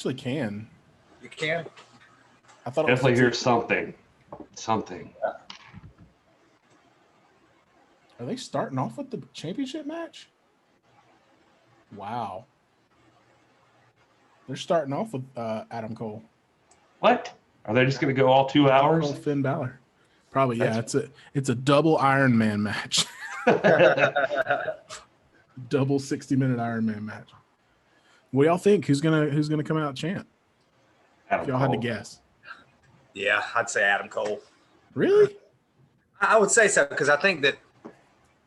actually can. You can. I thought definitely hear something. Something. Are they starting off with the championship match? Wow. They're starting off with Adam Cole. What? Are they just going to go all 2 hours? Cole, Finn Balor. Probably, yeah. It's a double Iron Man match. Double 60-minute Iron Man match. What do y'all think? Who's gonna come out champ? Adam If y'all Cole. had to guess. Yeah, I'd say Adam Cole. Really? I would say so because I think that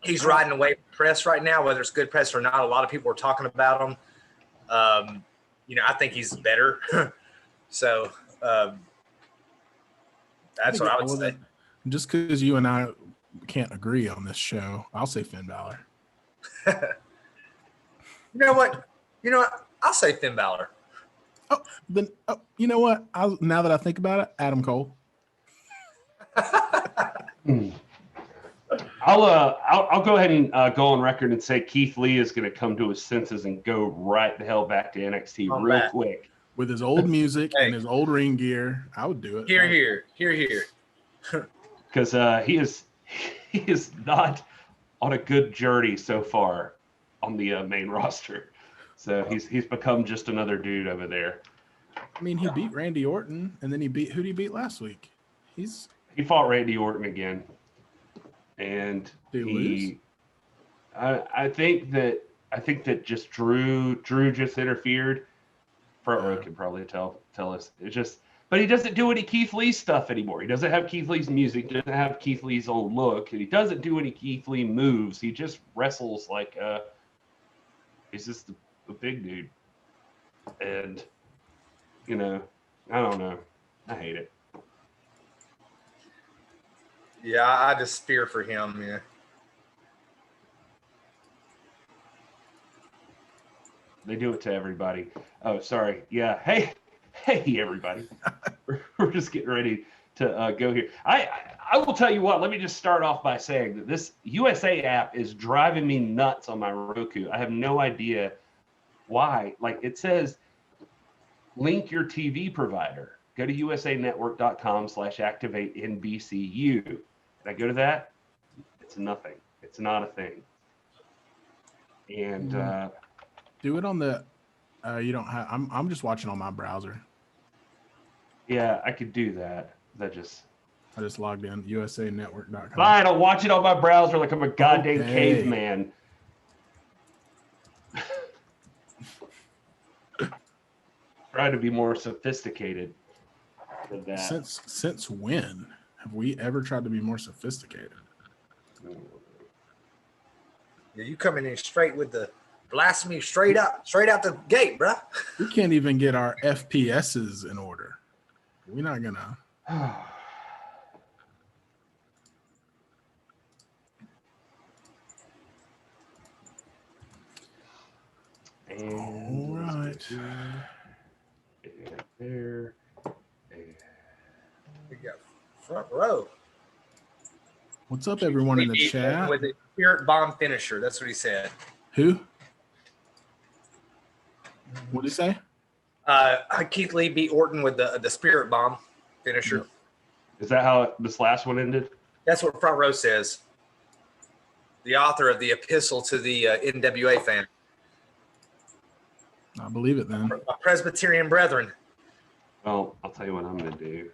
he's riding away from press right now, whether it's good press or not. A lot of people are talking about him. I think he's better. So that's what I would say. Just because you and I can't agree on this show, I'll say Finn Balor. You know what? I'll say Finn Balor. You know what? Now that I think about it, Adam Cole. I'll go ahead and go on record and say Keith Lee is going to come to his senses and go right the hell back to NXT real quick. With his old music and his old ring gear, I would do it. Here. Because he is not on a good journey so far on the main roster. So he's become just another dude over there. I mean, he beat Randy Orton, and then who did he beat last week? He fought Randy Orton again, and did he lose? I think that just Drew just interfered. Front row can probably tell us. It's just, but he doesn't do any Keith Lee stuff anymore. He doesn't have Keith Lee's music. Doesn't have Keith Lee's old look. And he doesn't do any Keith Lee moves. He just wrestles like he's just a big dude. And I don't know. I hate it. Yeah, I just fear for him. Yeah. They do it to everybody. Oh, sorry. Yeah. Hey, everybody. We're just getting ready to go here. I will tell you what. Let me just start off by saying that this USA app is driving me nuts on my Roku. I have no idea why. Like it says, link your TV provider. Go to usanetwork.com/activate NBCU. Did I go to that? It's nothing. It's not a thing. And do it on the. You don't have. I'm just watching on my browser. Yeah, I could do that. I just logged in usanetwork.com. Fine, I'll watch it on my browser like I'm a goddamn caveman. Try to be more sophisticated than that. Since when have we ever tried to be more sophisticated? Yeah, you coming in straight with the blasphemy straight out the gate, bruh. We can't even get our FPSs in order. We're not gonna. And all right. There. We got front row. What's up, everyone in the chat? With the Spirit Bomb finisher. That's what he said. Who? What did he say? Keith Lee beat Orton with the Spirit Bomb finisher. Is that how this last one ended? That's what front row says. The author of the epistle to the NWA fan. I believe it then. My Presbyterian brethren. Well, I'll tell you what I'm going to do,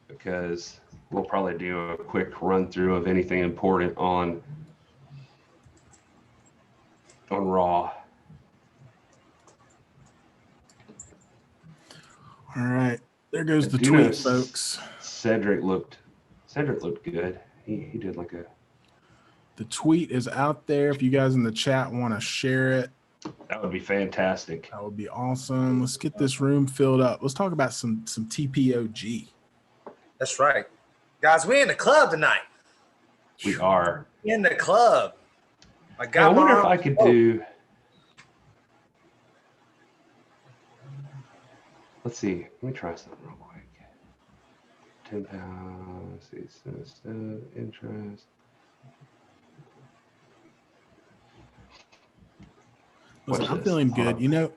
because we'll probably do a quick run through of anything important on Raw. All right, there goes the tweet, folks. Cedric looked good. He did like a. The tweet is out there. If you guys in the chat want to share it, that would be fantastic. That would be awesome. Let's get this room filled up. Let's talk about some TPOG. That's right, guys. We in the club tonight. We are in the club. I wonder if I could do. Let's see. Let me try something real quick. £10. Interest. Listen, I'm feeling good. You know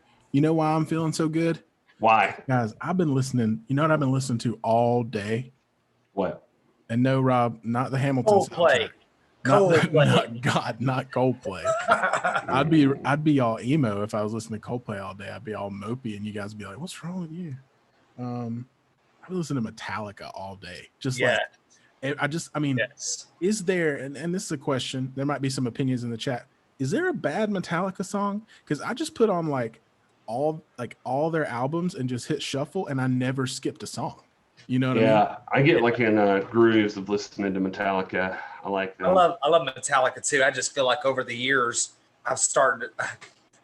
why I'm feeling so good? Why? Guys, I've been listening. You know what I've been listening to all day? What? And no, Rob, not the Hamilton Coldplay. soundtrack. Not Coldplay. I'd be all emo if I was listening to Coldplay all day. I'd be all mopey, and you guys would be like, "What's wrong with you?" I listen to Metallica all day. Just Yeah. I mean, Yes. is there, and this is a question, there might be some opinions in the chat. Is there a bad Metallica song? Because I just put on like all their albums and just hit shuffle, and I never skipped a song. You know what I mean? Yeah, I get like in grooves of listening to Metallica. I like them. I love Metallica too. I just feel like over the years I've started.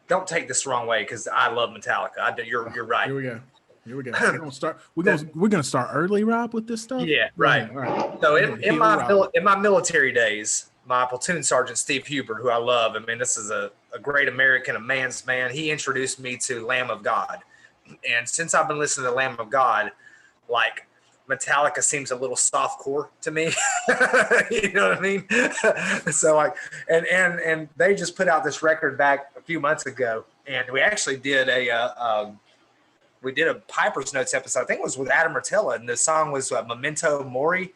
Don't take this the wrong way because I love Metallica. You're right. Here we go. We're gonna start. We're gonna start early, Rob, with this stuff. Yeah, Go right. ahead. All right. So in my military days, my platoon sergeant Steve Hubert, who I love, I mean, this is a great American, a man's man. He introduced me to Lamb of God, and since I've been listening to Lamb of God, like Metallica seems a little softcore to me. You know what I mean? So like, and they just put out this record back a few months ago, and we actually did a Piper's Notes episode. I think it was with Adam Rotella, and the song was Memento Mori.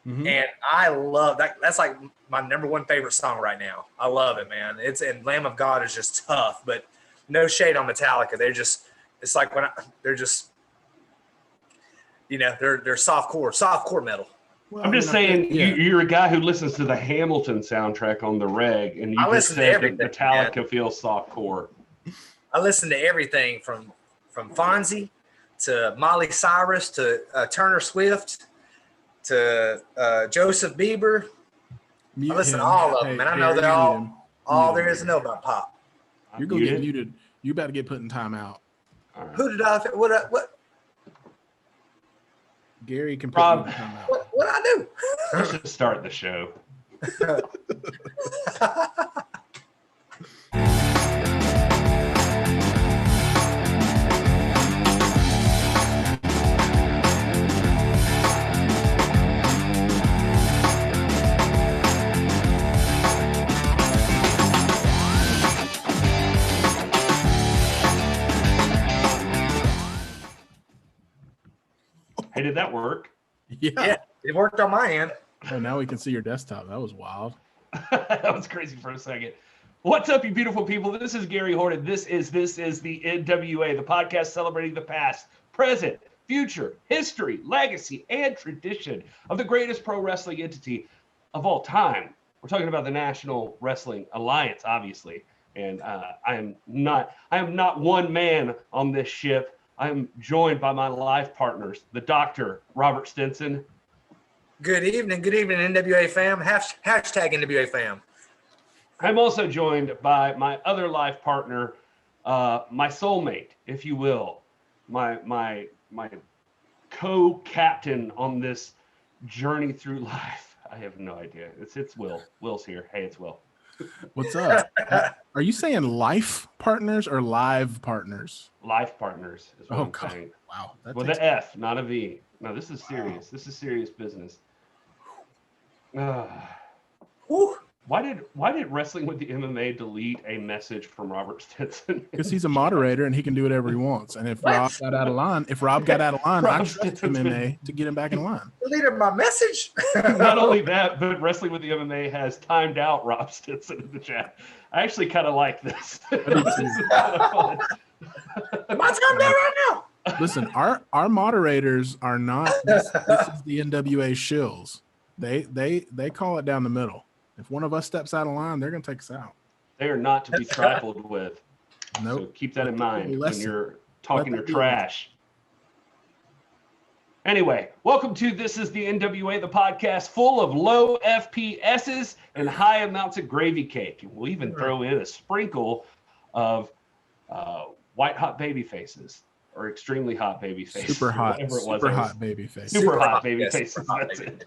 Mm-hmm. And I love that. That's like my number one favorite song right now. I love it, man. And Lamb of God is just tough, but no shade on Metallica. It's like they're just, they're softcore metal. Well, I'm just saying, you're a guy who listens to the Hamilton soundtrack on the reg, and you just said that Metallica feels softcore. I listen to everything from Fonzie to Miley Cyrus to Turner Swift to Joseph Bieber. I listen to all of them, and I know they're all there is to know about pop. You're gonna get muted. You about to get put in timeout. Right. Who did I? What? Gary can put you in timeout. What I do? Let's just start the show. Hey, did that work? Yeah, it worked on my end. Oh, now we can see your desktop. That was wild. That was crazy for a second. What's up, you beautiful people? This is Gary Horton. This is the NWA, the podcast celebrating the past, present, future, history, legacy, and tradition of the greatest pro wrestling entity of all time. We're talking about the National Wrestling Alliance, obviously. And I am not one man on this ship. I am joined by my life partners, the Dr. Robert Stinson. Good evening, NWA fam. Hashtag NWA fam. I'm also joined by my other life partner, my soulmate, if you will, my co-captain on this journey through life. I have no idea. It's Will. Will's here. Hey, it's Will. What's up? Are you saying life partners or live partners? Life partners is what I'm saying. Wow. With an F, not a V. No, this is serious. Wow. This is serious business. Why did Wrestling with the MMA delete a message from Robert Stinson? Because he's a moderator and he can do whatever he wants. And if Rob got out of line, I trust MMA to get him back in line. Deleted my message. Not only that, but Wrestling with the MMA has timed out Rob Stinson in the chat. I actually kind of like this. This is kind of fun. Am I timed out right now? Listen, our moderators are not. This is the NWA shills. They call it down the middle. If one of us steps out of line, they're going to take us out. They are not to be trifled with. Nope. So keep that in mind when you're talking your trash. Anyway, welcome to This is the NWA, the podcast full of low FPSs and high amounts of gravy cake. And we'll even throw in a sprinkle of white hot baby faces or extremely hot baby faces. Super hot baby faces. Super hot baby faces. That's it.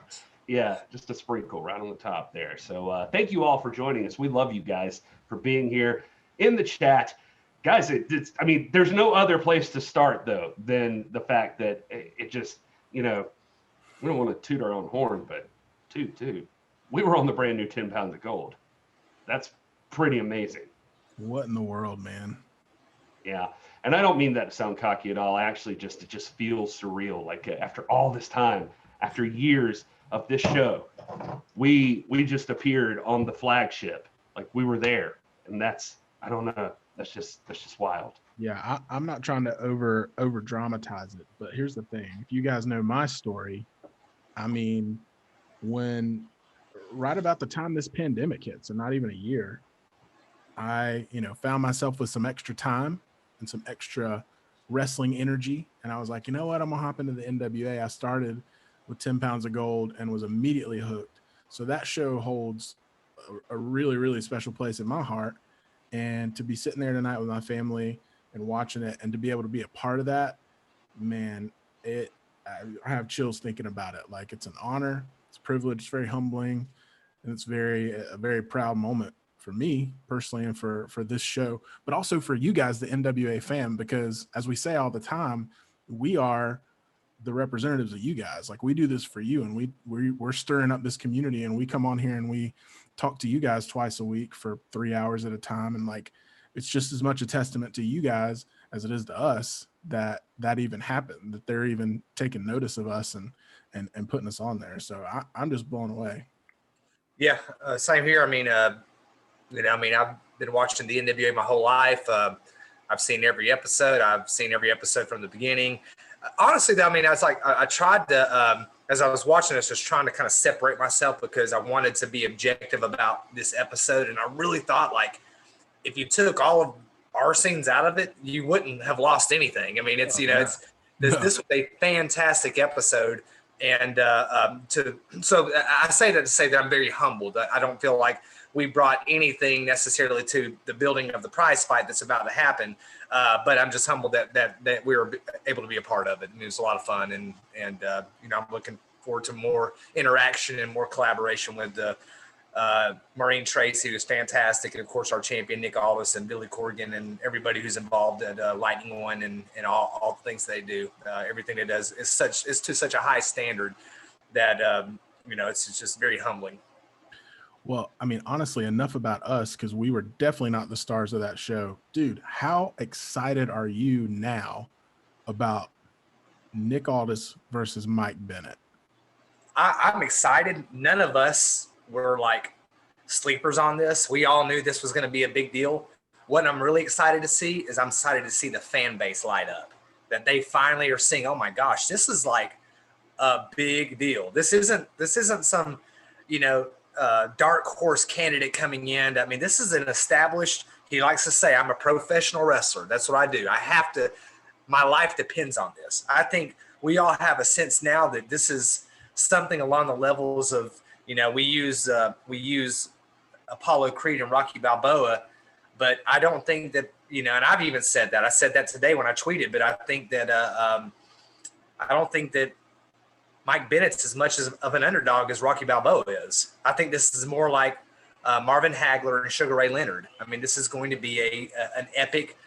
Yeah, just a sprinkle right on the top there. So thank you all for joining us. We love you guys for being here in the chat. Guys, there's no other place to start, though, than the fact that it just, we don't want to toot our own horn, but toot. We were on the brand new 10 pounds of gold. That's pretty amazing. What in the world, man? Yeah. And I don't mean that to sound cocky at all. I actually it just feels surreal. Like after all this time, after years of this show, we just appeared on the flagship. Like we were there. And I don't know. That's just wild. Yeah, I'm not trying to over dramatize it, but here's the thing. If you guys know my story, I mean, when right about the time this pandemic hit, so not even a year, I, found myself with some extra time and some extra wrestling energy. And I was like, you know what? I'm gonna hop into the NWA. I started with 10 pounds of gold and was immediately hooked. So that show holds a really, really special place in my heart. And to be sitting there tonight with my family and watching it and to be able to be a part of that, man, I have chills thinking about it. Like, it's an honor, it's a privilege, it's very humbling, and it's a very proud moment for me personally and for this show, but also for you guys, the NWA fam, because as we say all the time, we are the representatives of you guys. Like, we do this for you, and we're stirring up this community, and we come on here and we talk to you guys twice a week for 3 hours at a time. And like, it's just as much a testament to you guys as it is to us that even happened, that they're even taking notice of us and putting us on there. So I'm just blown away. Yeah, same here. I mean, I've been watching the NWA my whole life. I've seen every episode. I've seen every episode from the beginning. Honestly, though, I mean, I tried to, as I was watching this, just trying to kind of separate myself because I wanted to be objective about this episode. And I really thought, like, if you took all of our scenes out of it, you wouldn't have lost anything. I mean, this was a fantastic episode. And so I say that to say that I'm very humbled. I don't feel like we brought anything necessarily to the building of the prize fight that's about to happen. But I'm just humbled that we were able to be a part of it. And it was a lot of fun. And I'm looking forward to more interaction and more collaboration with Maureen Tracy, who's fantastic. And of course, our champion, Nick Aldis, and Billy Corrigan, and everybody who's involved at Lightning One and all the things they do. Everything it does is to such a high standard that, it's just very humbling. Well, I mean, honestly, enough about us, because we were definitely not the stars of that show. Dude, how excited are you now about Nick Aldis versus Mike Bennet? I'm excited. None of us were like sleepers on this. We all knew this was going to be a big deal. What I'm really excited to see is I'm excited to see the fan base light up, that they finally are seeing, oh my gosh, this is like a big deal. This isn't some, dark horse candidate coming in. I mean, this is an established, he likes to say, I'm a professional wrestler. That's what I do. My life depends on this. I think we all have a sense now that this is something along the levels of, we use Apollo Creed and Rocky Balboa, but I don't think that, and I've even said that. I said that today when I tweeted, but I think that I don't think that Mike Bennett's as much of an underdog as Rocky Balboa is. I think this is more like Marvin Hagler and Sugar Ray Leonard. I mean, this is going to be an epic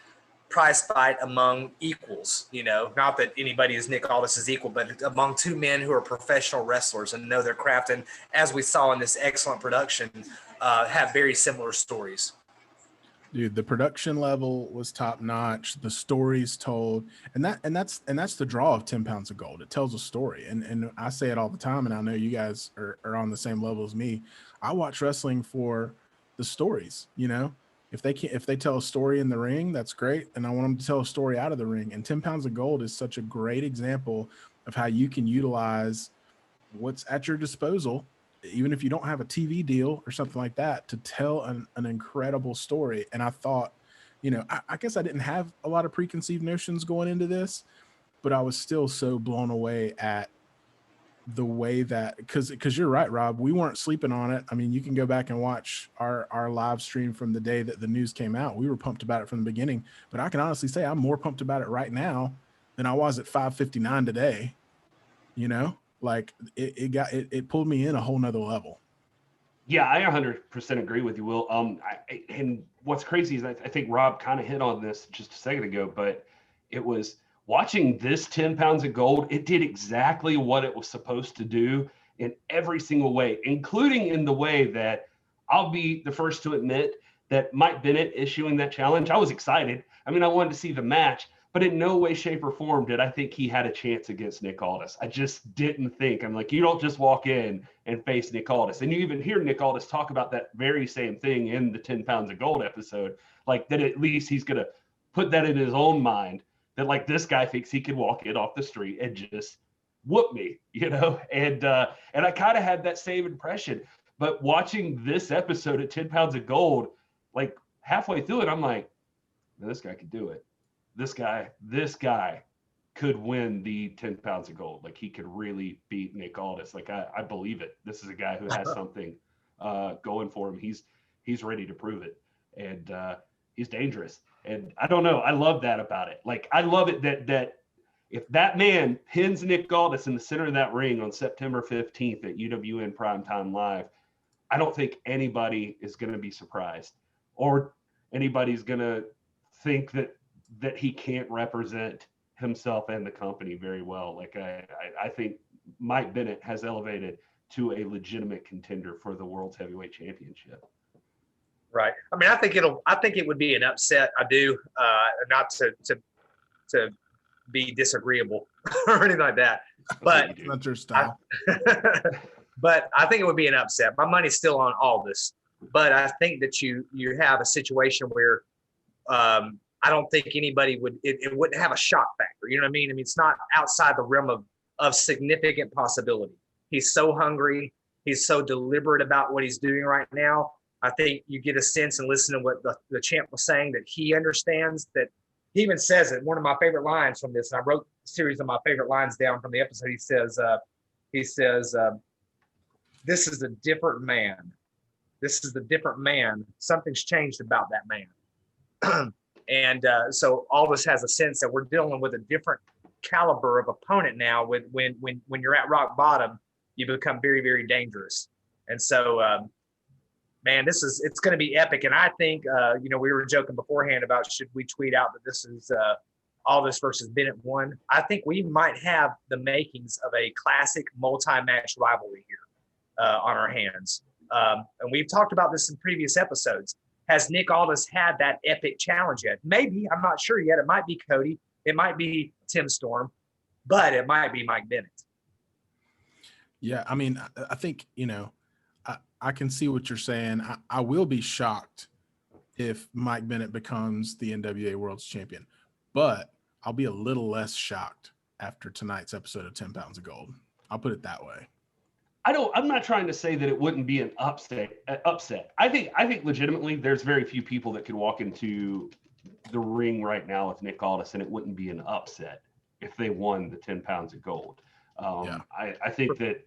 prize fight among equals, not that anybody is Nick Aldis is equal, but among two men who are professional wrestlers and know their craft. And as we saw in this excellent production, have very similar stories. Dude, the production level was top notch. The stories told, and that's the draw of 10 pounds of gold. It tells a story. And I say it all the time, and I know you guys are on the same level as me. I watch wrestling for the stories, If they tell a story in the ring, that's great. And I want them to tell a story out of the ring. And 10 pounds of gold is such a great example of how you can utilize what's at your disposal, even if you don't have a TV deal or something like that, to tell an incredible story. And I thought, I guess I didn't have a lot of preconceived notions going into this, but I was still so blown away at the way that, because you're right, Rob, we weren't sleeping on it. I mean, you can go back and watch our live stream from the day that the news came out. We were pumped about it from the beginning, but I can honestly say I'm more pumped about it right now than I was at 5:59 today. Like it pulled me in a whole nother level. Yeah, I 100% agree with you, Will. And what's crazy is I think Rob kind of hit on this just a second ago, but it was watching this 10 pounds of gold. It did exactly what it was supposed to do in every single way, including in the way that I'll be the first to admit that Mike Bennet issuing that challenge, I was excited. I mean, I wanted to see the match, but in no way, shape, or form did I think he had a chance against Nick Aldis. I just didn't think. I'm like, you don't just walk in and face Nick Aldis. And you even hear Nick Aldis talk about that very same thing in the 10 Pounds of Gold episode, like that at least he's going to put that in his own mind that like this guy thinks he could walk in off the street and just whoop me, you know? And I kind of had that same impression. But watching this episode at 10 Pounds of Gold, like halfway through it, I'm like, this guy could do it. This guy could win the 10 Pounds of Gold. Like he could really beat Nick Aldis. Like I believe it. This is a guy who has something going for him. He's ready to prove it. And he's dangerous. And I don't know. I love that about it. Like I love it that if that man pins Nick Aldis in the center of that ring on September 15th at UWN Primetime Live, I don't think anybody is going to be surprised or anybody's going to think that he can't represent himself and the company very well. Like I think Mike Bennet has elevated to a legitimate contender for the World's Heavyweight Championship. Right. I mean, I think it would be an upset. I do, not to be disagreeable or anything like that, but that's your style. But I think it would be an upset. My money's still on Aldis, but I think that you have a situation where I don't think anybody it wouldn't have a shock factor. You know what I mean? I mean, it's not outside the realm of significant possibility. He's so hungry. He's so deliberate about what he's doing right now. I think you get a sense and listen to what the champ was saying, that he understands that. He even says it. One of my favorite lines from this, and I wrote a series of my favorite lines down from the episode. He says, this is a different man. This is a different man. Something's changed about that man. And so Aldis has a sense that we're dealing with a different caliber of opponent now. When you're at rock bottom, you become very, very dangerous. And so, man, it's going to be epic. And I think, we were joking beforehand about should we tweet out that this is Aldis versus Bennet 1. I think we might have the makings of a classic multi-match rivalry here on our hands. And we've talked about this in previous episodes. Has Nick Aldis had that epic challenge yet? Maybe. I'm not sure yet. It might be Cody. It might be Tim Storm. But it might be Mike Bennet. Yeah, I mean, I think, I can see what you're saying. I will be shocked if Mike Bennet becomes the NWA World's Champion, but I'll be a little less shocked after tonight's episode of 10 Pounds of Gold. I'll put it that way. I'm not trying to say that it wouldn't be an upset. I think legitimately there's very few people that could walk into the ring right now with Nick Aldis and it wouldn't be an upset if they won the 10 Pounds of Gold. I think that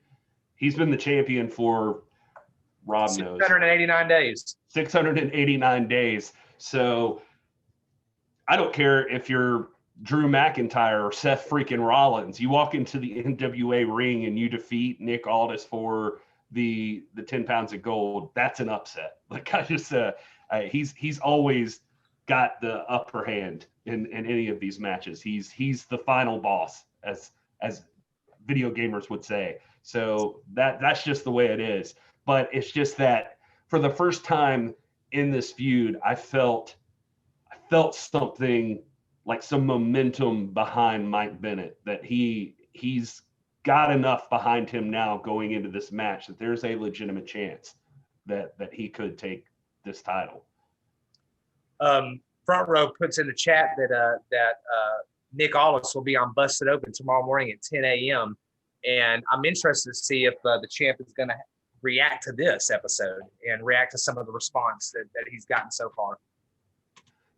he's been the champion for Rob knows 689 days. 689 days. So I don't care if you're Drew McIntyre or Seth freaking Rollins. You walk into the NWA ring and you defeat Nick Aldis for the 10 Pounds of Gold. That's an upset. Like I just he's always got the upper hand in any of these matches. He's the final boss, as video gamers would say. So that's just the way it is. But it's just that for the first time in this feud, I felt something like some momentum behind Mike Bennet, that he's got enough behind him now going into this match that there's a legitimate chance that he could take this title. Front Row puts in the chat that Nick Aldis will be on Busted Open tomorrow morning at 10 a.m. And I'm interested to see if the champ is going to react to this episode and react to some of the response that he's gotten so far.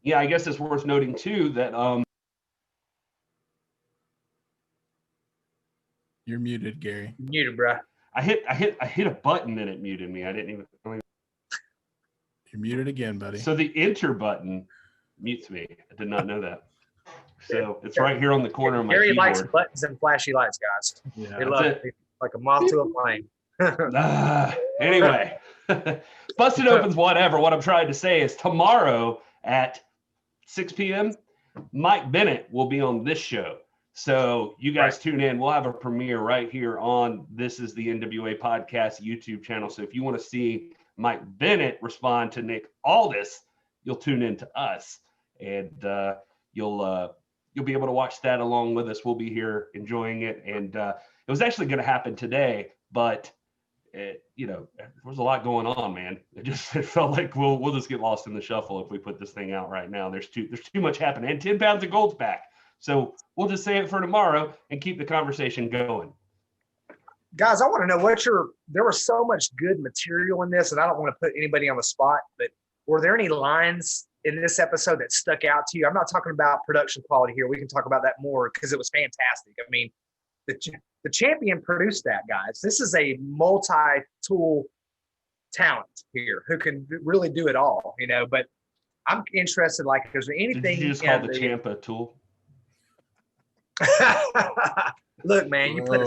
Yeah, I guess it's worth noting too that you're muted, Gary. Muted, bro. I hit a button and it muted me. I didn't even. You're muted again, buddy. So the enter button mutes me. I did not know that. So it's right here on the corner of my Gary keyboard. likes buttons and flashy lights, guys. Yeah, They love it. Like a moth to a flame. Anyway, Busted Opens whatever. What I'm trying to say is tomorrow at 6 p.m., Mike Bennet will be on this show. So you guys tune in. We'll have a premiere right here on This Is the NWA Podcast YouTube channel. So if you want to see Mike Bennet respond to Nick Aldis, you'll tune in to us, and you'll be able to watch that along with us. We'll be here enjoying it, and it was actually going to happen today, but there was a lot going on, man. It felt like we'll just get lost in the shuffle if we put this thing out right now. There's too much happening, and 10 pounds of gold's back. So we'll just save it for tomorrow and keep the conversation going. Guys, I want to know there was so much good material in this, and I don't want to put anybody on the spot, but were there any lines in this episode that stuck out to you? I'm not talking about production quality here. We can talk about that more because it was fantastic. I mean, the champion produced that, guys. This is a multi-tool talent here who can really do it all, but I'm interested, like, is there anything— Did you just call the champ a tool? Look, man, you put a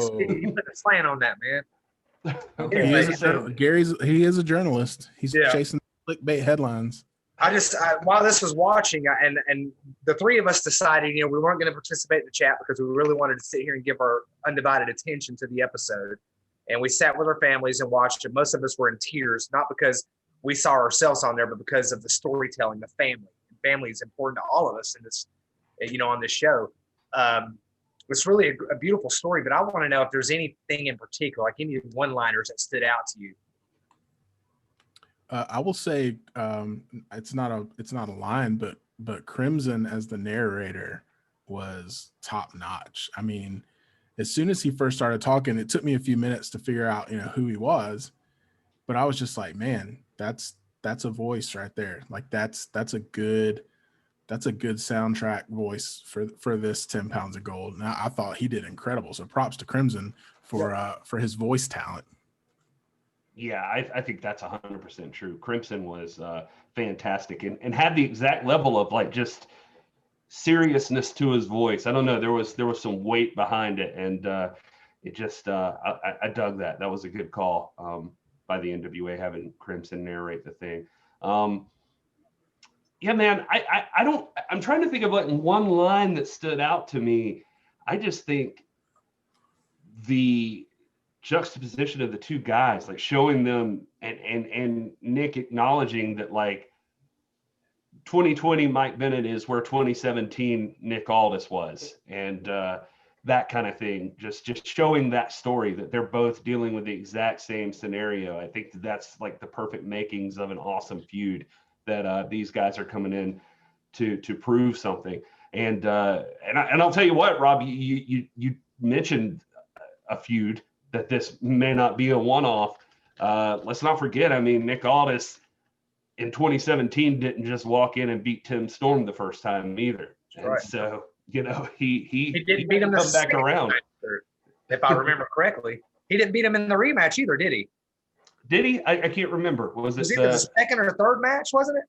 slant on that, man. Okay. He is a journalist. He's chasing clickbait headlines. While this was watching, and the three of us decided, we weren't going to participate in the chat because we really wanted to sit here and give our undivided attention to the episode. And we sat with our families and watched it. Most of us were in tears, not because we saw ourselves on there, but because of the storytelling, the family. Family is important to all of us in this, on this show. It's really a beautiful story, but I want to know if there's anything in particular, like any one-liners that stood out to you. I will say it's not a line, but Crimson as the narrator was top notch. I mean, as soon as he first started talking, it took me a few minutes to figure out who he was, but I was just like, man, that's a voice right there. Like that's a good soundtrack voice for this 10 pounds of gold. And I thought he did incredible. So props to Crimson for his voice talent. Yeah, I think that's 100% true. Crimson was fantastic and had the exact level of like just seriousness to his voice. I don't know, there was some weight behind it, and it just I dug that. That was a good call by the NWA having Crimson narrate the thing. Yeah, man, I'm trying to think of like one line that stood out to me. I just think the juxtaposition of the two guys, like showing them and Nick acknowledging that like 2020 Mike Bennet is where 2017 Nick Aldis was, and that kind of thing, just showing that story that they're both dealing with the exact same scenario. I think that's like the perfect makings of an awesome feud that these guys are coming in to prove something. And I'll tell you what, Rob, you mentioned a feud that this may not be a one-off. Let's not forget, I mean, Nick Aldis in 2017 didn't just walk in and beat Tim Storm the first time either. And right. So, he didn't beat him come back around. Match, if I remember correctly. He didn't beat him in the rematch either, did he? Did he? I can't remember. Was it the second or third match, wasn't it?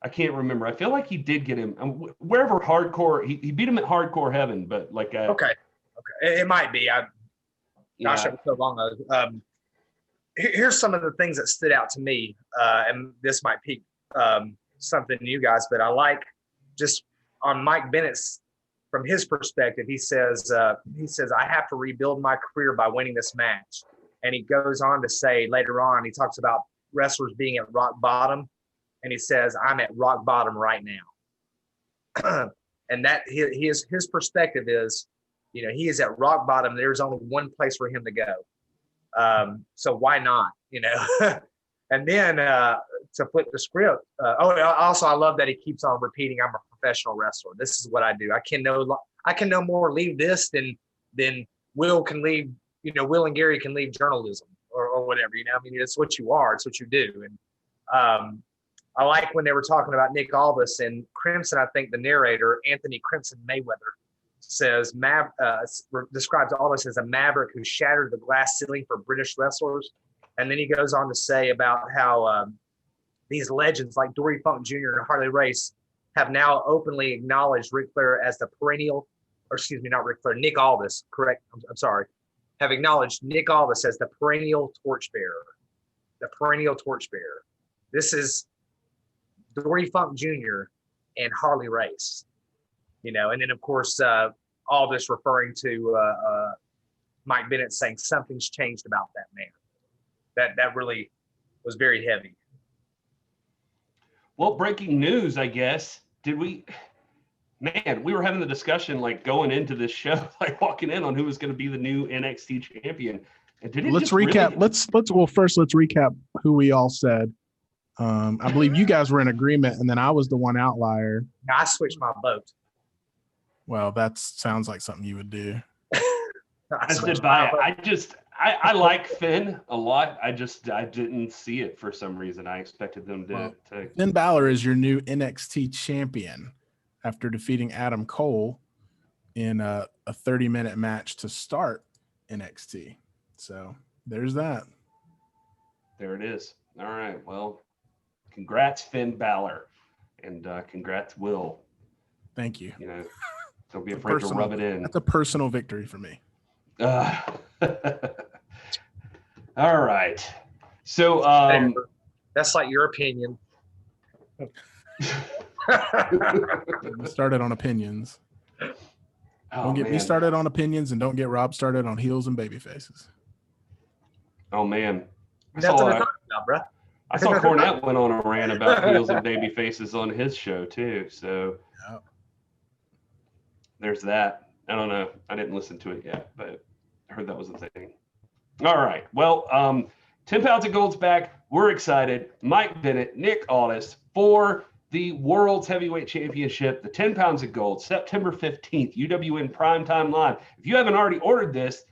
I can't remember. I feel like he did get him wherever hardcore. He beat him at Hardcore Heaven, but like okay, it might be. Gosh, it was so long ago. Here's some of the things that stood out to me, and this might pique something to you guys, but I like just on Mike Bennett's, from his perspective, he says, I have to rebuild my career by winning this match. And he goes on to say later on, he talks about wrestlers being at rock bottom, and he says, I'm at rock bottom right now. And that his perspective is, he is at rock bottom. There's only one place for him to go. So why not, And then to flip the script. Also, I love that he keeps on repeating, I'm a professional wrestler. This is what I do. I can no more leave this than Will can leave, Will and Gary can leave journalism or whatever, I mean, it's what you are, it's what you do. And I like when they were talking about Nick Aldis and Crimson. I think the narrator, Anthony Crimson Mayweather, says, describes Aldis as a maverick who shattered the glass ceiling for British wrestlers. And then he goes on to say about how these legends like Dory Funk Jr. and Harley Race have now openly acknowledged Ric Flair as the Nick Aldis, correct? I'm sorry. Have acknowledged Nick Aldis as the perennial torchbearer. The perennial torchbearer. This is Dory Funk Jr. and Harley Race, and then of course Aldis referring to Mike Bennet saying something's changed about that man. That really was very heavy. Well, breaking news, I guess. Man, we were having the discussion like going into this show, like walking in on who was going to be the new NXT champion. And let's recap. Let's recap who we all said. I believe you guys were in agreement, and then I was the one outlier. I switched my vote. Well, that sounds like something you would do. I stood by it. I like Finn a lot. I didn't see it for some reason. I expected them to. Finn Balor is your new NXT champion after defeating Adam Cole in a 30-minute match to start NXT. So there's that. There it is. All right. Well, congrats, Finn Balor, and congrats, Will. Thank you. Don't be afraid to rub it in. That's a personal victory for me. All right. So that's like your opinion. We started on opinions. Don't get me started on opinions, and don't get Rob started on heels and baby faces. Oh man. That's what I'm talking about, bro. I saw Cornette went on a rant about heels and baby faces on his show too. So there's that. I don't know. I didn't listen to it yet, but I heard that was a thing. All right. Well, 10 pounds of gold's back. We're excited. Mike Bennet, Nick Aldis for the World's Heavyweight Championship, the 10 pounds of gold, September 15th, UWN Primetime Live. If you haven't already ordered this,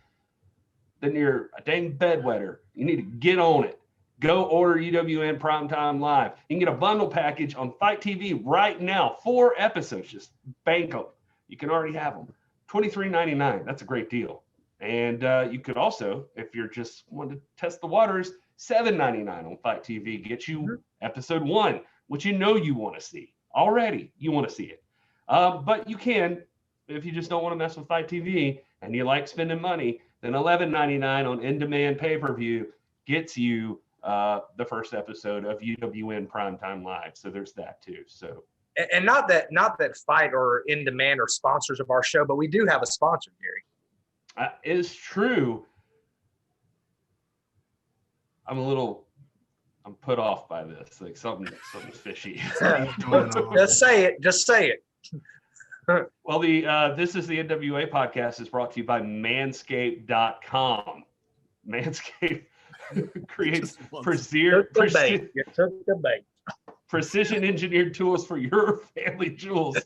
then you're a dang bedwetter. You need to get on it. Go order UWN Primetime Live. You can get a bundle package on Fight TV right now. 4 episodes. Just bank them. You can already have them. $23.99. That's a great deal. And you could also, if you're just wanting to test the waters, $7.99 on Fight TV. Get you episode 1, which you want to see. Already, you want to see it. But you can, if you just don't want to mess with Fight TV and you like spending money, then $11.99 on in-demand pay-per-view gets you the first episode of UWN Primetime Live. So there's that too. So. And not that Fight or In Demand are sponsors of our show, but we do have a sponsor, Gary. It's true. I'm put off by this. Like something's fishy. Just say it. Well, this is the NWA podcast is brought to you by Manscaped.com. Manscaped creates precision engineered tools for your family jewels.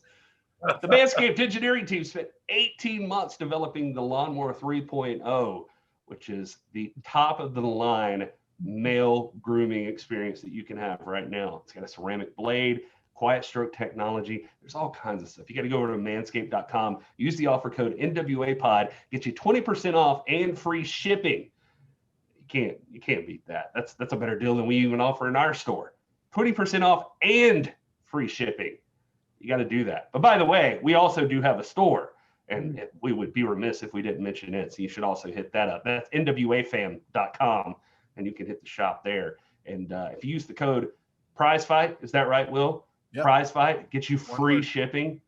The Manscaped engineering team spent 18 months developing the Lawnmower 3.0, which is the top of the line male grooming experience that you can have right now. It's got a ceramic blade, quiet stroke technology. There's all kinds of stuff. You got to go over to manscaped.com, use the offer code NWAPOD, get you 20% off and free shipping. You can't beat that. That's a better deal than we even offer in our store. 20% off and free shipping. You got to do that. But by the way, we also do have a store, and we would be remiss if we didn't mention it. So you should also hit that up. That's nwafam.com, and you can hit the shop there. And if you use the code PrizeFight, is that right, Will? Yep. PrizeFight gets you free shipping.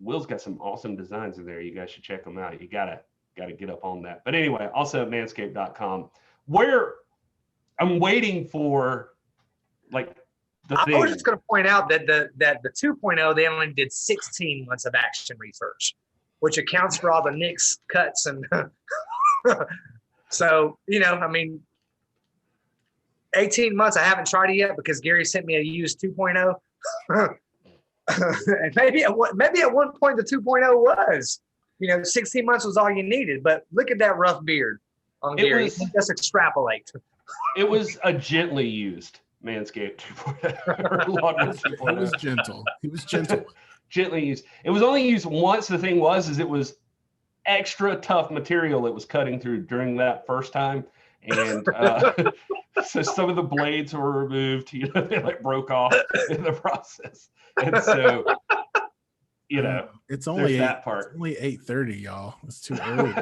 Will's got some awesome designs in there. You guys should check them out. You gotta get up on that. But anyway, also at manscaped.com, where I'm waiting for like the thing. I was just going to point out that the 2.0, they only did 16 months of action research, which accounts for all the nicks, cuts, and so 18 months. I haven't tried it yet because Gary sent me a used 2.0. And maybe at one point the 2.0 was, 16 months was all you needed. But look at that rough beard on Gary. Just extrapolate. It was a gently used Manscaped 2.0. It was gentle. He was gentle. Gently used. It was only used once. The thing was it was extra tough material it was cutting through during that first time. And so some of the blades were removed, they like broke off in the process. And so, it's only that part. It's only 8:30, y'all. It's too early.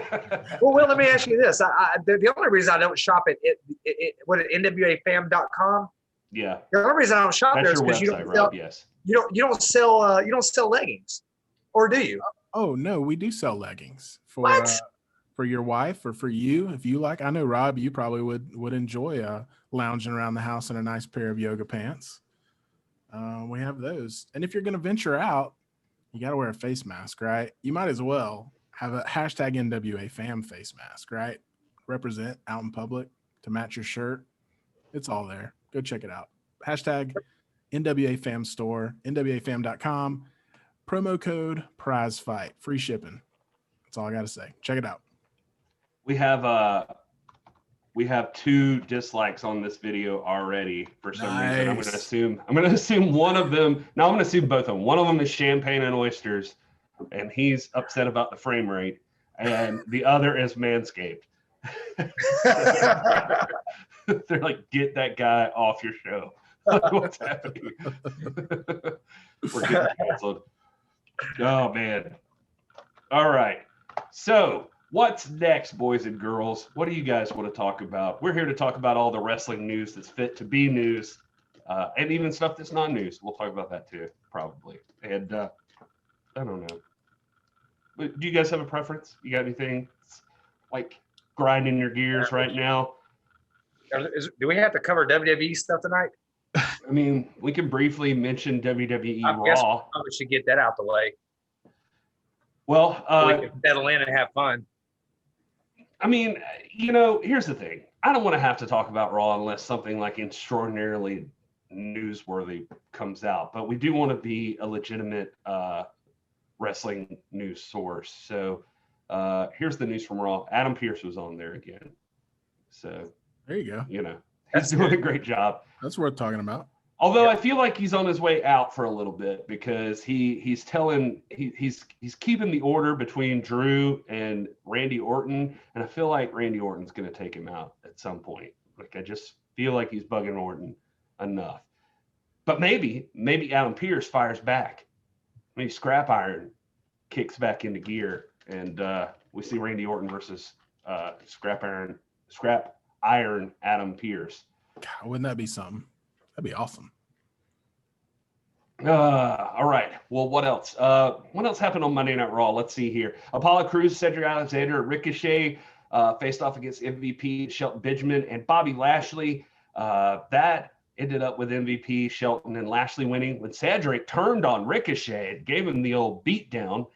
Well, let me ask you this. The only reason I don't shop at NWAFam.com. Yeah. The only reason I don't shop That's there is because you don't sell leggings, or do you? Oh no, we do sell leggings for your wife or for you if you like. I know Rob, you probably would enjoy lounging around the house in a nice pair of yoga pants. We have those. And if you're going to venture out, you got to wear a face mask, right? You might as well have a hashtag NWA fam face mask, right? Represent out in public to match your shirt. It's all there. Go check it out. Hashtag NWA fam store, nwafam.com. Promo code prize fight. Free shipping. That's all I got to say. Check it out. We have 2 dislikes on this video already for some reason. I'm gonna assume one of them. No, I'm gonna assume both of them. One of them is champagne and oysters, and he's upset about the frame rate, and the other is Manscaped. They're like, get that guy off your show. Like, what's happening? We're getting canceled. Oh man. All right. So what's next, boys and girls? What do you guys want to talk about? We're here to talk about all the wrestling news that's fit to be news, and even stuff that's not news. We'll talk about that too, probably. And I don't know. Do you guys have a preference? You got anything like grinding your gears right now? Do we have to cover WWE stuff tonight? I mean, we can briefly mention WWE I guess RAW. we should get that out the way. Well, we can settle in and have fun. I mean, here's the thing. I don't want to have to talk about Raw unless something like extraordinarily newsworthy comes out. But we do want to be a legitimate wrestling news source. So here's the news from Raw. Adam Pearce was on there again. So there you go. He's doing a great job. That's worth talking about. Although I feel like he's on his way out for a little bit because he's keeping the order between Drew and Randy Orton, and I feel like Randy Orton's going to take him out at some point. Like, I just feel like he's bugging Orton enough. But maybe Adam Pearce fires back. Maybe Scrap Iron kicks back into gear, and we see Randy Orton versus Scrap Iron Adam Pearce. God, wouldn't that be something? That'd be awesome. All right. Well, what else? What else happened on Monday Night Raw? Let's see here. Apollo Crews, Cedric Alexander, Ricochet faced off against MVP, Shelton Benjamin, and Bobby Lashley. That ended up with MVP, Shelton, and Lashley winning. When Cedric turned on Ricochet and gave him the old beatdown,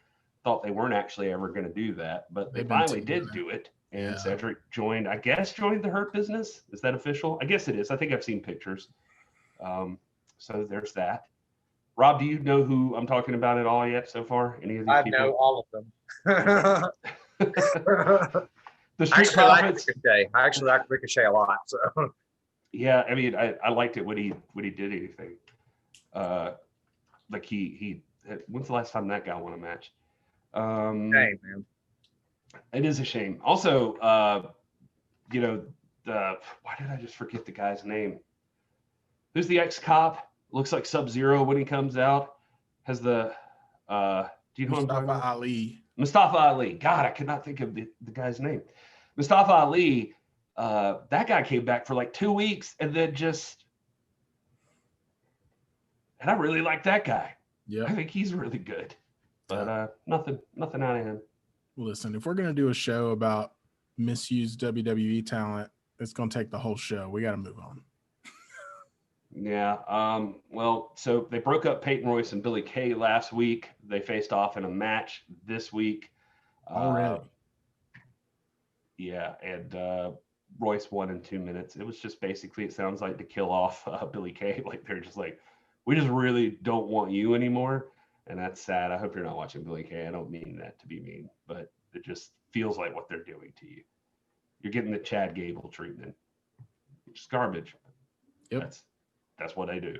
thought they weren't actually ever going to do that, but they finally did do it. And yeah. Cedric joined the Hurt Business. Is that official? I guess it is. I think I've seen pictures. So there's that. Rob, do you know who I'm talking about at all yet so far? Any of these people? I know all of them. The Street Profits. I actually like Ricochet a lot. So yeah, I mean, I liked it when he did anything. Like he when's the last time that guy won a match? Hey, man. It is a shame. Also, why did I just forget the guy's name? Who's the ex-cop? Looks like Sub-Zero when he comes out. Has the do you know Mustafa Ali? Mustafa Ali. God, I could not think of the guy's name. Mustafa Ali. That guy came back for like 2 weeks and then and I really like that guy. Yeah, I think he's really good. But nothing out of him. Listen, if we're gonna do a show about misused WWE talent, it's gonna take the whole show. We got to move on. Yeah. Well, so they broke up Peyton Royce and Billy Kay last week. They faced off in a match this week. Already. Yeah, and Royce won in 2 minutes. It was just basically, it sounds like, to kill off Billy Kay. Like, they're just like, we just really don't want you anymore. And that's sad. I hope you're not watching Billy Kay. I don't mean that to be mean, but it just feels like what they're doing to you. You're getting the Chad Gable treatment, which is garbage. Yep. That's what I do.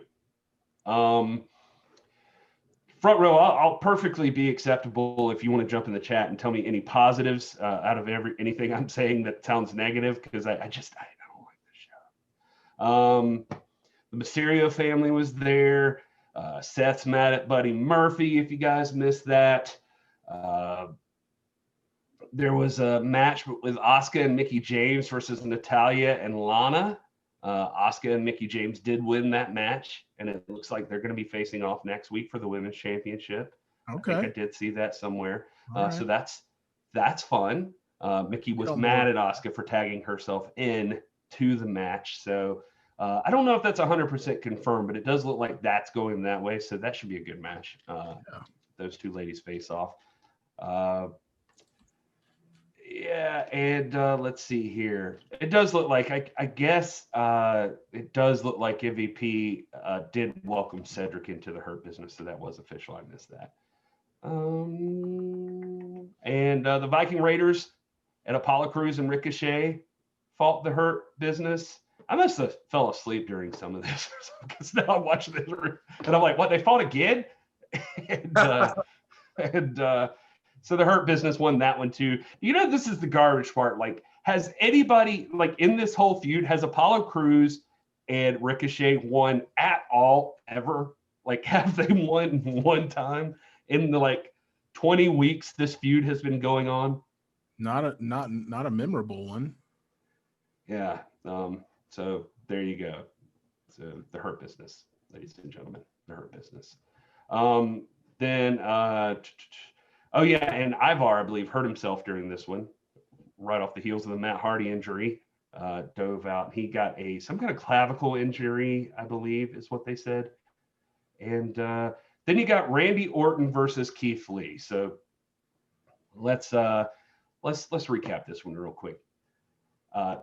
Front row, I'll perfectly be acceptable if you want to jump in the chat and tell me any positives out of anything I'm saying that sounds negative, because I don't like this show. The Mysterio family was there. Seth's mad at Buddy Murphy, if you guys missed that. There was a match with Asuka and Mickie James versus Natalya and Lana. Asuka and Mickie James did win that match, and it looks like they're going to be facing off next week for the Women's Championship. Okay. I think I did see that somewhere. Right. So that's fun. Mickie was mad at Asuka for tagging herself in to the match. So I don't know if that's 100% confirmed, but it does look like that's going that way. So that should be a good match. Those two ladies face off. Yeah, and let's see here. It does look like I guess it does look like MVP did welcome Cedric into the Hurt Business, so that was official. I missed that. And the Viking Raiders and Apollo Crews and Ricochet fought the Hurt Business. I must have fell asleep during some of this because now I'm watching this and I'm like, what? They fought again? and so the Hurt Business won that one too. You know, this is the garbage part. Like, has anybody, like, in this whole feud, has Apollo Crews and Ricochet won at all ever? Like, have they won one time in the, like, 20 weeks this feud has been going on? Not a memorable one. Yeah. So there you go. So the Hurt Business, ladies and gentlemen, the Hurt Business. Then oh yeah, and Ivar, I believe, hurt himself during this one, right off the heels of the Matt Hardy injury. Dove out. He got some kind of clavicle injury, I believe, is what they said. And then you got Randy Orton versus Keith Lee. So let's recap this one real quick.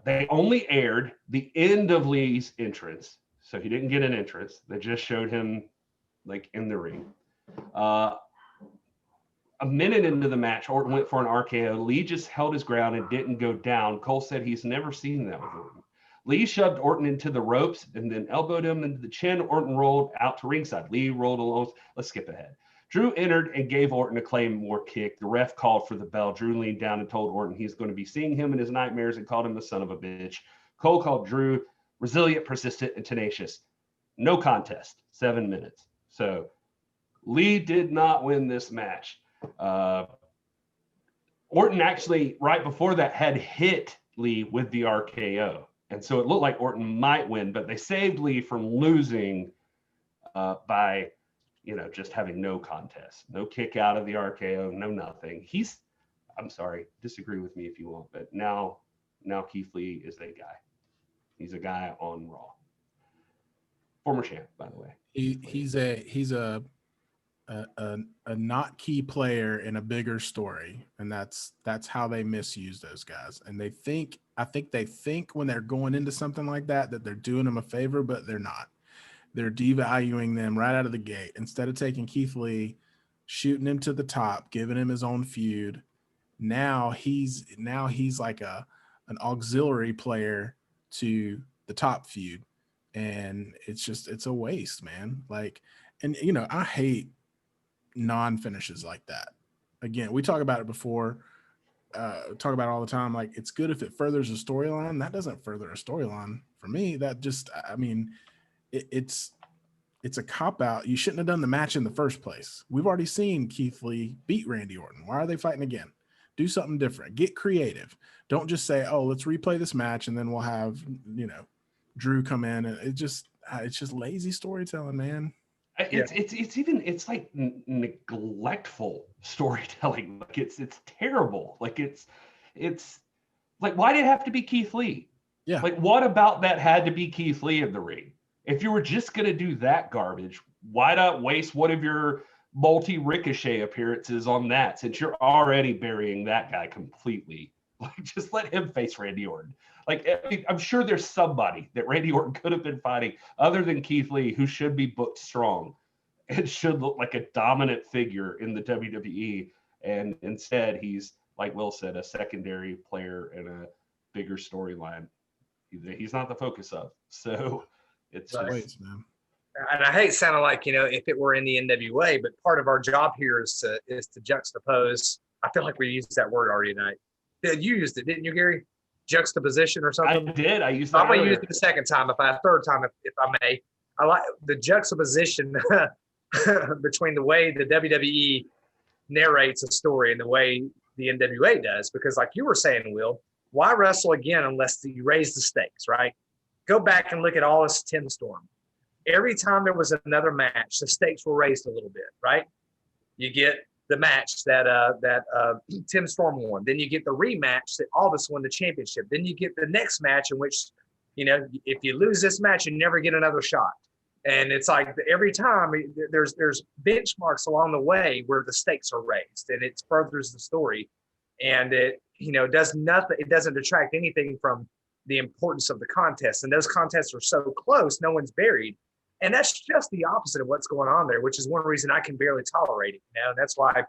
They only aired the end of Lee's entrance, so he didn't get an entrance. They just showed him like in the ring. A minute into the match, Orton went for an RKO. Lee just held his ground and didn't go down. Cole said he's never seen that with Orton. Lee shoved Orton into the ropes and then elbowed him into the chin. Orton rolled out to ringside. Lee rolled along. Let's skip ahead. Drew entered and gave Orton a Claymore kick. The ref called for the bell. Drew leaned down and told Orton he's going to be seeing him in his nightmares and called him the son of a bitch. Cole called Drew resilient, persistent, and tenacious. No contest. 7 minutes. So Lee did not win this match. Orton actually, right before that, had hit Lee with the RKO. And so it looked like Orton might win, but they saved Lee from losing by, just having no contest, no kick out of the RKO, no nothing. I'm sorry, disagree with me if you want, but now Keith Lee is a guy. He's a guy on Raw. Former champ, by the way. He's a not key player in a bigger story, and that's how they misuse those guys. And I think they think when they're going into something like that they're doing them a favor, but they're not. They're devaluing them right out of the gate. Instead of taking Keith Lee, shooting him to the top, giving him his own feud, now he's like an auxiliary player to the top feud, and it's a waste, man. Like, and I hate non-finishes like that. Again, we talk about it before, talk about it all the time. Like, it's good if it furthers a storyline. That doesn't further a storyline for me. That just, it's a cop-out. You shouldn't have done the match in the first place. We've already seen Keith Lee beat Randy Orton. Why are they fighting again? Do something different. Get creative. Don't just say, oh, let's replay this match and then we'll have Drew come in. And it's just lazy storytelling, man. It's like neglectful storytelling. Like it's terrible. Like it's like, why did it have to be Keith Lee? Yeah. Like, what about that had to be Keith Lee in the ring? If you were just going to do that garbage, why not waste one of your multi-Ricochet appearances on that, since you're already burying that guy completely? Like, just let him face Randy Orton. Like, I'm sure there's somebody that Randy Orton could have been fighting other than Keith Lee who should be booked strong and should look like a dominant figure in the WWE. And instead, he's, like Will said, a secondary player in a bigger storyline. He's not the focus of. So it's just, man. And I hate sounding like, if it were in the NWA, but part of our job here is to juxtapose. I feel like we used that word already tonight. You used it, didn't you, Gary? Juxtaposition or something? I did. I used that. I'm going to use it the second time, third time, if I may. I like the juxtaposition between the way the WWE narrates a story and the way the NWA does. Because like you were saying, Will, why wrestle again unless you raise the stakes, right? Go back and look at all this Tim Storm. Every time there was another match, the stakes were raised a little bit, right? You get the match that Tim Storm won. Then you get the rematch that Aldis won the championship. Then you get the next match in which You know, if you lose this match, you never get another shot. And it's like every time there's benchmarks along the way where the stakes are raised, and it furthers the story. And it, you know, does nothing. It doesn't detract anything from the importance of the contest. And those contests are so close, no one's buried. And that's just the opposite of what's going on there, which is one reason I can barely tolerate it. You know, and that's why,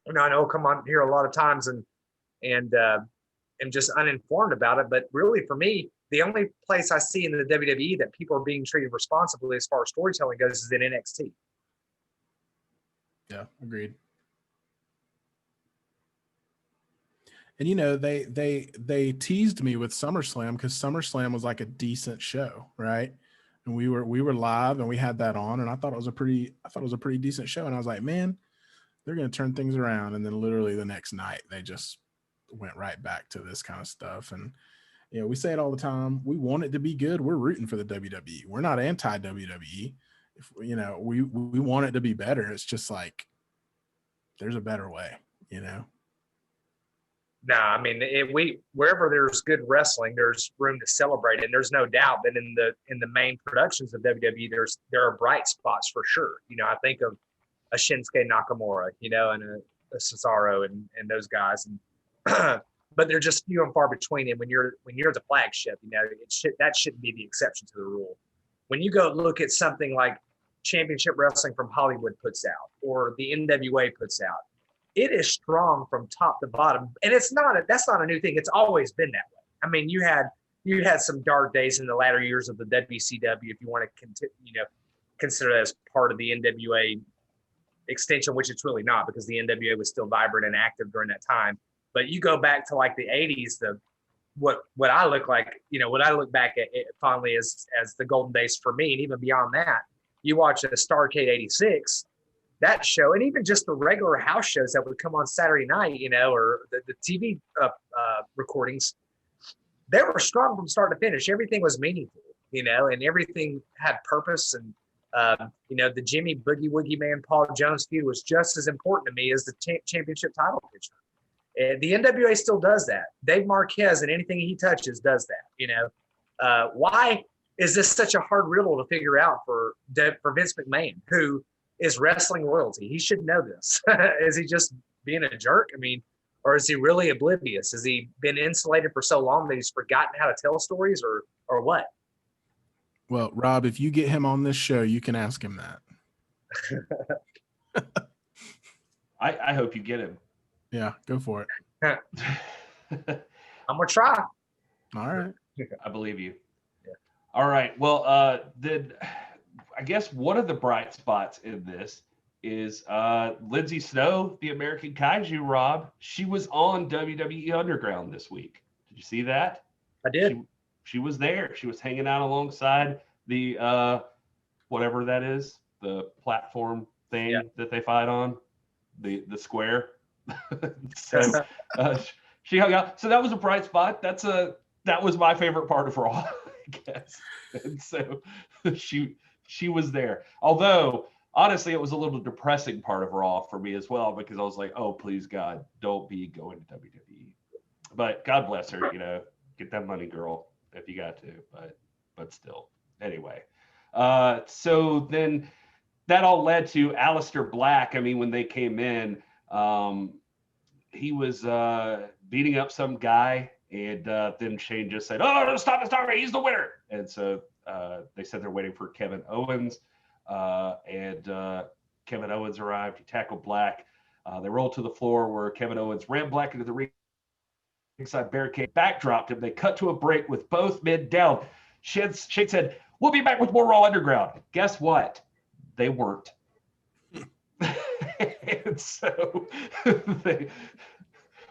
you know, I know come on here a lot of times and am just uninformed about it. But really, for me, the only place I see in the WWE that people are being treated responsibly as far as storytelling goes is in NXT. Yeah, agreed. And you know, they teased me with SummerSlam because SummerSlam was like a decent show, right? And we were live and we had that on, and I thought it was a pretty decent show. And I was like, man, they're gonna turn things around. And then literally the next night they just went right back to this kind of stuff. And you know, we say it all the time. We want it to be good. We're rooting for the WWE. We're not anti WWE. If you know, we want it to be better. It's just like there's a better way, you know. No, I mean, wherever there's good wrestling, there's room to celebrate, and there's no doubt that in the main productions of WWE, there are bright spots for sure. You know, I think of a Shinsuke Nakamura, you know, and a Cesaro and those guys, and but they're just few and far between. And when you're the flagship, you know, that shouldn't be the exception to the rule. When you go look at something like Championship Wrestling from Hollywood puts out, or the NWA puts out, it is strong from top to bottom, and that's not a new thing. It's always been that way. I mean, you had some dark days in the latter years of the WCW, if you want to consider that as part of the NWA extension, which it's really not, because the NWA was still vibrant and active during that time. But you go back to like the 80s, what I look back at fondly as the golden days for me, and even beyond that, you watch a Starrcade '86. That show, and even just the regular house shows that would come on Saturday night, you know, or the TV recordings, they were strong from start to finish. Everything was meaningful, you know, and everything had purpose. And, you know, the Jimmy Boogie Woogie Man Paul Jones feud was just as important to me as the championship title picture. And the NWA still does that. Dave Marquez, and anything he touches does that, you know. Why is this such a hard riddle to figure out for Vince McMahon, who is wrestling royalty? He should know this. Is he just being a jerk? I mean, or is he really oblivious? Has he been insulated for so long that he's forgotten how to tell stories, or what? Well, Rob, if you get him on this show, you can ask him that. I hope you get him. Yeah, go for it. I'm gonna try. All right. I believe you. Yeah. All right. Well, then I guess one of the bright spots in this is Lindsay Snow, the American Kaiju, Rob. She was on WWE Underground this week. Did you see that? I did. She was there. She was hanging out alongside the whatever that is, the platform thing that they fight on, the square. So she hung out. So that was a bright spot. That was my favorite part of Raw, I guess. And so she was there. Although, honestly, it was a little depressing part of Raw for me as well, because I was like, oh, please, God, don't be going to WWE. But God bless her, you know, get that money, girl, if you got to. But still. Anyway. So then that all led to Aleister Black. I mean, when they came in, he was beating up some guy. And then Shane just said, oh, stop it, he's the winner. And so they said they're waiting for Kevin Owens, and Kevin Owens arrived. He tackled Black. They rolled to the floor where Kevin Owens ran Black into the ringside barricade, backdropped him. They cut to a break with both men down. Shane said, we'll be back with more Raw Underground. Guess what? They weren't. And so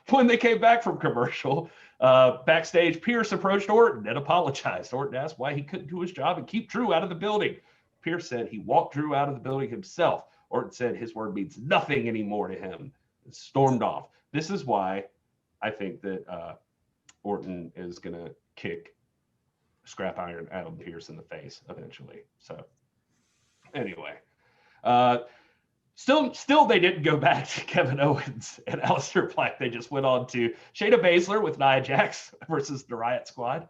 when they came back from commercial, backstage, Pierce approached Orton and apologized. Orton asked why he couldn't do his job and keep Drew out of the building. Pierce said he walked Drew out of the building himself. Orton said his word means nothing anymore to him and stormed off. This is why I think that Orton is going to kick Scrap Iron Adam Pierce in the face eventually. So anyway, Still, they didn't go back to Kevin Owens and Aleister Black. They just went on to Shayna Baszler with Nia Jax versus the Riot Squad.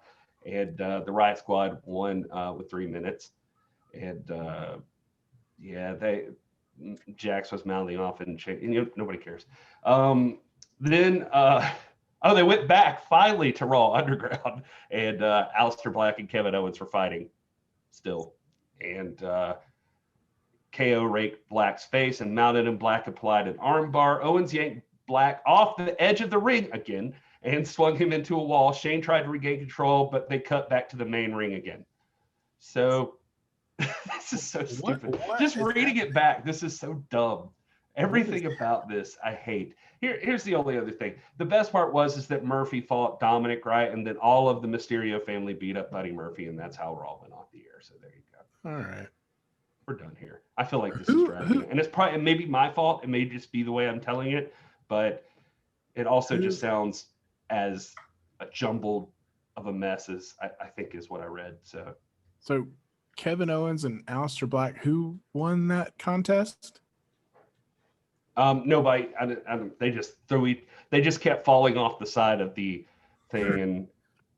and the Riot Squad won with 3 minutes. And Jax was mouthing off and nobody cares. Then they went back finally to Raw Underground, and Aleister Black and Kevin Owens were fighting still. And KO raked Black's face and mounted him. Black applied an armbar. Owens yanked Black off the edge of the ring again and swung him into a wall. Shane tried to regain control, but they cut back to the main ring again. So this is so stupid. Just reading it back, this is so dumb. Everything about this, I hate. Here's the only other thing. The best part is that Murphy fought Dominic, right? And then all of the Mysterio family beat up Buddy Murphy, and that's how Raw went off the air. So there you go. All right. We're done here. I feel like this is dragging. And it's probably maybe my fault. It may just be the way I'm telling it, but it also just sounds as a jumbled of a mess as I think is what I read. So Kevin Owens and Aleister Black, who won that contest? Nobody. They just kept falling off the side of the thing,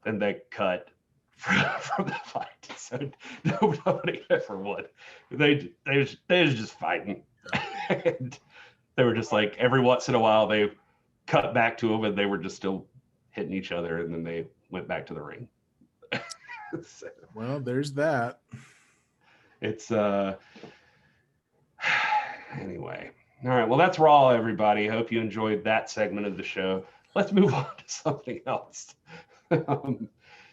and they cut from the fight. So nobody ever won. They was just fighting, and they were just like every once in a while they cut back to them, and they were just still hitting each other, and then they went back to the ring. So, well, there's that. It's anyway. All right. Well, that's Raw, everybody. Hope you enjoyed that segment of the show. Let's move on to something else.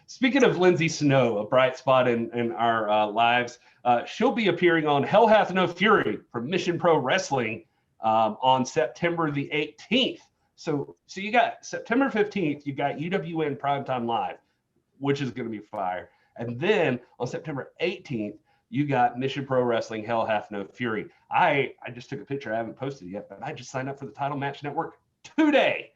Speaking of Lindsay Snow, a bright spot in our lives, she'll be appearing on Hell Hath No Fury from Mission Pro Wrestling on September the 18th. So you got September 15th, you got UWN Primetime Live, which is going to be fire. And then on September 18th, you got Mission Pro Wrestling Hell Hath No Fury. I just took a picture. I haven't posted it yet, but I just signed up for the Title Match Network today.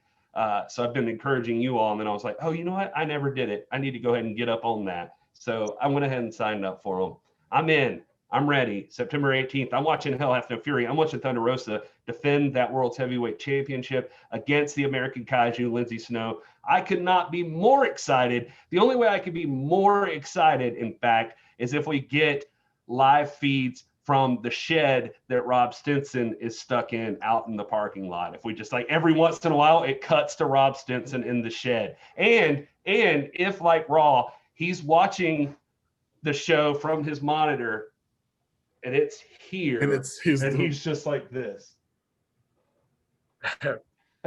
So I've been encouraging you all, and then I was like, oh, you know what? I never did it. I need to go ahead and get up on that. So I went ahead and signed up for them. I'm in. I'm ready. September 18th. I'm watching Hell Hath No Fury. I'm watching Thunder Rosa defend that World's Heavyweight Championship against the American Kaiju, Lindsay Snow. I could not be more excited. The only way I could be more excited, in fact, is if we get live feeds from the shed that Rob Stinson is stuck in out in the parking lot. If we just like every once in a while, it cuts to Rob Stinson in the shed. And if like Raw, he's watching the show from his monitor and it's here and he's just like this. Well,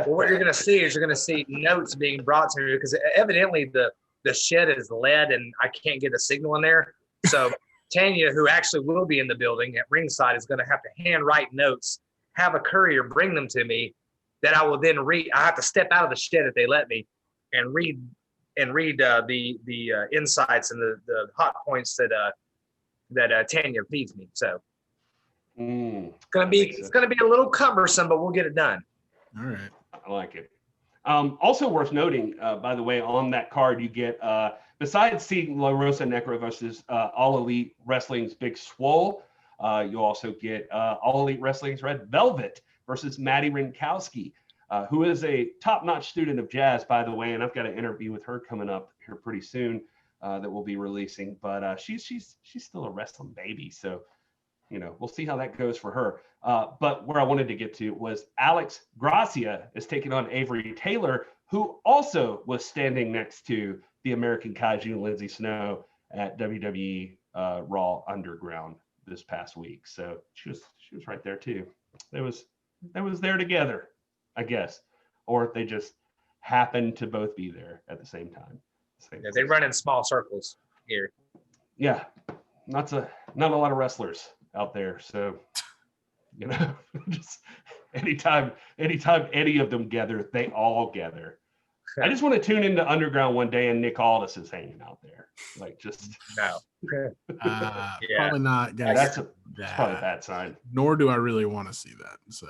what you're going to see is you're going to see notes being brought to you because evidently the shed is lead and I can't get a signal in there. So Tanya, who actually will be in the building at ringside, is going to have to handwrite notes, have a courier bring them to me that I will then read. I have to step out of the shed if they let me and read the insights and the hot points that Tanya feeds me. So it's going to be a little cumbersome, but we'll get it done. All right. I like it. Also worth noting, by the way, on that card, you get, besides seeing La Rosa Negra versus All Elite Wrestling's Big Swole, you also get All Elite Wrestling's Red Velvet versus Maddie Rinkowski, who is a top-notch student of jazz, by the way, and I've got an interview with her coming up here pretty soon that we'll be releasing. But she's still a wrestling baby, so we'll see how that goes for her. But where I wanted to get to was Alex Gracia is taking on Avery Taylor, who also was standing next to the American Kaiju Lindsay Snow at WWE Raw Underground this past week. So she was right there too. They was there together, I guess, or they just happened to both be there at the same time. Yeah, they run in small circles here. Yeah, not a lot of wrestlers out there, so just anytime any of them gather, they all gather. I just want to tune into Underground one day and Nick Aldis is hanging out there, like just no. Probably not. That's probably a bad sign. Nor do I really want to see that. So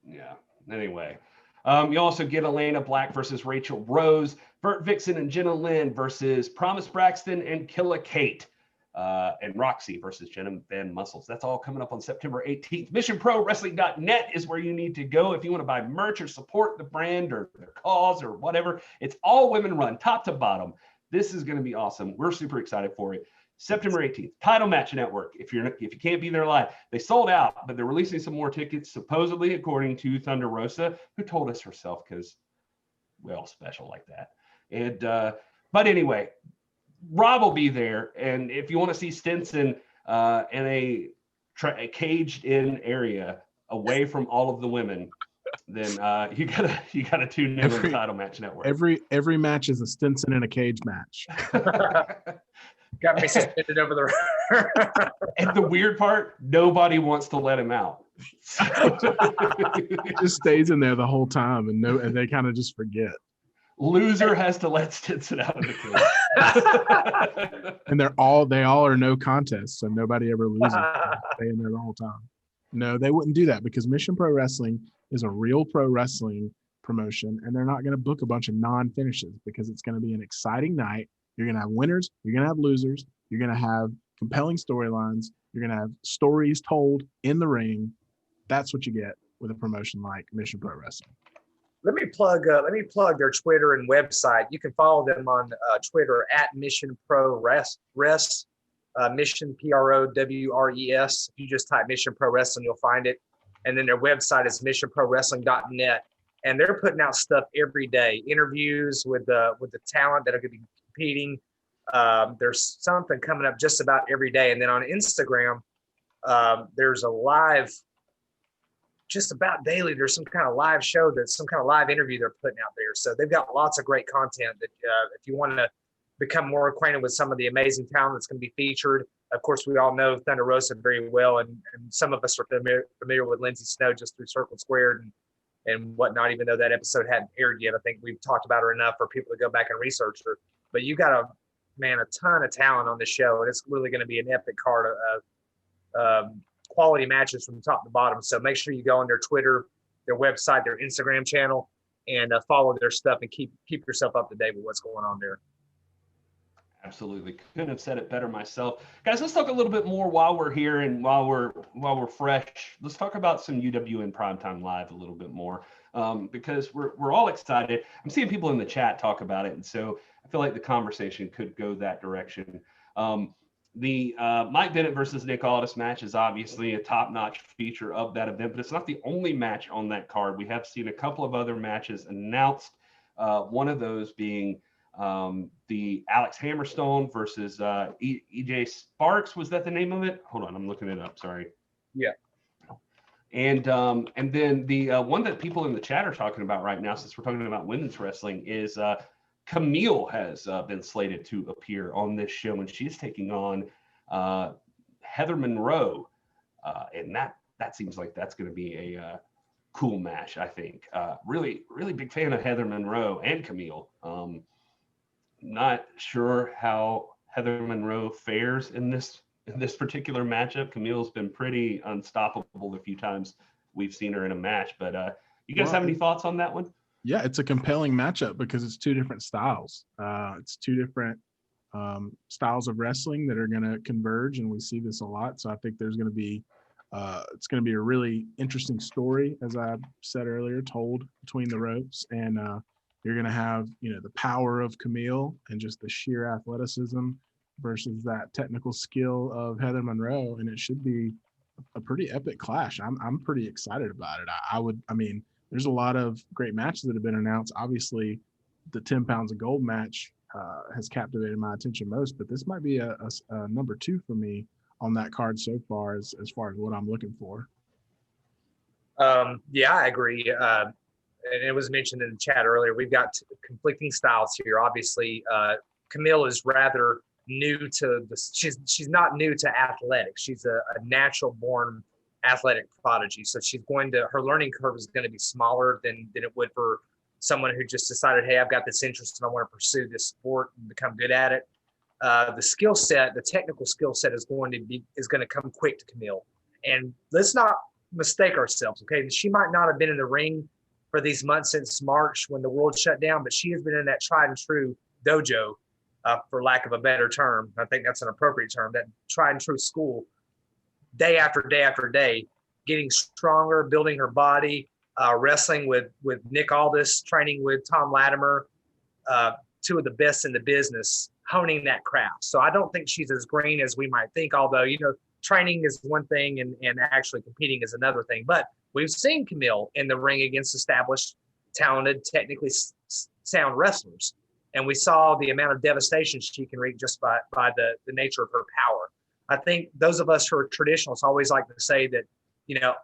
yeah. Anyway, you also get Elena Black versus Rachel Rose, Bert Vixen and Jenna Lynn versus Promise Braxton and Killa Kate. And Roxy versus Jenna Van Muscles. That's all coming up on September 18th. MissionProWrestling.net is where you need to go if you want to buy merch or support the brand or the cause or whatever. It's all women run, top to bottom. This is going to be awesome. We're super excited for it. September 18th, Title Match Network. If you can't be there live, they sold out, but they're releasing some more tickets, supposedly, according to Thunder Rosa, who told us herself, because we're all special like that. And but anyway, Rob will be there, and if you want to see Stinson in a caged-in area away from all of the women, then you gotta tune in on the Title Match Network. Every match is a Stinson in a cage match. Got me suspended over the. And the weird part, nobody wants to let him out. It just stays in there the whole time, and they kind of just forget. Loser has to let Stinson out of the cage. And they all are no contest, so nobody ever loses. Stay in there the whole time. No, they wouldn't do that, because Mission Pro Wrestling is a real pro wrestling promotion, and they're not going to book a bunch of non-finishes, because it's going to be an exciting night. You're going to have winners. You're going to have losers. You're going to have compelling storylines. You're going to have stories told in the ring. That's what you get with a promotion like Mission Pro Wrestling. Let me plug their Twitter and website. You can follow them on Twitter at Mission Pro Res, Mission PROWRES. If you just type Mission Pro Wrestling, you'll find it. And then their website is missionprowrestling.net. And they're putting out stuff every day. Interviews with the talent that are going to be competing. There's something coming up just about every day. And then on Instagram, there's a live, just about daily, there's some kind of live show, that's some kind of live interview they're putting out there. So they've got lots of great content that if you want to become more acquainted with some of the amazing talent that's going to be featured. Of course, we all know Thunder Rosa very well, and some of us are familiar with Lindsay Snow just through Circle Squared and whatnot, even though that episode hadn't aired yet. I think we've talked about her enough for people to go back and research her. But you got a ton of talent on the show, and it's really going to be an epic card of quality matches from top to bottom. So make sure you go on their Twitter, their website, their Instagram channel, and follow their stuff and keep yourself up to date with what's going on there. Absolutely. Couldn't have said it better myself. Guys, let's talk a little bit more while we're here and while we're fresh. Let's talk about some UWN Primetime Live a little bit more, because we're all excited. I'm seeing people in the chat talk about it, and so I feel like the conversation could go that direction. The Mike Bennet versus Nick Aldis match is obviously a top-notch feature of that event, but it's not the only match on that card. We have seen a couple of other matches announced, one of those being the Alex Hammerstone versus EJ Sparks. Was that the name of it? Hold on, I'm looking it up. Sorry. Yeah. And then the one that people in the chat are talking about right now, since we're talking about women's wrestling, is Kamille has been slated to appear on this show, and she's taking on Heather Monroe, and that seems like that's going to be a cool match. I think really big fan of Heather Monroe and Kamille. Not sure how Heather Monroe fares in this particular matchup. Kamille's been pretty unstoppable the few times we've seen her in a match. But you guys have any thoughts on that one? Yeah, it's a compelling matchup because it's two different styles. It's two different styles of wrestling that are going to converge, and we see this a lot. So I think there's going to be it's going to be a really interesting story, as I said earlier, told between the ropes, and you're going to have, the power of Kamille and just the sheer athleticism versus that technical skill of Heather Monroe, and it should be a pretty epic clash. I'm pretty excited about it. There's a lot of great matches that have been announced. Obviously, the 10 pounds of gold match has captivated my attention most, but this might be a number 2 for me on that card so far as far as what I'm looking for. Yeah, I agree. And it was mentioned in the chat earlier, we've got conflicting styles here. Obviously, Kamille is rather new to this. She's not new to athletics. She's a natural born athletic prodigy. So her learning curve is going to be smaller than it would for someone who just decided, hey, I've got this interest and I want to pursue this sport and become good at it. The skill set, the technical skill set is going to come quick to Kamille. And let's not mistake ourselves. Okay. She might not have been in the ring for these months since March when the world shut down, but she has been in that tried and true dojo, for lack of a better term. I think that's an appropriate term, that tried and true school, day after day after day, getting stronger, building her body, wrestling with Nick Aldis, training with Tom Latimer. two of the best in the business honing that craft. So I don't think she's as green as we might think, although, training is one thing and actually competing is another thing. But we've seen Kamille in the ring against established, talented, technically sound wrestlers. And we saw the amount of devastation she can wreak just by the nature of her power. I think those of us who are traditionalists always like to say that,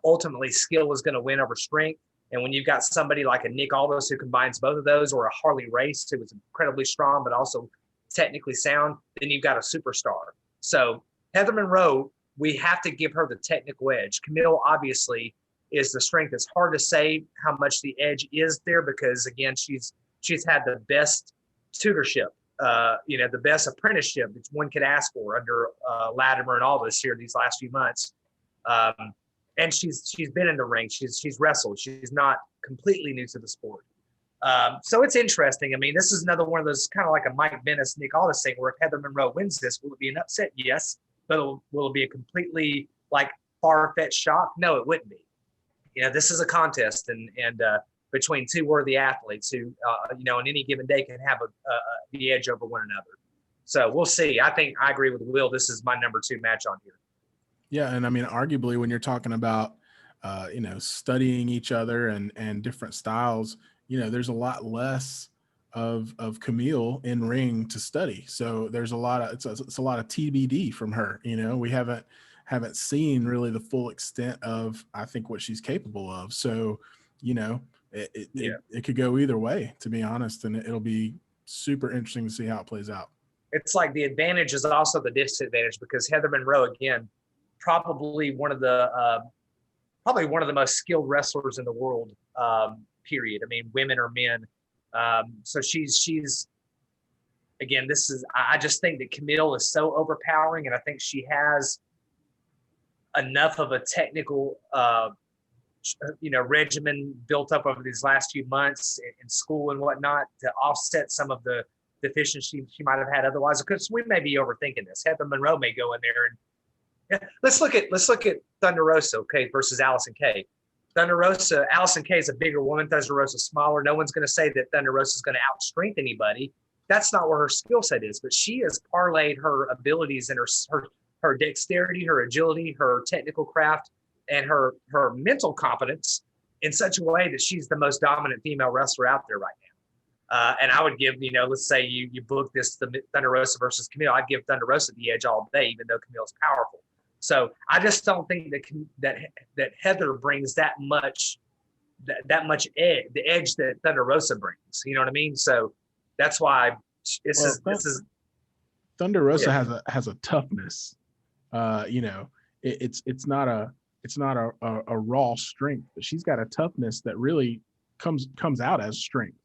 ultimately skill is going to win over strength. And when you've got somebody like a Nick Aldis who combines both of those, or a Harley Race who was incredibly strong but also technically sound, then you've got a superstar. So Heather Monroe, we have to give her the technical edge. Kamille obviously is the strength. It's hard to say how much the edge is there because, again, she's had the best tutorship, the best apprenticeship that one could ask for under Latimer and Aldis here these last few months. And she's been in the ring. She's wrestled. She's not completely new to the sport. So it's interesting. I mean, this is another one of those kind of like a Mike Bennet, Nick Aldis thing where if Heather Monroe wins this, will it be an upset? Yes. But will it be a completely far-fetched shock? No, it wouldn't be. This is a contest and between two worthy athletes who, on any given day can have the edge over one another. So we'll see. I think I agree with Will. This is my number 2 match on here. Yeah. And I mean, arguably when you're talking about, studying each other and different styles, there's a lot less of Kamille in ring to study. So there's a lot of, it's a lot of TBD from her. We haven't seen really the full extent of, I think, what she's capable of. So, it could go either way, to be honest. And it'll be super interesting to see how it plays out. It's like the advantage is also the disadvantage because Heather Monroe, again, probably one of the most skilled wrestlers in the world, period. I mean, women or men. So she's again, I just think that Kamille is so overpowering, and I think she has enough of a technical, regimen built up over these last few months in school and whatnot to offset some of the deficiency she might have had otherwise. Because we may be overthinking this. Heather Monroe may go in there and let's look at Thunder Rosa, okay, versus Allison Kay. Allison Kay is a bigger woman. Thunder Rosa smaller. No one's going to say that Thunder Rosa is going to outstrength anybody. That's not where her skill set is. But she has parlayed her abilities and her dexterity, her agility, her technical craft, and her mental competence in such a way that she's the most dominant female wrestler out there right now. And I would give, let's say you book this, the Thunder Rosa versus Kamille, I'd give Thunder Rosa the edge all day, even though Camille's powerful. So I just don't think that Heather brings that much edge, the edge that Thunder Rosa brings. You know what I mean? So that's why this is Thunder Rosa has a toughness. It's not a raw strength, but she's got a toughness that really comes out as strength.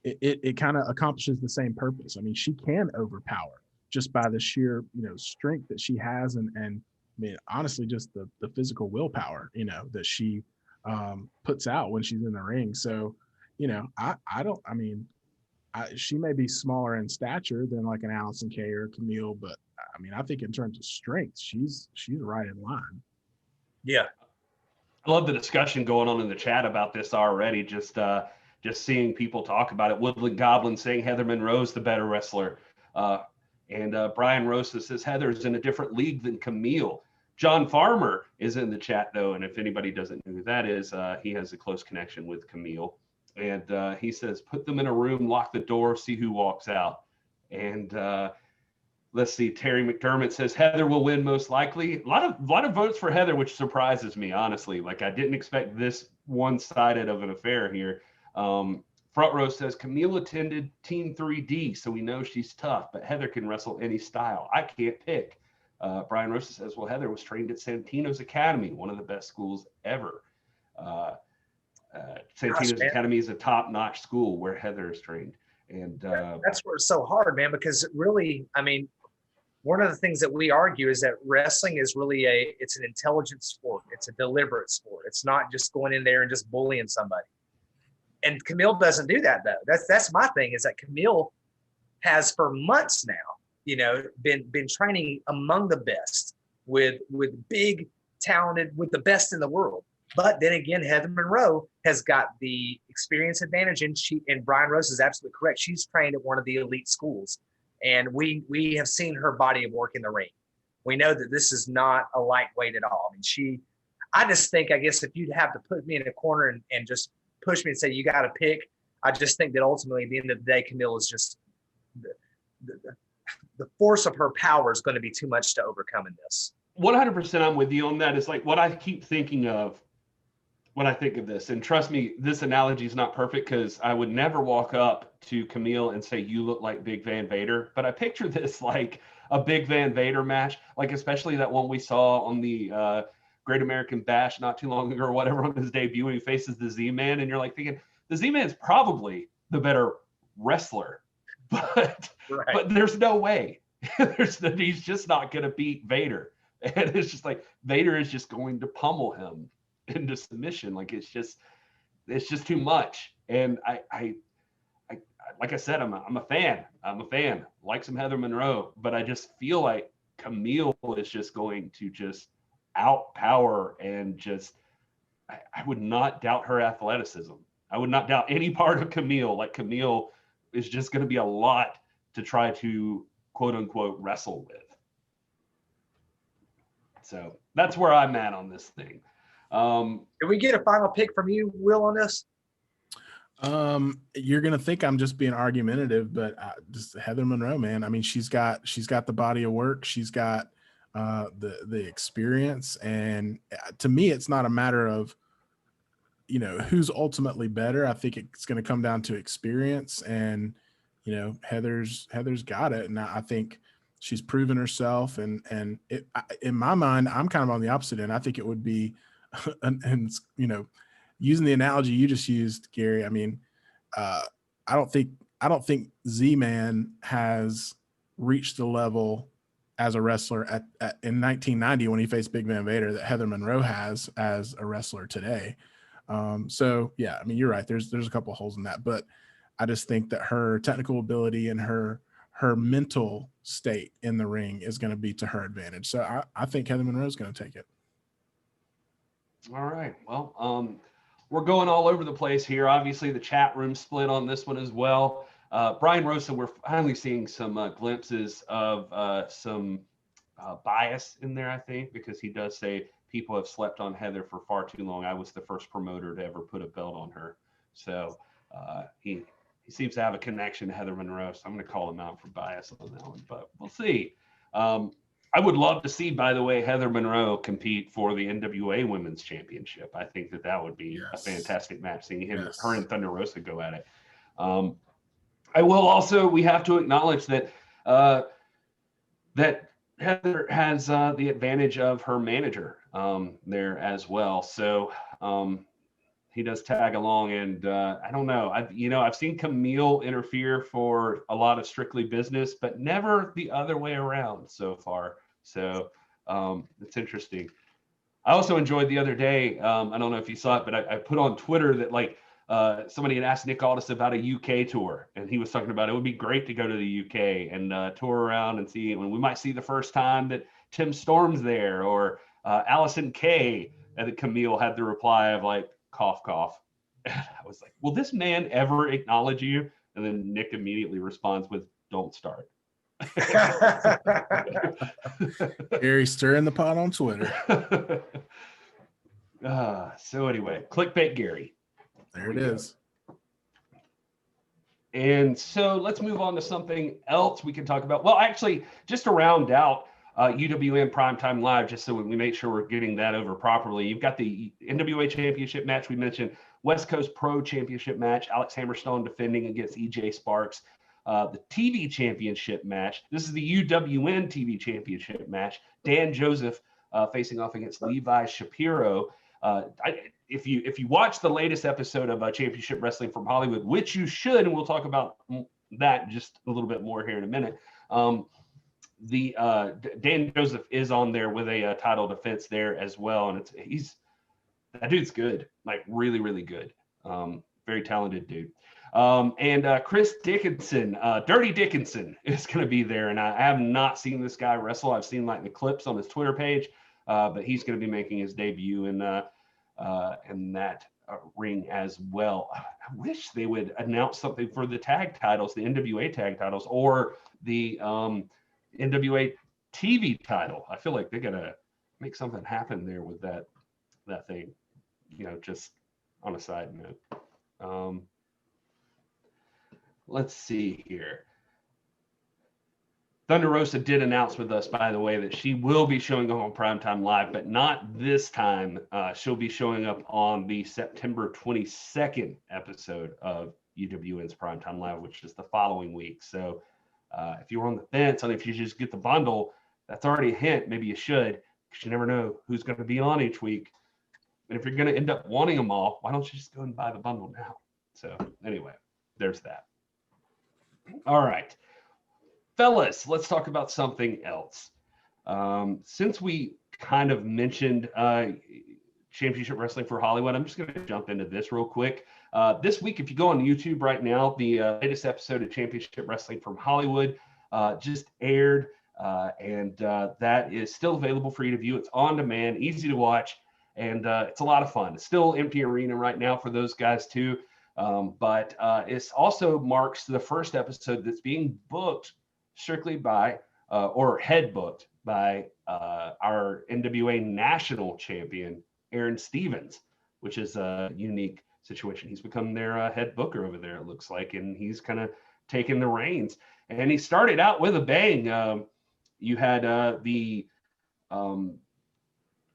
It kind of accomplishes the same purpose. I mean, she can overpower just by the sheer strength that she has, and I mean, honestly, just the physical willpower that she puts out when she's in the ring. So she may be smaller in stature than like an Allison Kay or Kamille, but I mean, I think in terms of strength, she's right in line. Yeah. I love the discussion going on in the chat about this already. Just seeing people talk about it. Woodland Goblin saying Heather Monroe's the better wrestler. And Brian Rosa says Heather's in a different league than Kamille. John Farmer is in the chat, though, and if anybody doesn't know who that is, he has a close connection with Kamille. And he says, put them in a room, lock the door, see who walks out. And let's see, Terry McDermott says Heather will win most likely. A lot of votes for Heather, which surprises me, honestly. Like, I didn't expect this one-sided of an affair here. Front row says Kamille attended Team 3D, so we know she's tough, but Heather can wrestle any style. I can't pick. Brian Rosa says, well, Heather was trained at Santino's Academy, one of the best schools ever. Santino's Academy is a top-notch school where Heather is trained. And that's where it's so hard, man, because really, I mean, one of the things that we argue is that wrestling is really it's an intelligent sport. It's a deliberate sport. It's not just going in there and just bullying somebody. And Kamille doesn't do that, though. That's my thing, is that Kamille has for months now, been training among the best with big, talented, with the best in the world. But then again, Heather Monroe has got the experience advantage, and Brian Rose is absolutely correct. She's trained at one of the elite schools, and we have seen her body of work in the ring. We know that this is not a lightweight at all. I mean, I just think, I guess, if you'd have to put me in a corner and just push me and say you got to pick, I just think that ultimately at the end of the day, Kamille is just the force of her power is going to be too much to overcome in this. 100% I'm with you on that. It's like what I keep thinking of when I think of this, and trust me, this analogy is not perfect because I would never walk up to Kamille and say, you look like Big Van Vader, but I picture this like a Big Van Vader match, like especially that one we saw on the Great American Bash not too long ago or whatever on his debut when he faces the Z-Man, and you're like thinking, the Z-Man's probably the better wrestler, but Right. but there's no way. He's just not going to beat Vader. And it's just like Vader is just going to pummel him into submission. Like it's just too much. And I like I said, I'm a fan. Like some Heather Monroe, but I just feel like Kamille is just going to just outpower and just I would not doubt her athleticism. I would not doubt any part of Kamille. Like Kamille is just going to be a lot to try to quote unquote wrestle with. So that's where I'm at on this thing. Can we get a final pick from you, Will, on this? You're gonna think I'm just being argumentative, but just Heather Monroe, man. I mean, she's got the body of work, she's got the experience, and to me, it's not a matter of who's ultimately better. I think it's going to come down to experience, and Heather's got it, and I think she's proven herself, and in my mind, I'm kind of on the opposite end. I think it would be, and using the analogy you just used, Gary. I mean, I don't think Z-Man has reached the level as a wrestler in 1990 when he faced Big Van Vader that Heather Monroe has as a wrestler today. So yeah, I mean, you're right. There's a couple of holes in that, but I just think that her technical ability and her mental state in the ring is going to be to her advantage. So I think Heather Monroe is going to take it. All right. Well, we're going all over the place here. Obviously, the chat room split on this one as well. Brian Rosa, we're finally seeing some glimpses of some bias in there, I think, because he does say people have slept on Heather for far too long. I was the first promoter to ever put a belt on her. So he seems to have a connection to Heather Monroe. So I'm going to call him out for bias on that one, but we'll see. I would love to see, by the way, Heather Monroe compete for the NWA Women's Championship. I think that would be a fantastic match, seeing her and Thunder Rosa go at it. I will also, we have to acknowledge that that Heather has the advantage of her manager there as well. So he does tag along, and I don't know. I've seen Kamille interfere for a lot of Strictly Business, but never the other way around so far. So it's interesting. I also enjoyed the other day. I don't know if you saw it, but I put on Twitter that like somebody had asked Nick Aldis about a UK tour, and he was talking about it would be great to go to the UK and tour around and see. And we might see the first time that Tim Storm's there, or Allison Kay. And Kamille had the reply of like, cough, cough. And I was like, will this man ever acknowledge you? And then Nick immediately responds with, don't start. Gary stirring the pot on Twitter. So anyway, clickbait Gary. There it is. And so let's move on to something else we can talk about. Well, actually, just to round out UWN Primetime Live, just so we make sure we're getting that over properly. You've got the NWA Championship match we mentioned, West Coast Pro Championship match, Alex Hammerstone defending against EJ Sparks. The TV Championship match, this is the UWN TV Championship match, Dan Joseph facing off against Levi Shapiro. If you watch the latest episode of Championship Wrestling from Hollywood, which you should, and we'll talk about that just a little bit more here in a minute, Dan Joseph is on there with a title defense there as well, and that dude's good, like really, really good, very talented dude. And Chris Dickinson, Dirty Dickinson, is going to be there, and I have not seen this guy wrestle. I've seen like the clips on his Twitter page, but he's going to be making his debut in that ring as well. I wish they would announce something for the tag titles, the NWA tag titles, or the NWA TV title. I feel like they gotta make something happen there with that thing. Just on a side note. Let's see here. Thunder Rosa did announce with us, by the way, that she will be showing up on Primetime Live, but not this time. She'll be showing up on the September 22nd episode of UWN's Primetime Live, which is the following week. So if you're on the fence on if you just get the bundle, that's already a hint. Maybe you should, because you never know who's going to be on each week. And if you're going to end up wanting them all, why don't you just go and buy the bundle now? So anyway, there's that. All right. Fellas, let's talk about something else. Since we kind of mentioned Championship Wrestling for Hollywood, I'm just going to jump into this real quick. This week, if you go on YouTube right now, the latest episode of Championship Wrestling from Hollywood just aired, and that is still available for you to view. It's on demand, easy to watch, and it's a lot of fun. It's still empty arena right now for those guys too, but it also marks the first episode that's being booked strictly by or head booked by our NWA national champion Aaron Stevens, which is a unique situation. He's become their head booker over there, it looks like, and he's kind of taken the reins. And he started out with a bang. You had the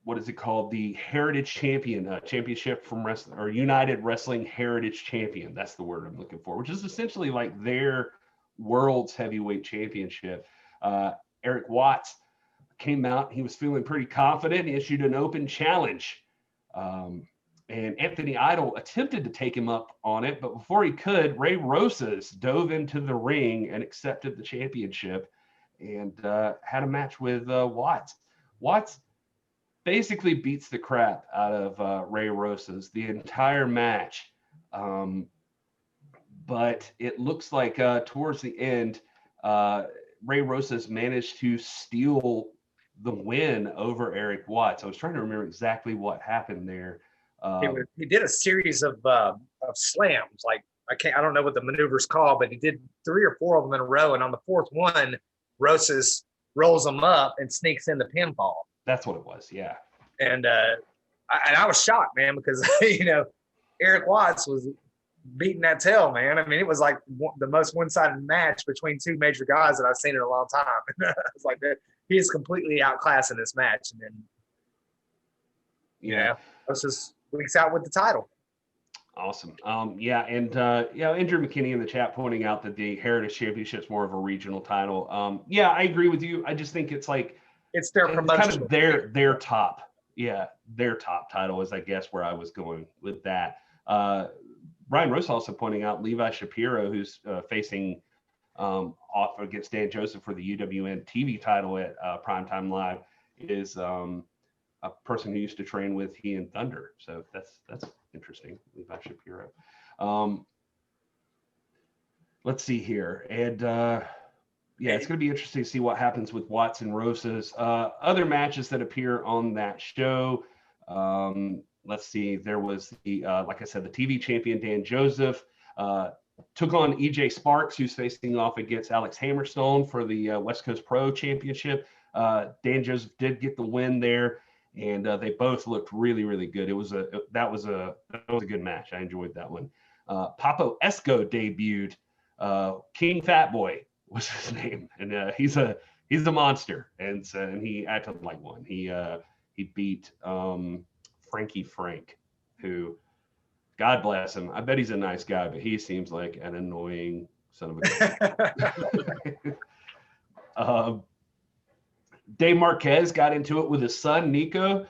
what is it called? The Heritage Champion Championship from Wrestling, or United Wrestling Heritage Champion. That's the word I'm looking for, which is essentially like their World's Heavyweight Championship. Eric Watts came out. He was feeling pretty confident. He issued an open challenge. And Anthony Idol attempted to take him up on it, but before he could, Ray Rosas dove into the ring and accepted the championship and had a match with Watts. Watts basically beats the crap out of Ray Rosas the entire match. But it looks like towards the end, Ray Rosas managed to steal the win over Eric Watts. I was trying to remember exactly what happened there. He did a series of slams. Like I don't know what the maneuver's called, but he did 3 or 4 of them in a row. And on the 4th one, Rosas rolls them up and sneaks in the pinfall. That's what it was. Yeah. And I was shocked, man, because Eric Watts was beating that tail, man. I mean, it was like the most one-sided match between 2 major guys that I've seen in a long time. It's like that. He is completely outclassed in this match, and then Rosas weeks out with the title. Awesome. And Andrew McKinney in the chat pointing out that the Heritage Championship is more of a regional title. I agree with you. I just think it's like it's their promotion, kind of their top. Yeah, their top title is, I guess, where I was going with that. Brian Rose also pointing out Levi Shapiro, who's facing off against Dan Joseph for the UWN TV title at Primetime Live, is a person who used to train with he and Thunder. So that's interesting, Levi Shapiro. Let's see here. And it's going to be interesting to see what happens with Watts and Rosas. Other matches that appear on that show. Let's see. There was the, like I said, the TV champion Dan Joseph took on EJ Sparks, who's facing off against Alex Hammerstone for the West Coast Pro Championship. Dan Joseph did get the win there, and they both looked really, really good. That was a good match. I enjoyed that one. Papo Esco debuted. King Fat Boy was his name, and he's a monster, and he acted like one. He beat Frankie Frank, who, God bless him. I bet he's a nice guy, but he seems like an annoying son of a gun. Dave Marquez got into it with his son, Nico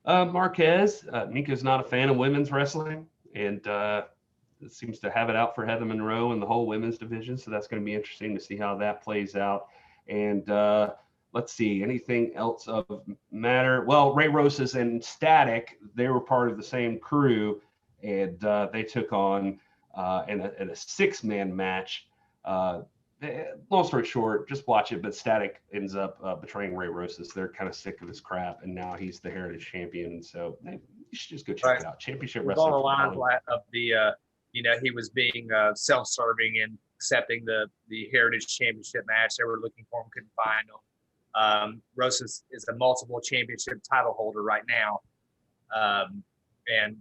Marquez. Nico's not a fan of women's wrestling, and seems to have it out for Heather Monroe and the whole women's division. So that's going to be interesting to see how that plays out. And let's see, anything else of matter? Well, Ray Rosas and Static, they were part of the same crew, and they took on in a 6-man match. Long story short, just watch it. But Static ends up betraying Ray Rosas. They're kind of sick of his crap, and now he's the Heritage Champion. And so, You should just go check it out. Championship Wrestling. On the lines of the, he was being self-serving and accepting the Heritage Championship match. They were looking for him, couldn't find him. Rosas is a multiple championship title holder right now. And,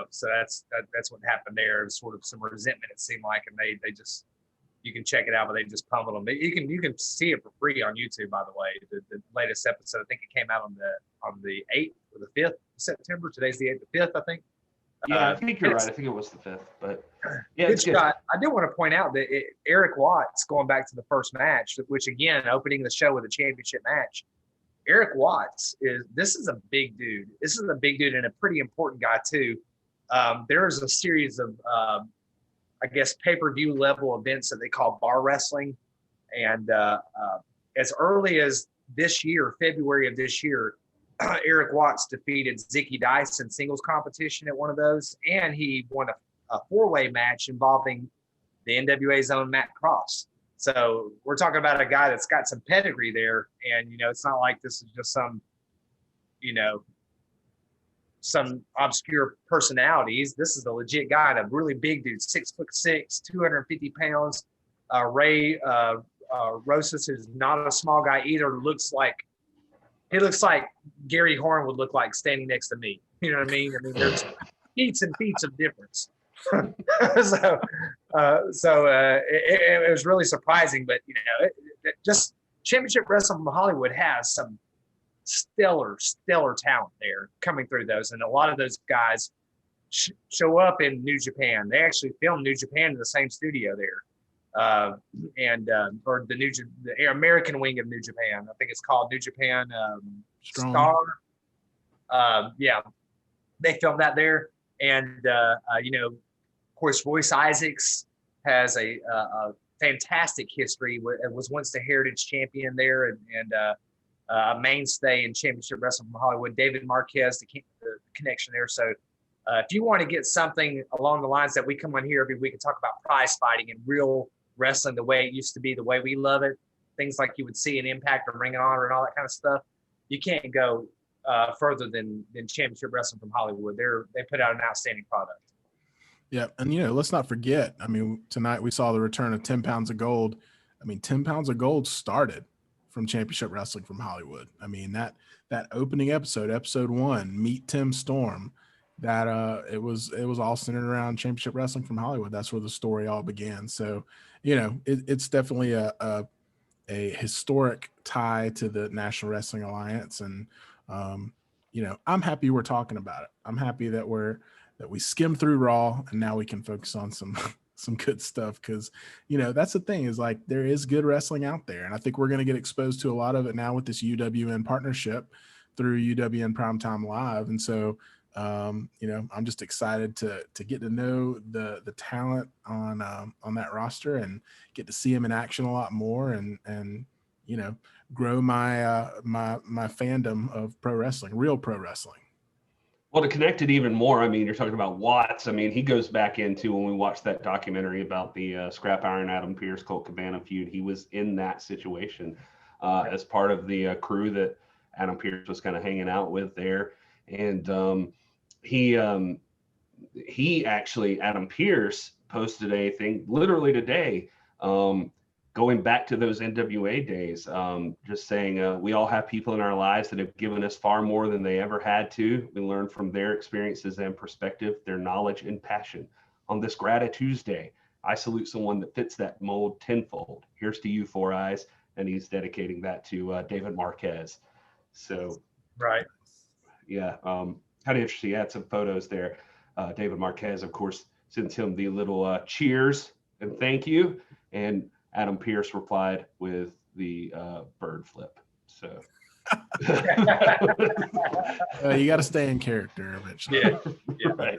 so that's what happened there. It was sort of some resentment, it seemed like, and they just, you can check it out, but they just pummeled them. You can see it for free on YouTube, by the way. The latest episode, I think it came out on the 8th or the 5th of September. Today's the 8th, the 5th, I think. Yeah, I think you're right. I think it was the 5th, but yeah, good shot. I do want to point out that Eric Watts, going back to the first match, which again, opening the show with a championship match. Eric Watts this is a big dude. This is a big dude and a pretty important guy too. There's a series of, I guess, pay-per-view level events that they call bar wrestling. And as early as this year, February of this year, Eric Watts defeated Zicky Dice in singles competition at one of those. And he won a four-way match involving the NWA's own Matt Cross. So we're talking about a guy that's got some pedigree there. And, it's not like this is just some obscure personalities. This is a legit guy, and a really big dude, 6'6", 250 pounds. Ray Rosas is not a small guy either. He looks like Gary Horn would look like standing next to me. You know what I mean? There's feet and feet of difference. So it was really surprising, but it just Championship Wrestling from Hollywood has some stellar talent there coming through those, and a lot of those guys show up in New Japan. They actually filmed New Japan in the same studio there, or the American wing of New Japan. I think it's called New Japan Star. Yeah, they filmed that there, and of course, Royce Isaacs has a fantastic history. Was once the Heritage Champion there, and a mainstay in Championship Wrestling from Hollywood. David Marquez, the connection there. So if you want to get something along the lines that we come on here every week and talk about prize fighting and real wrestling the way it used to be, the way we love it, things like you would see in Impact or Ring of Honor and all that kind of stuff, you can't go further than Championship Wrestling from Hollywood. They put out an outstanding product. Yeah, and let's not forget, tonight we saw the return of 10 Pounds of Gold. 10 Pounds of Gold started from Championship Wrestling from Hollywood. That opening episode 1, Meet Tim Storm, that it was all centered around Championship Wrestling from Hollywood. That's where the story all began. So, it's definitely a historic tie to the National Wrestling Alliance. And, I'm happy we're talking about it. I'm happy that we skimmed through Raw and now we can focus on some good stuff, because that's the thing, is like there is good wrestling out there, and I think we're going to get exposed to a lot of it now with this UWN partnership through UWN Primetime Live. And so I'm just excited to get to know the talent on that roster and get to see them in action a lot more, and grow my my fandom of pro wrestling, real pro wrestling. Well, to connect it even more, you're talking about Watts. He goes back into, when we watched that documentary about the Scrap Iron Adam Pearce Colt Cabana feud, he was in that situation as part of the crew that Adam Pearce was kind of hanging out with there. And he actually, Adam Pearce posted a thing literally today, going back to those NWA days, just saying we all have people in our lives that have given us far more than they ever had to. We learn from their experiences and perspective, their knowledge and passion. On this Grata Tuesday, I salute someone that fits that mold tenfold. Here's to you, Four Eyes. And he's dedicating that to David Marquez. So, right. Yeah. Kind of interesting. He had some photos there. David Marquez, of course, sends him the little cheers and thank you. And Adam Pearce replied with the bird flip. So you got to stay in character eventually. Yeah. Right.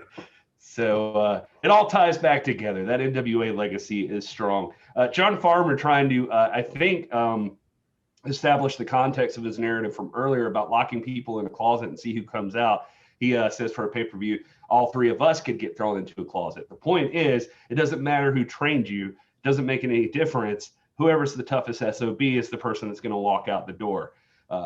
So it all ties back together. That NWA legacy is strong. John Farmer trying to, I think, establish the context of his narrative from earlier about locking people in a closet and see who comes out. He says for a pay-per-view, all three of us could get thrown into a closet. The point is, it doesn't matter who trained you. Doesn't make any difference. Whoever's the toughest SOB is the person that's going to walk out the door.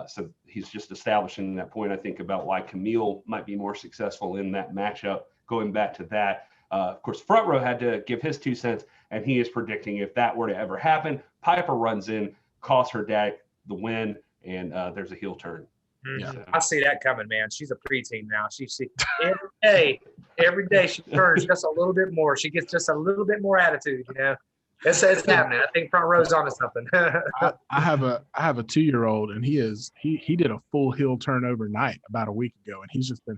So he's just establishing that point, I think, about why Kamille might be more successful in that matchup. Going back to that, of course, Front Row had to give his 2 cents, and he is predicting if that were to ever happen, Piper runs in, costs her dad the win, and there's a heel turn. Mm-hmm. So. I see that coming, man. She's a preteen now. She every day she turns just a little bit more. She gets just a little bit more attitude, you know. It's happening. I think Front Row's onto something. I have a 2-year-old, and he did a full heel turn overnight about a week ago, and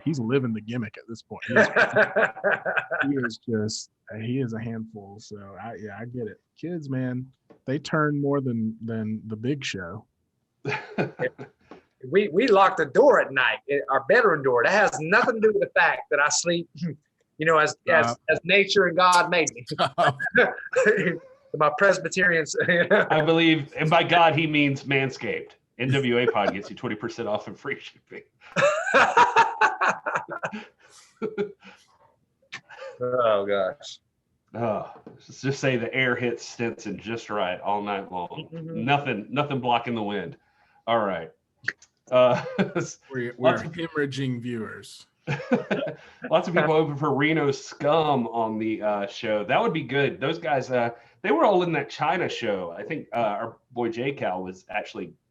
he's living the gimmick at this point. He is a handful. So I get it. Kids, man, they turn more than the big show. We lock the door at night, our bedroom door. That has nothing to do with the fact that I sleep, you know, as nature and God made me. My Presbyterians. I believe, and by God, he means Manscaped. NWA Pod gets you 20% off and free shipping. Oh, gosh. Oh, let's just say the air hits Stinson just right all night long. Mm-hmm. Nothing blocking the wind. All right. We're hemorrhaging viewers. Lots of people hoping for Reno Scum on the show. That would be good. Those guys, they were all in that China show. I think our boy J Cal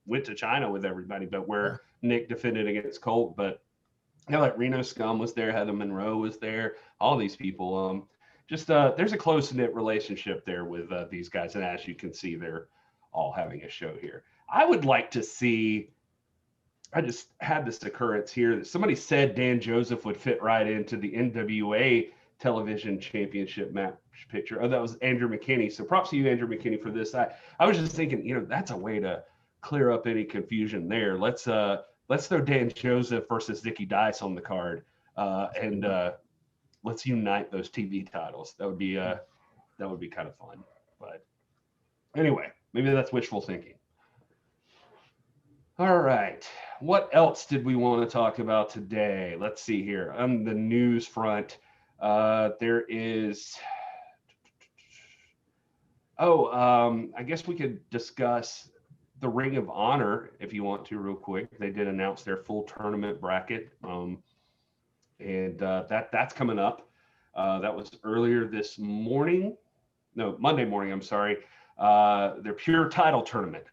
went to China with everybody, but where Nick defended against Colt. But like Reno Scum was there, Heather Monroe was there. All these people. There's a close knit relationship there with these guys, and as you can see, they're all having a show here. I would like to see. I just had this occurrence here that somebody said Dan Joseph would fit right into the NWA television championship match picture. Oh, that was Andrew McKinney. So props to you, Andrew McKinney, for this. I was just thinking, you know, that's a way to clear up any confusion there. Let's throw Dan Joseph versus Zicky Dice on the card, and let's unite those TV titles. That would be kind of fun. But anyway, maybe that's wishful thinking. All right. What else did we want to talk about today? Let's see here. On the news front, there is. I guess we could discuss the Ring of Honor if you want to, real quick. They did announce their full tournament bracket, and that's coming up. That was earlier this morning. No, Monday morning. I'm sorry. Their pure title tournament.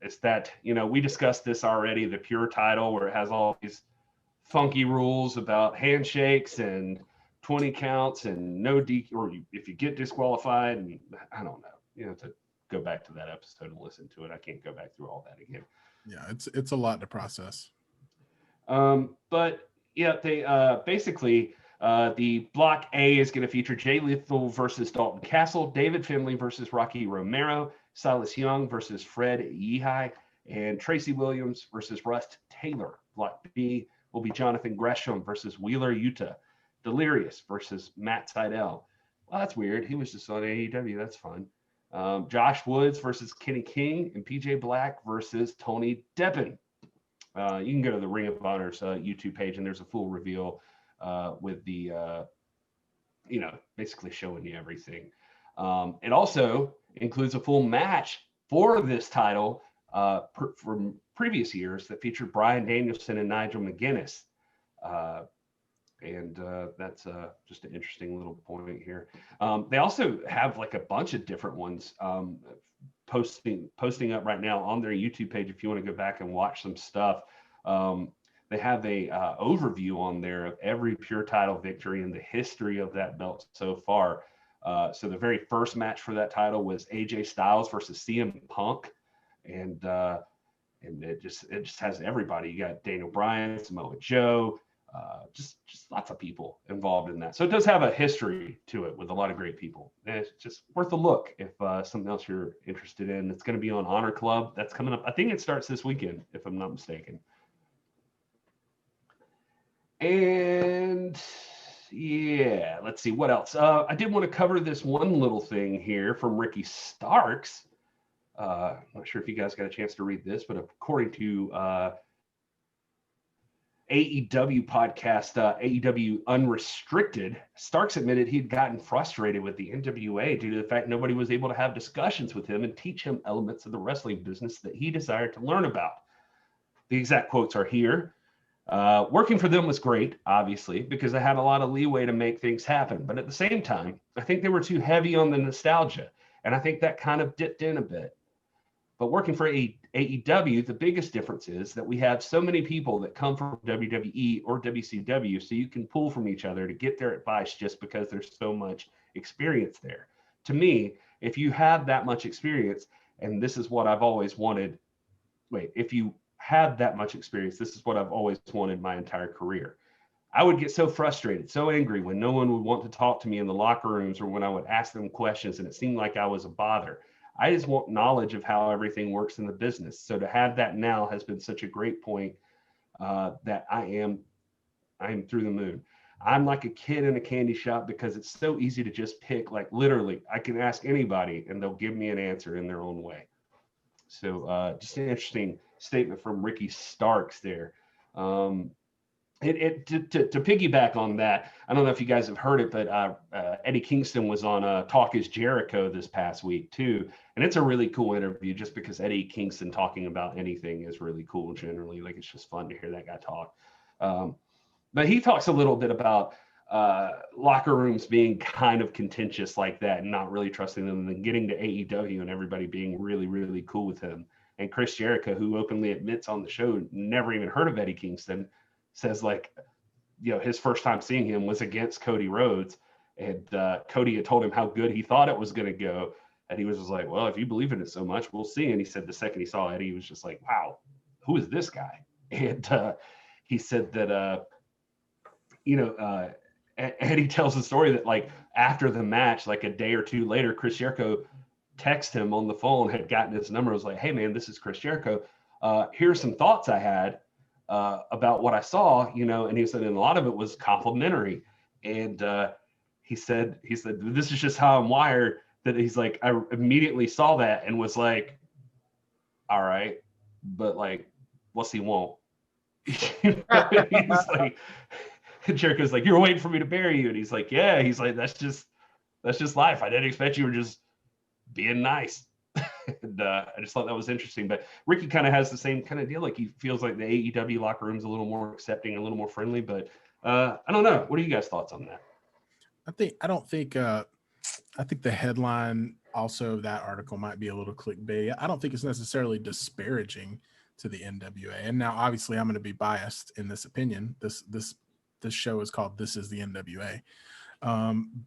It's that, you know, we discussed this already, the pure title, where it has all these funky rules about handshakes and 20 counts and no DQ, or if you get disqualified, and I don't know, you know, to go back to that episode and listen to it. I can't go back through all that again. Yeah, it's a lot to process. But yeah, they basically the block A is going to feature Jay Lethal versus Dalton Castle, David Finley versus Rocky Romero, Silas Young versus Fred Yehai, and Tracy Williams versus Rust Taylor. Block B will be Jonathan Gresham versus Wheeler Utah, Delirious versus Matt Seidel. Well, that's weird. He was just on AEW. That's fun. Josh Woods versus Kenny King, and PJ Black versus Tony Deppen. You can go to the Ring of Honor's YouTube page, and there's a full reveal with the, basically showing you everything. It also includes a full match for this title from previous years that featured Bryan Danielson and Nigel McGuinness. And that's just an interesting little point here. They also have like a bunch of different ones posting up right now on their YouTube page if you want to go back and watch some stuff. They have a overview on there of every pure title victory in the history of that belt so far. So the very first match for that title was AJ Styles versus CM Punk, and it just has everybody. You got Daniel Bryan, Samoa Joe, just lots of people involved in that. So it does have a history to it with a lot of great people. And it's just worth a look if something else you're interested in. It's going to be on Honor Club. That's coming up. I think it starts this weekend, if I'm not mistaken. And yeah, let's see what else. I did want to cover this one little thing here from Ricky Starks. I'm not sure if you guys got a chance to read this, but according to AEW podcast, AEW Unrestricted, Starks admitted he'd gotten frustrated with the NWA due to the fact nobody was able to have discussions with him and teach him elements of the wrestling business that he desired to learn about. The exact quotes are here. Working for them was great, obviously, because I had a lot of leeway to make things happen. But at the same time, I think they were too heavy on the nostalgia. And I think that kind of dipped in a bit. But working for AEW, the biggest difference is that we have so many people that come from WWE or WCW, so you can pull from each other to get their advice just because there's so much experience there. To me, if you have that much experience, and this is what I've always wanted, if you have that much experience, this is what I've always wanted my entire career. I would get so frustrated, so angry when no one would want to talk to me in the locker rooms or when I would ask them questions and it seemed like I was a bother. I just want knowledge of how everything works in the business. So to have that now has been such a great point that I am through the moon. I'm like a kid in a candy shop because it's so easy to just pick, like literally, I can ask anybody and they'll give me an answer in their own way. So just an interesting statement from Ricky Starks there. To piggyback on that, I don't know if you guys have heard it, but Eddie Kingston was on Talk is Jericho this past week too. And it's a really cool interview just because Eddie Kingston talking about anything is really cool generally. Like it's just fun to hear that guy talk. But he talks a little bit about locker rooms being kind of contentious like that and not really trusting them, and then getting to AEW and everybody being really, really cool with him. And Chris Jericho, who openly admits on the show, never even heard of Eddie Kingston, says like, his first time seeing him was against Cody Rhodes, and Cody had told him how good he thought it was going to go, and he was just like, well, if you believe in it so much, we'll see. And he said the second he saw Eddie, he was just like, wow, who is this guy? And he said that Eddie tells the story that like after the match, like a day or two later, Chris Jericho texted him on the phone, had gotten his number, was like, hey man, this is Chris Jericho, here's some thoughts I had about what I saw, and he said, and a lot of it was complimentary. And he said, this is just how I'm wired. That he's like, I immediately saw that and was like, all right, but like, what's he want? He's like, Jericho's like, you're waiting for me to bury you. And he's like, yeah, he's like, that's just life. I didn't expect you were just being nice. And I just thought that was interesting. But Ricky kind of has the same kind of deal. Like he feels like the AEW locker room's a little more accepting, a little more friendly. But I don't know. What are you guys' thoughts on that? I think the headline also of that article might be a little clickbait. I don't think it's necessarily disparaging to the NWA. And now, obviously, I'm going to be biased in this opinion. This show is called "This Is the NWA."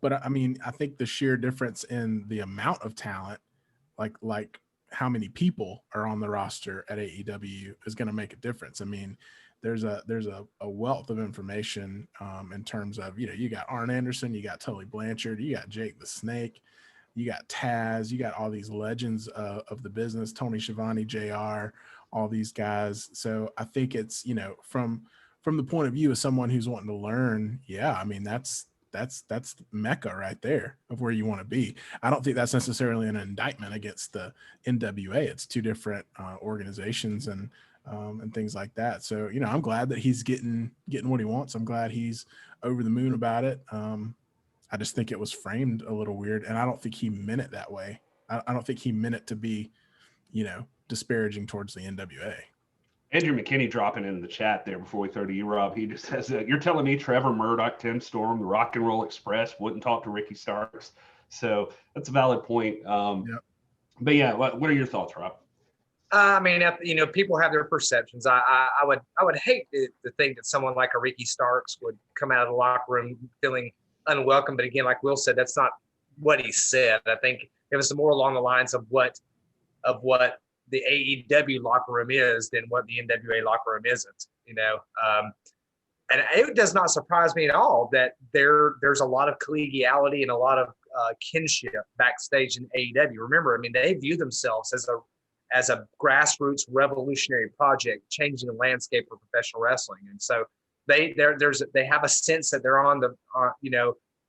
But I mean, I think the sheer difference in the amount of talent, like how many people are on the roster at AEW, is going to make a difference. I mean, there's a wealth of information in terms of, you got Arn Anderson, you got Tully Blanchard, you got Jake the Snake, you got Taz, you got all these legends of the business, Tony Schiavone, JR, all these guys. So I think it's, from the point of view of someone who's wanting to learn, I mean, that's Mecca right there of where you want to be. I don't think that's necessarily an indictment against the NWA. It's two different organizations and things like that. So, I'm glad that he's getting what he wants. I'm glad he's over the moon about it. I just think it was framed a little weird, and I don't think he meant it that way. I don't think he meant it to be, disparaging towards the NWA. Andrew McKinney dropping in the chat there before we throw to you, Rob. He just says, you're telling me Trevor Murdoch, Tim Storm, the Rock and Roll Express wouldn't talk to Ricky Starks? So that's a valid point. Yep. But yeah, what are your thoughts, Rob? I mean, people have their perceptions. I would hate to think that someone like a Ricky Starks would come out of the locker room feeling unwelcome. But again, like Will said, that's not what he said. I think it was more along the lines of what the AEW locker room is than what the NWA locker room isn't, and it does not surprise me at all that there's a lot of collegiality and a lot of kinship backstage in AEW. Remember, I mean, they view themselves as a grassroots revolutionary project, changing the landscape of professional wrestling. And so they have a sense that they're on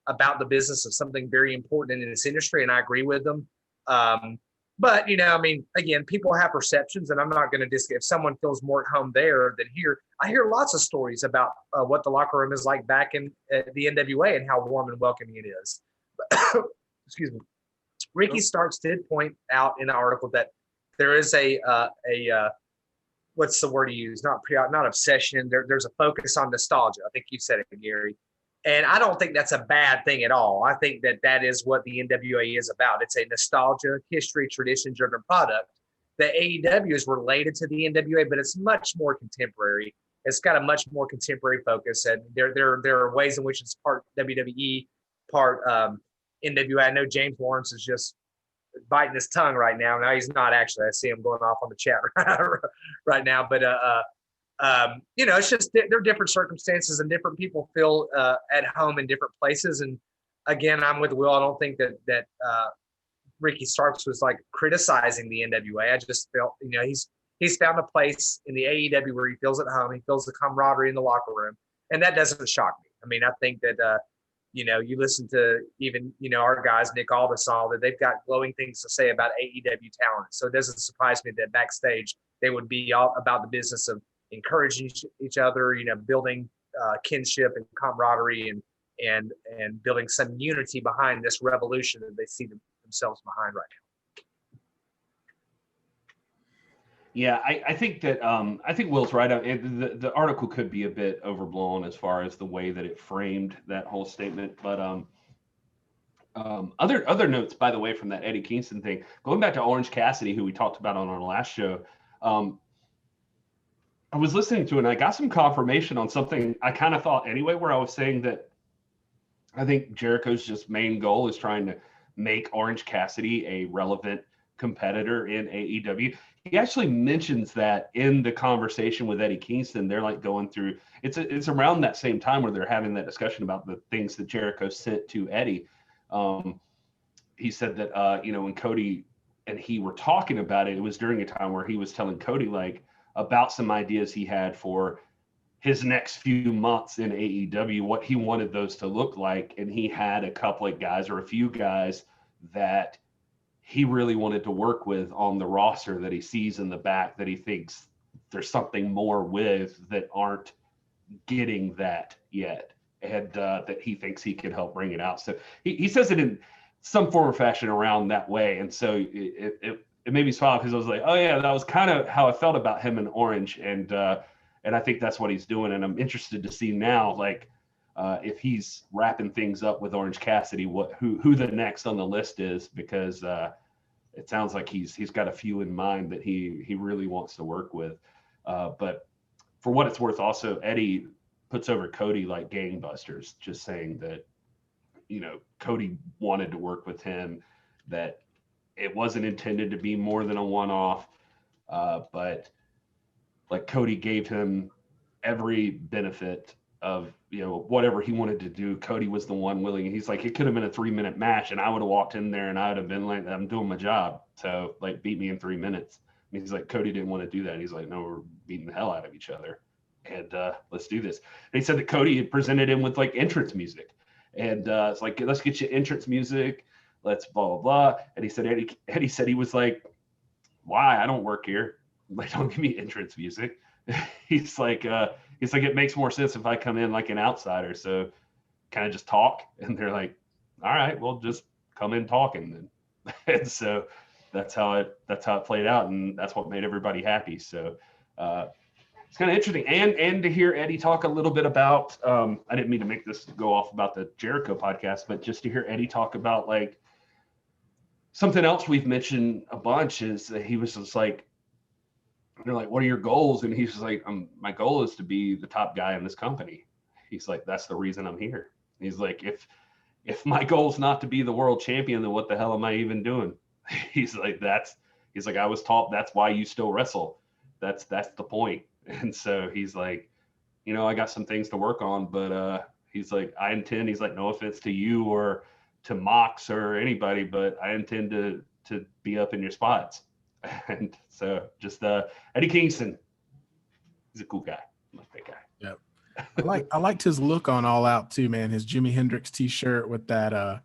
about the business of something very important in this industry. And I agree with them. But, I mean, again, people have perceptions, and I'm not going to if someone feels more at home there than here. I hear lots of stories about what the locker room is like back in the NWA and how warm and welcoming it is. Excuse me. Ricky Starks did point out in the article that there is a what's the word you use? Not obsession. There's a focus on nostalgia. I think you said it, Gary. And I don't think that's a bad thing at all. I think that is what the NWA is about. It's a nostalgia, history, tradition-driven product. The AEW is related to the NWA, but it's much more contemporary. It's got a much more contemporary focus, and there are ways in which it's part WWE, part NWA. I know James Lawrence is just biting his tongue right now. Now he's not actually. I see him going off on the chat right now, but it's just they're different circumstances, and different people feel at home in different places. And again, I'm with Will. I don't think that Ricky Starks was like criticizing the NWA. I just felt, he's found a place in the AEW where he feels at home. He feels the camaraderie in the locker room, and that doesn't shock me. I mean, I think that you listen to even our guys, Nick Aldis, all that they've got glowing things to say about AEW talent. So it doesn't surprise me that backstage they would be all about the business of encouraging each other, building kinship and camaraderie, and building some unity behind this revolution that they see themselves behind right now. Yeah, I think that I think Will's right. The article could be a bit overblown as far as the way that it framed that whole statement. But other notes, by the way, from that Eddie Kingston thing, going back to Orange Cassidy, who we talked about on our last show. I was listening to it, and I got some confirmation on something I kind of thought anyway, where I was saying that I think Jericho's just main goal is trying to make Orange Cassidy a relevant competitor in AEW. He actually mentions that in the conversation with Eddie Kingston. They're like going through, it's around that same time where they're having that discussion about the things that Jericho sent to Eddie. He said that, when Cody and he were talking about it, it was during a time where he was telling Cody like about some ideas he had for his next few months in AEW, what he wanted those to look like. And he had a couple of guys or a few guys that he really wanted to work with on the roster that he sees in the back, that he thinks there's something more with that aren't getting that yet. And that he thinks he can help bring it out. So he says it in some form or fashion around that way. And so it made me smile because I was like, oh yeah, that was kind of how I felt about him in Orange. And I think that's what he's doing. And I'm interested to see now, like, if he's wrapping things up with Orange Cassidy, who the next on the list is, because it sounds like he's got a few in mind that he really wants to work with. But for what it's worth, also Eddie puts over Cody like gangbusters, just saying that, Cody wanted to work with him, that it wasn't intended to be more than a one-off, but like Cody gave him every benefit of, whatever he wanted to do. Cody was the one willing. He's like, it could have been a 3-minute match and I would have walked in there and I would have been like, I'm doing my job. So like, beat me in 3 minutes. And he's like, Cody didn't want to do that. He's like, no, we're beating the hell out of each other. And let's do this. And he said that Cody had presented him with like entrance music. And it's like, let's get you entrance music. Let's blah, blah, blah. And he said, Eddie said he was like, why? I don't work here. Like, don't give me entrance music. He's like, it makes more sense if I come in like an outsider. So kind of just talk. And they're like, all right, well, just come in talking then. And so that's how it played out. And that's what made everybody happy. So it's kind of interesting. And to hear Eddie talk a little bit about, I didn't mean to make this go off about the Jericho podcast, but just to hear Eddie talk about like something else we've mentioned a bunch is that he was just like, they're like, what are your goals? And he's just like, my goal is to be the top guy in this company. He's like, that's the reason I'm here. He's like, if my goal is not to be the world champion, then what the hell am I even doing? He's like, I was taught that's why you still wrestle. That's the point. And so he's like, I got some things to work on, but he's like, he's like, no offense to you or to Mox or anybody, but I intend to be up in your spots. And so just Eddie Kingston, he's a cool guy. I like that guy. Yep. I liked his look on All Out too, man. His Jimi Hendrix t-shirt with that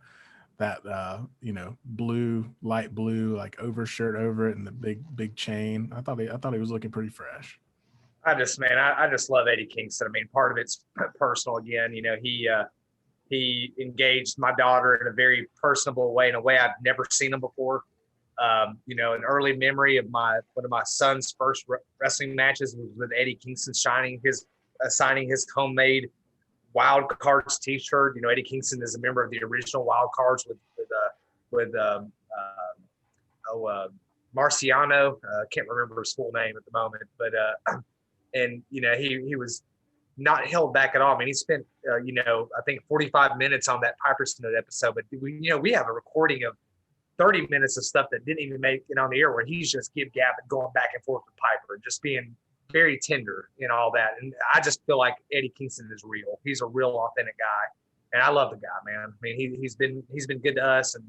blue, light blue, like overshirt over it and the big chain. I thought he was looking pretty fresh. I just love Eddie Kingston. I mean, part of it's personal again. He engaged my daughter in a very personable way, in a way I've never seen him before. You know, an early memory of one of my son's first wrestling matches was with Eddie Kingston signing his homemade Wild Cards T-shirt. You know, Eddie Kingston is a member of the original Wild Cards with Marciano. Can't remember his full name at the moment, but and you know he was not held back at all. I mean, he spent you know, I think 45 minutes on that Piper Snow episode, but we have a recording of 30 minutes of stuff that didn't even make it on the air, where he's just gabbing, going back and forth with Piper, and just being very tender and all that. And I just feel like Eddie Kingston is real. He's a real authentic guy, and I love the guy, man. I mean, he's been good to us, and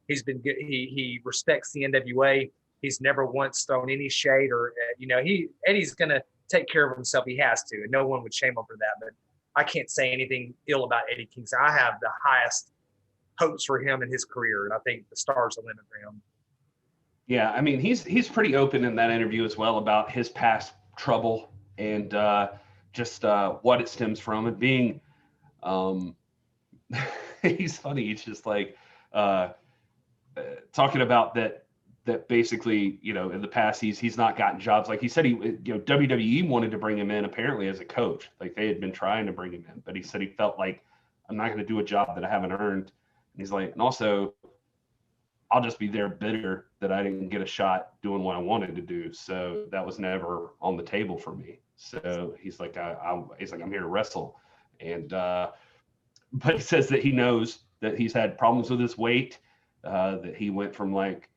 he's been good. He respects the NWA. He's never once thrown any shade, or you know, Eddie's gonna take care of himself. He has to, and no one would shame him for that. But I can't say anything ill about Eddie Kingston. I have the highest hopes for him in his career, and I think the stars the limit for him. Yeah, I mean, he's pretty open in that interview as well about his past trouble and just what it stems from, and being he's funny. He's just like talking about that basically, you know, in the past he's not gotten jobs. Like he said, WWE wanted to bring him in apparently as a coach. Like they had been trying to bring him in, but he said he felt like, I'm not going to do a job that I haven't earned. And he's like, and also, I'll just be there bitter that I didn't get a shot doing what I wanted to do. So that was never on the table for me. So he's like, I'm here to wrestle. And, but he says that he knows that he's had problems with his weight, that he went from like,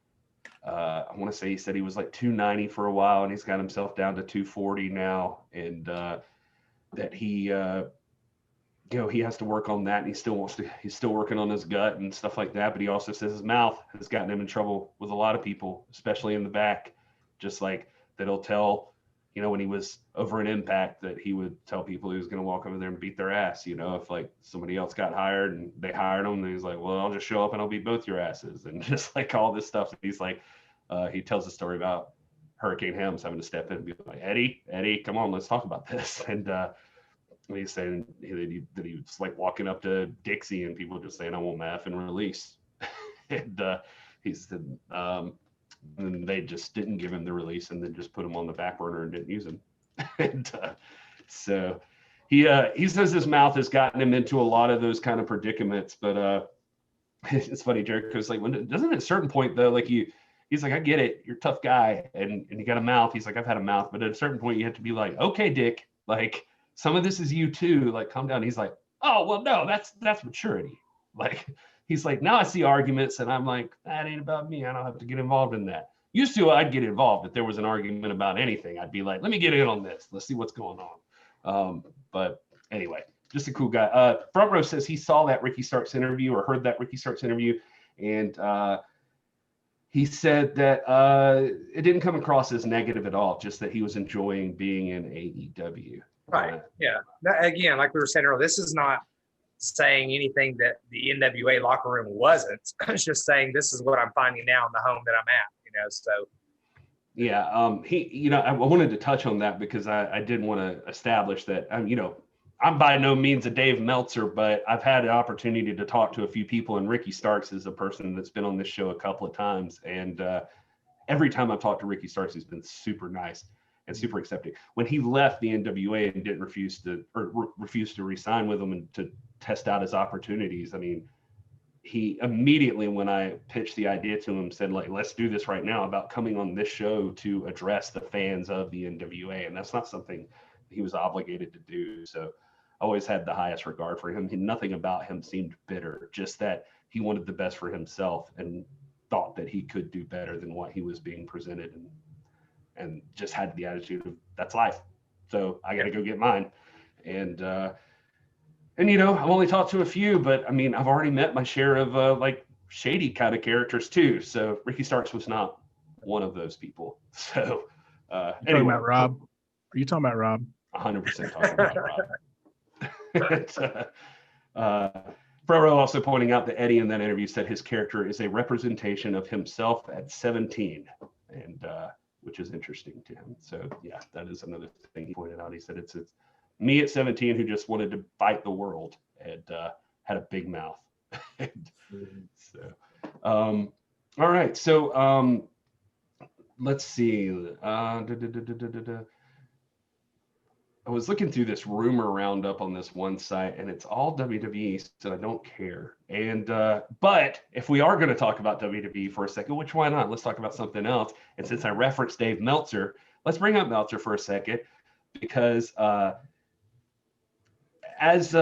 I want to say he said he was like 290 for a while, and he's got himself down to 240 now. And that he, you know, he has to work on that, and he's still working on his gut and stuff like that. But he also says his mouth has gotten him in trouble with a lot of people, especially in the back. Just like that he'll tell, you know, when he was over in Impact, that he would tell people he was going to walk over there and beat their ass. You know, if like somebody else got hired and they hired him, then he's like, well, I'll just show up and I'll beat both your asses. And just like all this stuff. And he's like, he tells a story about Hurricane Helms having to step in and be like, Eddie, come on, let's talk about this. And, he's saying that he was like walking up to Dixie and people just saying, I want my effing release. And he said, and they just didn't give him the release, and then just put him on the back burner and didn't use him. And so he says his mouth has gotten him into a lot of those kind of predicaments. But it's funny, Jericho's like, doesn't at a certain point though, like he's like, I get it, you're a tough guy and you got a mouth. He's like, I've had a mouth, but at a certain point you have to be like, okay, Dick, like, some of this is you too, like calm down. He's like, oh, well, no, that's maturity. Like, he's like, now I see arguments and I'm like, that ain't about me. I don't have to get involved in that. Used to, I'd get involved. If there was an argument about anything, I'd be like, let me get in on this. Let's see what's going on. But anyway, just a cool guy. Front Row says he saw that Ricky Starks interview or heard that Ricky Starks interview. And he said that it didn't come across as negative at all, just that he was enjoying being in AEW. Right. Yeah. Again, like we were saying earlier, this is not saying anything that the NWA locker room wasn't. It's just saying this is what I'm finding now in the home that I'm at. You know, so. Yeah. He, you know, I wanted to touch on that because I did want to establish that, you know, I'm by no means a Dave Meltzer, but I've had an opportunity to talk to a few people, and Ricky Starks is a person that's been on this show a couple of times, and every time I've talked to Ricky Starks, he's been super nice and super accepting. When he left the NWA and didn't refused to re-sign with them and to test out his opportunities, I mean, he immediately, when I pitched the idea to him, said, like, let's do this right now about coming on this show to address the fans of the NWA. And that's not something he was obligated to do. So I always had the highest regard for him. Nothing about him seemed bitter, just that he wanted the best for himself and thought that he could do better than what he was being presented, and just had the attitude of, that's life. So I got to go get mine. And you know, I've only talked to a few, but I mean, I've already met my share of like shady kind of characters too. So Ricky Starks was not one of those people. So anyway, about Rob? Are you talking about Rob? 100% talking about Rob. Frero also pointing out that Eddie in that interview said his character is a representation of himself at 17, and which is interesting to him. So yeah, that is another thing he pointed out. He said it's me at 17 who just wanted to fight the world and had a big mouth. So All right. So let's see. I was looking through this rumor roundup on this one site, and it's all WWE, so I don't care. And but if we are going to talk about WWE for a second, which why not? Let's talk about something else. And since I referenced Dave Meltzer, let's bring up Meltzer for a second, because as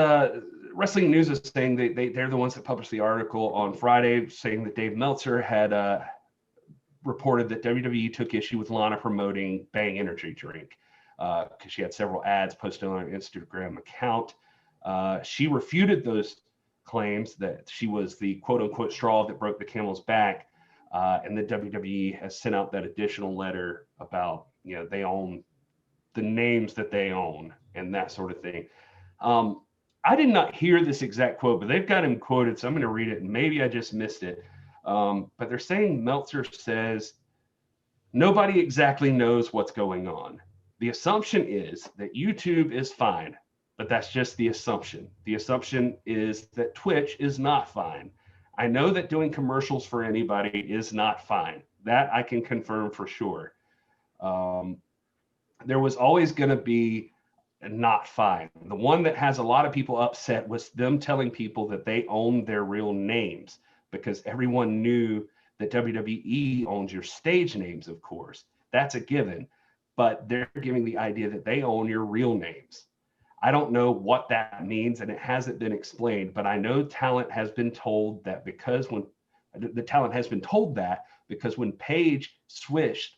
Wrestling News is saying, they're the ones that published the article on Friday saying that Dave Meltzer had reported that WWE took issue with Lana promoting Bang Energy drink, because she had several ads posted on her Instagram account. She refuted those claims that she was the quote unquote straw that broke the camel's back. And the WWE has sent out that additional letter about, they own the names that they own and that sort of thing. I did not hear this exact quote, but they've got him quoted, so I'm going to read it, and maybe I just missed it. But they're saying Meltzer says, nobody exactly knows what's going on. The assumption is that YouTube is fine, but that's just the assumption. The assumption is that Twitch is not fine. I know that doing commercials for anybody is not fine. That I can confirm for sure. There was always going to be not fine. The one that has a lot of people upset was them telling people that they own their real names, because everyone knew that WWE owns your stage names, of course. That's a given. But they're giving the idea that they own your real names. I don't know what that means, and it hasn't been explained, but I know talent has been told that because when Paige switched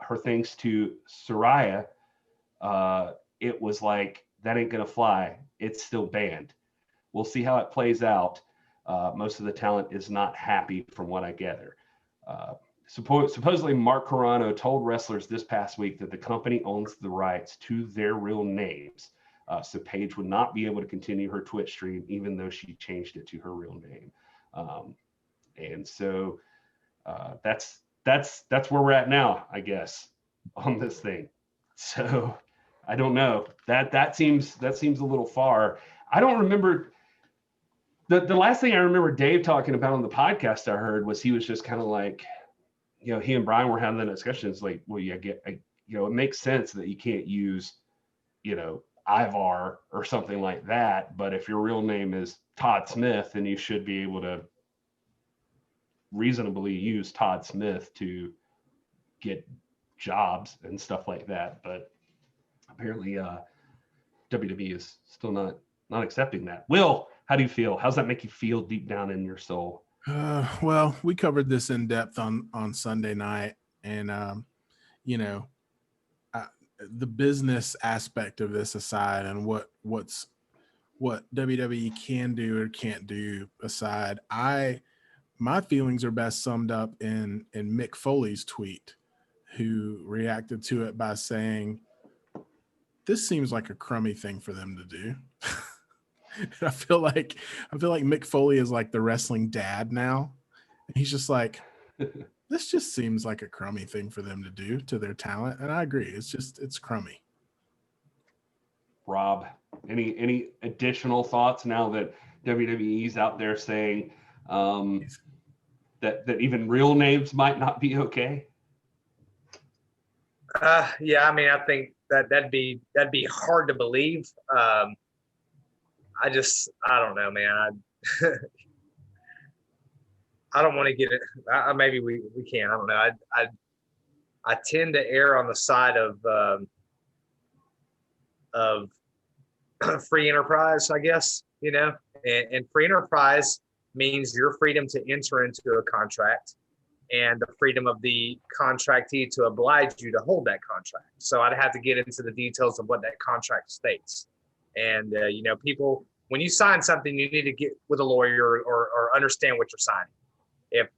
her things to Soraya, it was like, that ain't gonna fly. It's still banned. We'll see how it plays out. Most of the talent is not happy from what I gather. Supposedly Mark Carrano told wrestlers this past week that the company owns the rights to their real names. So Paige would not be able to continue her Twitch stream, even though she changed it to her real name. And so that's where we're at now, I guess, on this thing. So I don't know. That seems a little far. I don't remember. The last thing I remember Dave talking about on the podcast I heard was he was just kind of like, he and Brian were having the discussions like, well, it makes sense that you can't use, Ivar or something like that. But if your real name is Todd Smith, then you should be able to reasonably use Todd Smith to get jobs and stuff like that. But apparently WWE is still not accepting that. Will, how do you feel? How's that make you feel deep down in your soul? Well, we covered this in depth on Sunday night, and the business aspect of this aside, and what WWE can do or can't do aside, my feelings are best summed up in Mick Foley's tweet, who reacted to it by saying, "This seems like a crummy thing for them to do." I feel like Mick Foley is like the wrestling dad now. He's just like, this just seems like a crummy thing for them to do to their talent. And I agree. It's crummy. Rob, any additional thoughts now that WWE's out there saying that even real names might not be okay? Yeah, I mean, I think that'd be hard to believe. I don't know, man. I don't want to get it. Maybe we can. I don't know. I tend to err on the side of free enterprise, I guess, and free enterprise means your freedom to enter into a contract and the freedom of the contractee to oblige you to hold that contract. So I'd have to get into the details of what that contract states. And, people, when you sign something, you need to get with a lawyer or understand what you're signing.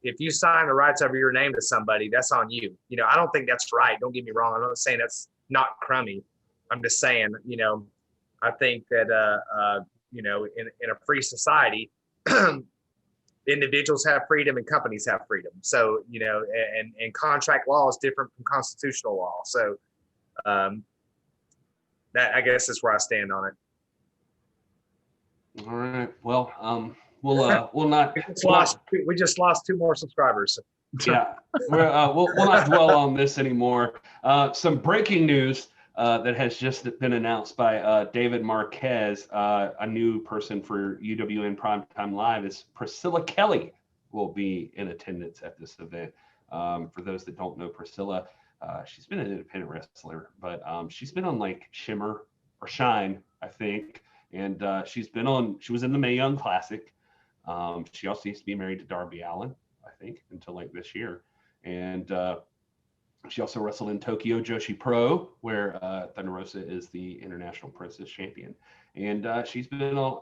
If you sign the rights over your name to somebody, that's on you. I don't think that's right. Don't get me wrong. I'm not saying that's not crummy. I'm just saying, I think that, in a free society, individuals have freedom and companies have freedom. So, and contract law is different from constitutional law. So that, I guess, is where I stand on it. All right. Well, we'll not. We just lost 2 more subscribers. Yeah, we'll not dwell on this anymore. Some breaking news that has just been announced by David Marquez, a new person for UWN Primetime Live, is Priscilla Kelly will be in attendance at this event. For those that don't know Priscilla, she's been an independent wrestler, but she's been on like Shimmer or Shine, I think, and she was in the Mae Young Classic. She also used to be married to Darby Allin, I think, until like this year. And she also wrestled in Tokyo Joshi Pro, where Thunder Rosa is the International Princess Champion. And she's been on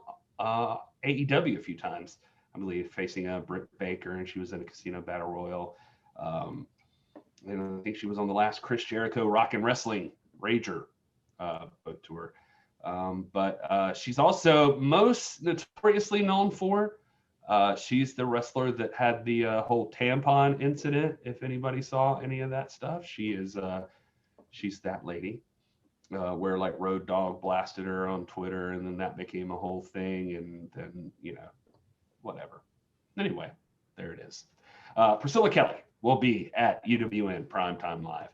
AEW a few times, I believe, facing Britt Baker, and she was in a Casino Battle Royal. And I think she was on the last Chris Jericho Rock and Wrestling Rager boat tour. But she's also most notoriously known for she's the wrestler that had the whole tampon incident. If anybody saw any of that stuff, she's that lady where like Road Dogg blasted her on Twitter, and then that became a whole thing, and then whatever. Anyway, there it is. Priscilla Kelly will be at UWN Primetime Live.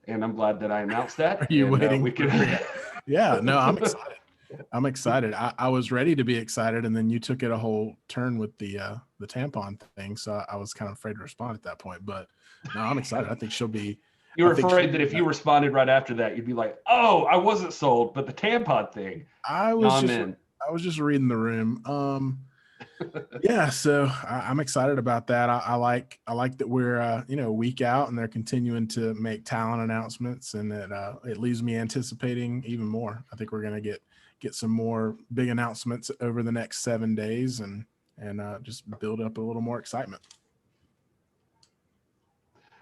And I'm glad that I announced that. Are you waiting? We can... Yeah, no, I'm excited. I'm excited. I was ready to be excited, and then you took it a whole turn with the tampon thing, so I was kind of afraid to respond at that point. But no, I'm excited. I think she'll be. You were afraid that if you responded right after that, you'd be like, "Oh, I wasn't sold," but the tampon thing. I was just reading the room. Yeah, so I'm excited about that. I like that we're a week out, and they're continuing to make talent announcements, and it leaves me anticipating even more. I think we're gonna get some more big announcements over the next 7 days, and just build up a little more excitement.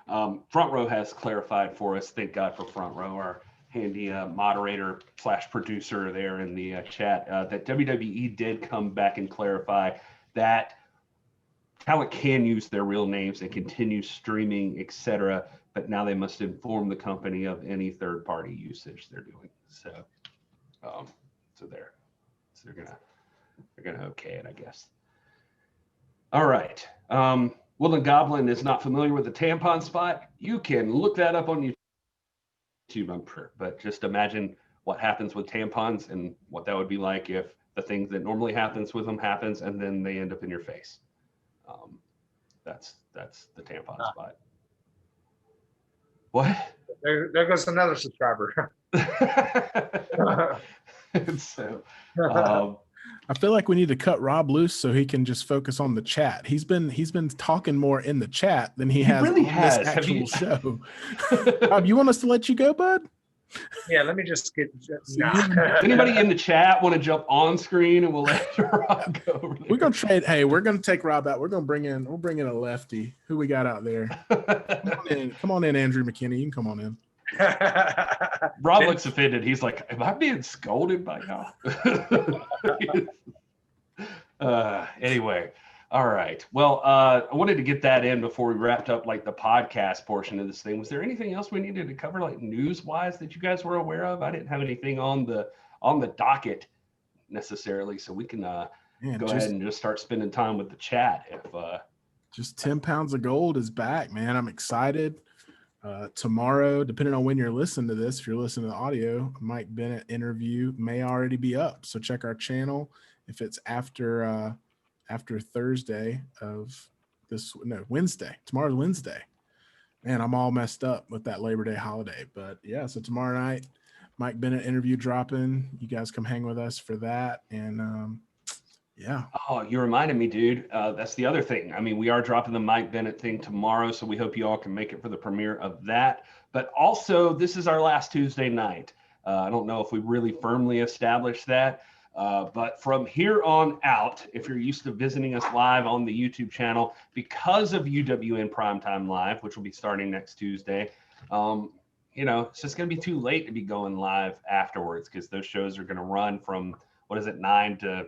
Front Row has clarified for us. Thank God for Front Row, our handy moderator / producer there in the chat, that WWE did come back and clarify that talent can use their real names and continue streaming, etc. But now they must inform the company of any third-party usage they're doing. So they're gonna okay it, I guess. All right. Woodland Goblin is not familiar with the tampon spot. You can look that up on YouTube, I'm sure. But just imagine what happens with tampons and what that would be like if the thing that normally happens with them happens, and then they end up in your face. That's the tampon spot. What? There goes another subscriber. So, I feel like we need to cut Rob loose so he can just focus on the chat. He's been talking more in the chat than he has really on has. this actual show. Rob, you want us to let you go, bud? Yeah, let me just get. Anybody in the chat want to jump on screen, and we'll let Rob go over there. We're gonna trade. Hey, we're gonna take Rob out. We'll bring in a lefty. Who we got out there? Come on in, Andrew McKinney. You can come on in. Rob looks offended. He's like, "Am I being scolded by y'all?" Anyway, all right. Well, I wanted to get that in before we wrapped up like the podcast portion of this thing. Was there anything else we needed to cover, like news-wise, that you guys were aware of? I didn't have anything on the docket necessarily, so we can go ahead and just start spending time with the chat. If just 10 pounds of gold is back, man. I'm excited. Tomorrow, depending on when you're listening to this, if you're listening to the audio, Mike Bennet interview may already be up. So check our channel. If it's after Thursday of Wednesday. Tomorrow's Wednesday. Man, I'm all messed up with that Labor Day holiday. But yeah, so tomorrow night, Mike Bennet interview dropping. You guys come hang with us for that. And yeah. Oh, you reminded me, dude. That's the other thing. I mean, we are dropping the Mike Bennet thing tomorrow, so we hope you all can make it for the premiere of that. But also, this is our last Tuesday night. I don't know if we really firmly established that, but from here on out, if you're used to visiting us live on the YouTube channel, because of UWN Primetime Live, which will be starting next Tuesday, it's just going to be too late to be going live afterwards, because those shows are going to run from, 9 to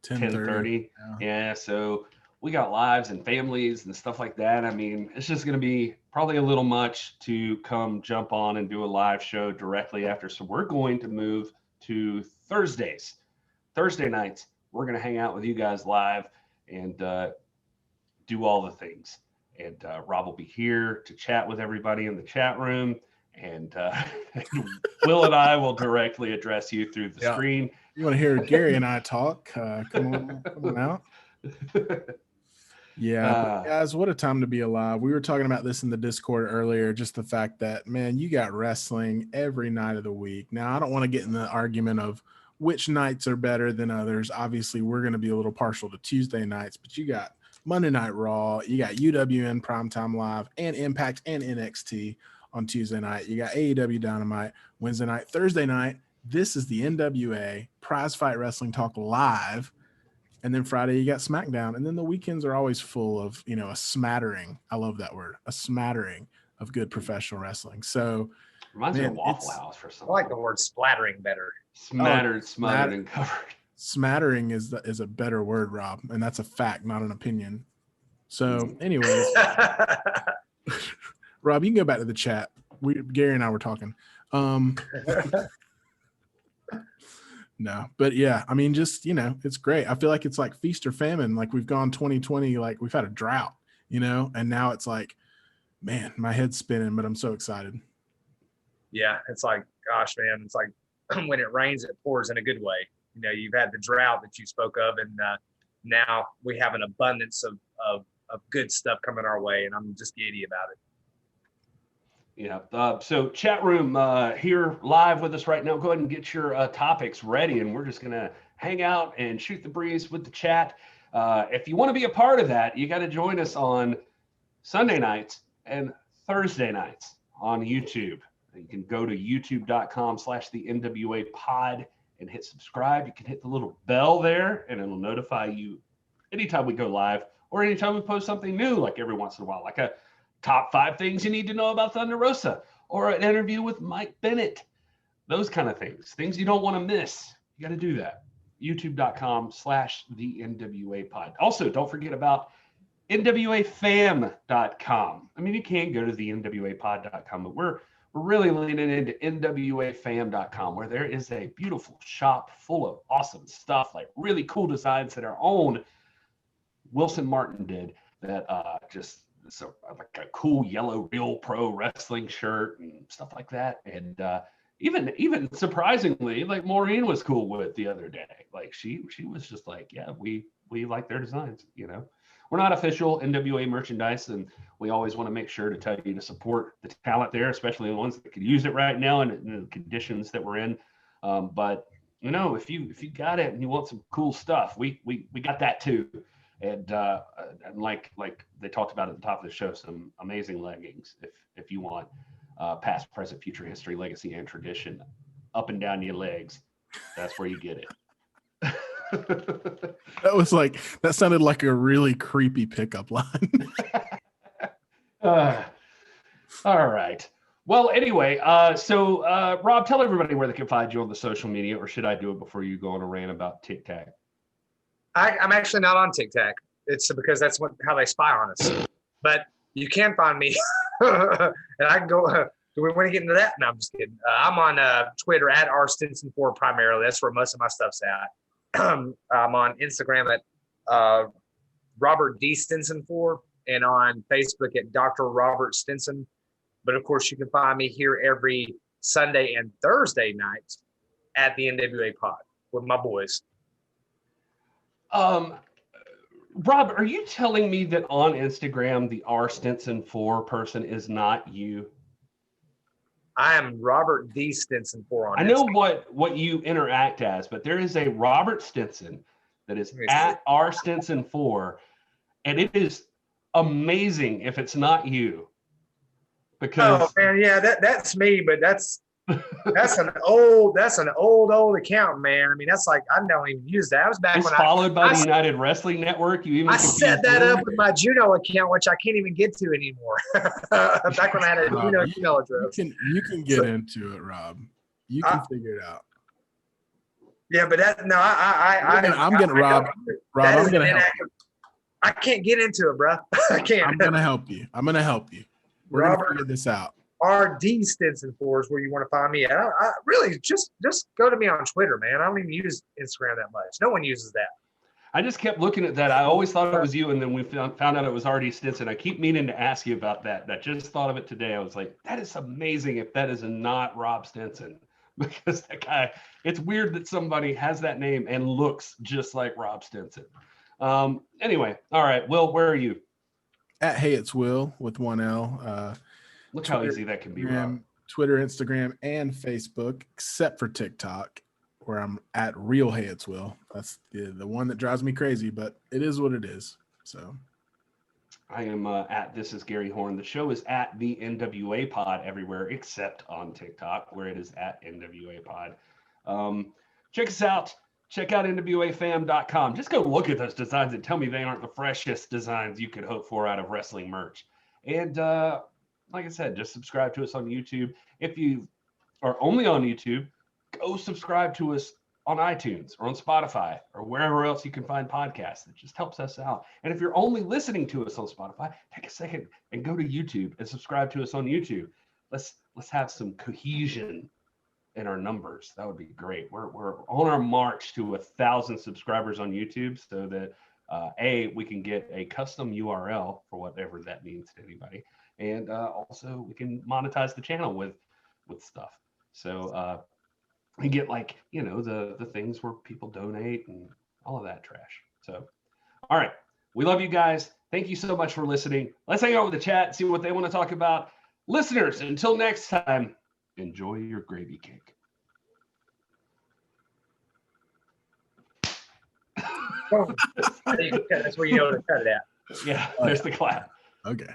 10:30. Yeah, so we got lives and families and stuff like that. I mean, it's just going to be probably a little much to come jump on and do a live show directly after. So we're going to move to Thursday nights. We're going to hang out with you guys live and do all the things. And Rob will be here to chat with everybody in the chat room. And Will and I will directly address you through the screen. You want to hear Gary and I talk? Come on out. Yeah, guys, what a time to be alive. We were talking about this in the Discord earlier, just the fact that, man, you got wrestling every night of the week. Now, I don't want to get in the argument of which nights are better than others. Obviously, we're going to be a little partial to Tuesday nights, but you got Monday Night Raw, you got UWN Primetime Live, and Impact and NXT on Tuesday night. You got AEW Dynamite Wednesday night. Thursday night, this is the NWA Prize Fight Wrestling Talk Live. And then Friday, you got SmackDown. And then the weekends are always full of, a smattering. I love that word. A smattering of good professional wrestling. So reminds me of Waffle House for something. I like the word splattering better. Smattered, smothered, and covered. Smattering is a better word, Rob. And that's a fact, not an opinion. So anyways, Rob, you can go back to the chat. Gary and I were talking. No, but yeah, I mean, just, it's great. I feel like it's like feast or famine. Like we've gone 2020, like we've had a drought, and now it's like, man, my head's spinning, but I'm so excited. Yeah. It's like, gosh, man, it's like when it rains, it pours in a good way. You've had the drought that you spoke of, and now we have an abundance of good stuff coming our way. And I'm just giddy about it. Yeah. So chat room here live with us right now. Go ahead and get your topics ready, and we're just going to hang out and shoot the breeze with the chat. If you want to be a part of that, you got to join us on Sunday nights and Thursday nights on YouTube. You can go to youtube.com/the NWA pod and hit subscribe. You can hit the little bell there, and it'll notify you anytime we go live or anytime we post something new, like every once in a while, like a top 5 things you need to know about Thunder Rosa, or an interview with Mike Bennet. Those kind of things you don't want to miss. You got to do that. youtube.com/the NWA pod. Also, don't forget about NWAfam.com. I mean, you can go to the NWApod.com, but we're really leaning into NWAfam.com, where there is a beautiful shop full of awesome stuff, like really cool designs that our own Wilson Martin did that so like a cool yellow Real Pro Wrestling shirt and stuff like that. And even surprisingly, like Maureen was cool with the other day. Like she was just like, yeah, we like their designs. We're not official NWA merchandise, and we always want to make sure to tell you to support the talent there, especially the ones that could use it right now and the conditions that we're in. But if you got it and you want some cool stuff, we got that too. And like they talked about at the top of the show, some amazing leggings if you want past, present, future, history, legacy, and tradition up and down your legs. That's where you get it. That sounded like a really creepy pickup line. All right. Well, anyway, so Rob, tell everybody where they can find you on the social media, or should I do it before you go on a rant about TikTok? I'm actually not on TikTok. It's because that's how they spy on us. But you can find me, and I can go. Do we want to get into that? No, I'm just kidding. I'm on Twitter at @RStinson4 primarily. That's where most of my stuff's at. I'm on Instagram at Robert D. Stinson4, and on Facebook at Dr. Robert Stinson. But of course, you can find me here every Sunday and Thursday night at the NWA pod with my boys. Rob, are you telling me that on Instagram the @RStinson4 person is not you? I am Robert D. Stinson4 on I know what you interact as, but there is a Robert Stinson that is at @RStinson4, and it is amazing if it's not you. Because man, yeah, that's me, but that's an old account, man. I mean, that's like I don't even use that. I was back it's when followed by the United Wrestling Network. I set that up with my Juno account, which I can't even get to anymore. Back when I had a Juno email address. You can get into it, Rob. You can figure it out. Yeah, but I'm gonna Rob. I'm gonna help. I can't get into it, bro. I can't. I'm gonna help you. We're gonna figure this out. RD Stinson4 is where you want to find me. I really just go to me on Twitter, man. I don't even use Instagram that much. No one uses that. I just kept looking at that. I always thought it was you, and then we found out it was Artie Stinson. I keep meaning to ask you about that. And I just thought of it today. I was like, that is amazing if that is not Rob Stinson. Because that guy, it's weird that somebody has that name and looks just like Rob Stinson. Anyway, all right. Will, where are you? At Hey It's Will with 1L. Look how easy that can be, Rob. Twitter, Instagram, and Facebook, except for TikTok, where I'm at Real Hey It's Will. That's the one that drives me crazy, but it is what it is. So I am at This Is Gary Horn. The show is at the NWA Pod everywhere except on TikTok, where it is at NWA Pod. Check us out. Check out NWAfam.com. Just go look at those designs and tell me they aren't the freshest designs you could hope for out of wrestling merch. And like I said, just subscribe to us on YouTube. If you are only on YouTube, go subscribe to us on iTunes or on Spotify or wherever else you can find podcasts. It just helps us out. And if you're only listening to us on Spotify, take a second and go to YouTube and subscribe to us on YouTube. Let's have some cohesion in our numbers. That would be great. We're on our march to 1,000 subscribers on YouTube, so that we can get a custom URL for whatever that means to anybody, and also we can monetize the channel with stuff. So we get the things where people donate and all of that trash. So all right, we love you guys. Thank you so much for listening. Let's hang out with the chat, see what they want to talk about. Listeners, until next time, enjoy your gravy cake. That's where you know to cut it at. Yeah, there's the clap. Okay.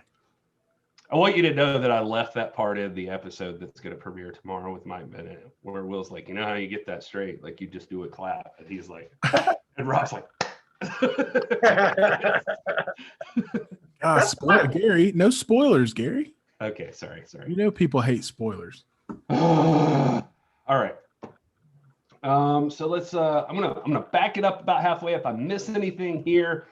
I want you to know that I left that part in the episode that's going to premiere tomorrow with Mike Bennet, where Will's like, you know how you get that straight? Like, you just do a clap. And he's like, and Rob's like, Gary, no spoilers, Gary. Okay, sorry. You know people hate spoilers. All right. So let's I'm gonna back it up about halfway. If I miss anything here,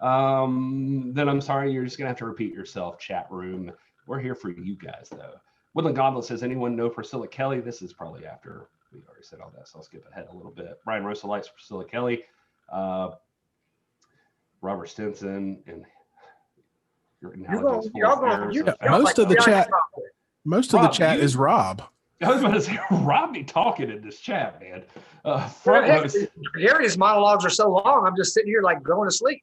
then I'm sorry. You're just gonna have to repeat yourself, chat room. We're here for you guys, though. Woodland Gauntlet says, anyone know Priscilla Kelly? This is probably after we already said all that, so I'll skip ahead a little bit. Brian Rosa likes Priscilla Kelly, Robert Stinson, and most of the chat is Rob. I was about to say, Rob be talking in this chat, man. Gary's monologues are so long, I'm just sitting here like going to sleep.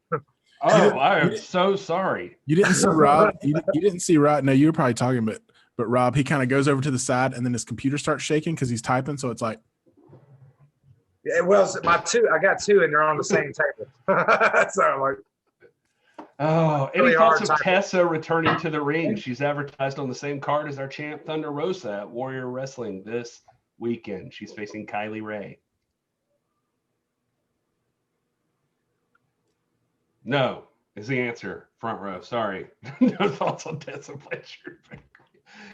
Oh, I am so sorry. You didn't see Rob. You didn't see Rob. No, you were probably talking, but Rob, he kind of goes over to the side, and then his computer starts shaking because he's typing. So it's like, yeah, well, I got two, and they're on the same table. So I'm like, oh, any thoughts of Tessa returning to the ring? She's advertised on the same card as our champ Thunder Rosa at Warrior Wrestling this weekend. She's facing Kylie Ray. No is the answer. Front row. Sorry. No thoughts on Tessa Blanchard.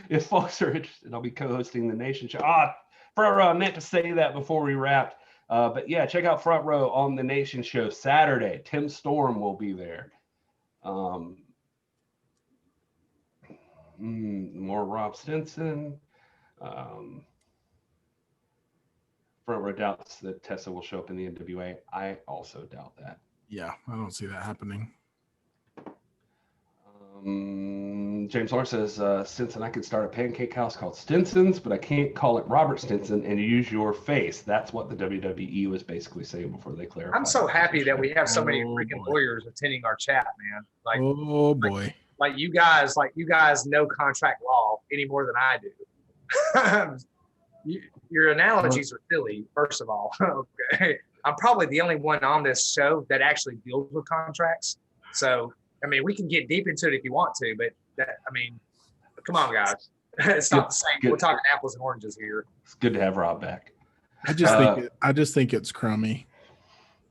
If folks are interested, I'll be co-hosting the Nation Show. Front row. I meant to say that before we wrapped. But yeah, check out Front Row on the Nation Show Saturday. Tim Storm will be there. More Rob Stinson. Front Row doubts that Tessa will show up in the NWA. I also doubt that. Yeah, I don't see that happening. James Orr says, Stinson, I could start a pancake house called Stinson's, but I can't call it Robert Stinson and use your face. That's what the WWE was basically saying before they clarified. I'm so happy that we have so many freaking lawyers attending our chat, man. Like, oh boy. Like you guys know contract law any more than I do. Your analogies are silly, first of all. Okay. I'm probably the only one on this show that actually deals with contracts. So, I mean, we can get deep into it if you want to, but come on, guys. It's not the same. Good. We're talking apples and oranges here. It's good to have Rob back. I just think it's crummy.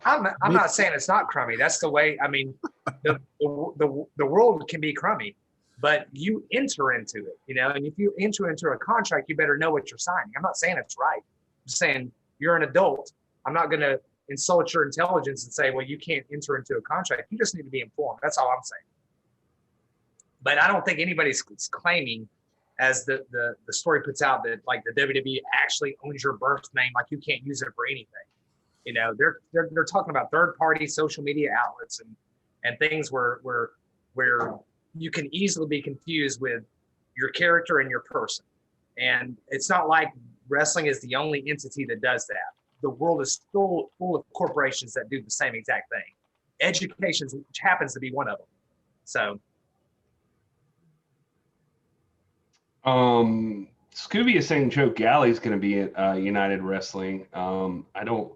I'm not saying it's not crummy. That's the way. I mean, the world can be crummy, but you enter into it, And if you enter into a contract, you better know what you're signing. I'm not saying it's right. I'm saying you're an adult. I'm not going to insult your intelligence and say, well, you can't enter into a contract. You just need to be informed. That's all I'm saying. But I don't think anybody's claiming, as the story puts out, that like the WWE actually owns your birth name, like you can't use it for anything. You know, they're talking about third-party social media outlets and things where you can easily be confused with your character and your person. And it's not like wrestling is the only entity that does that. The world is full of corporations that do the same exact thing. Education happens to be one of them. So, Scooby is saying Joe Galley's going to be at United Wrestling.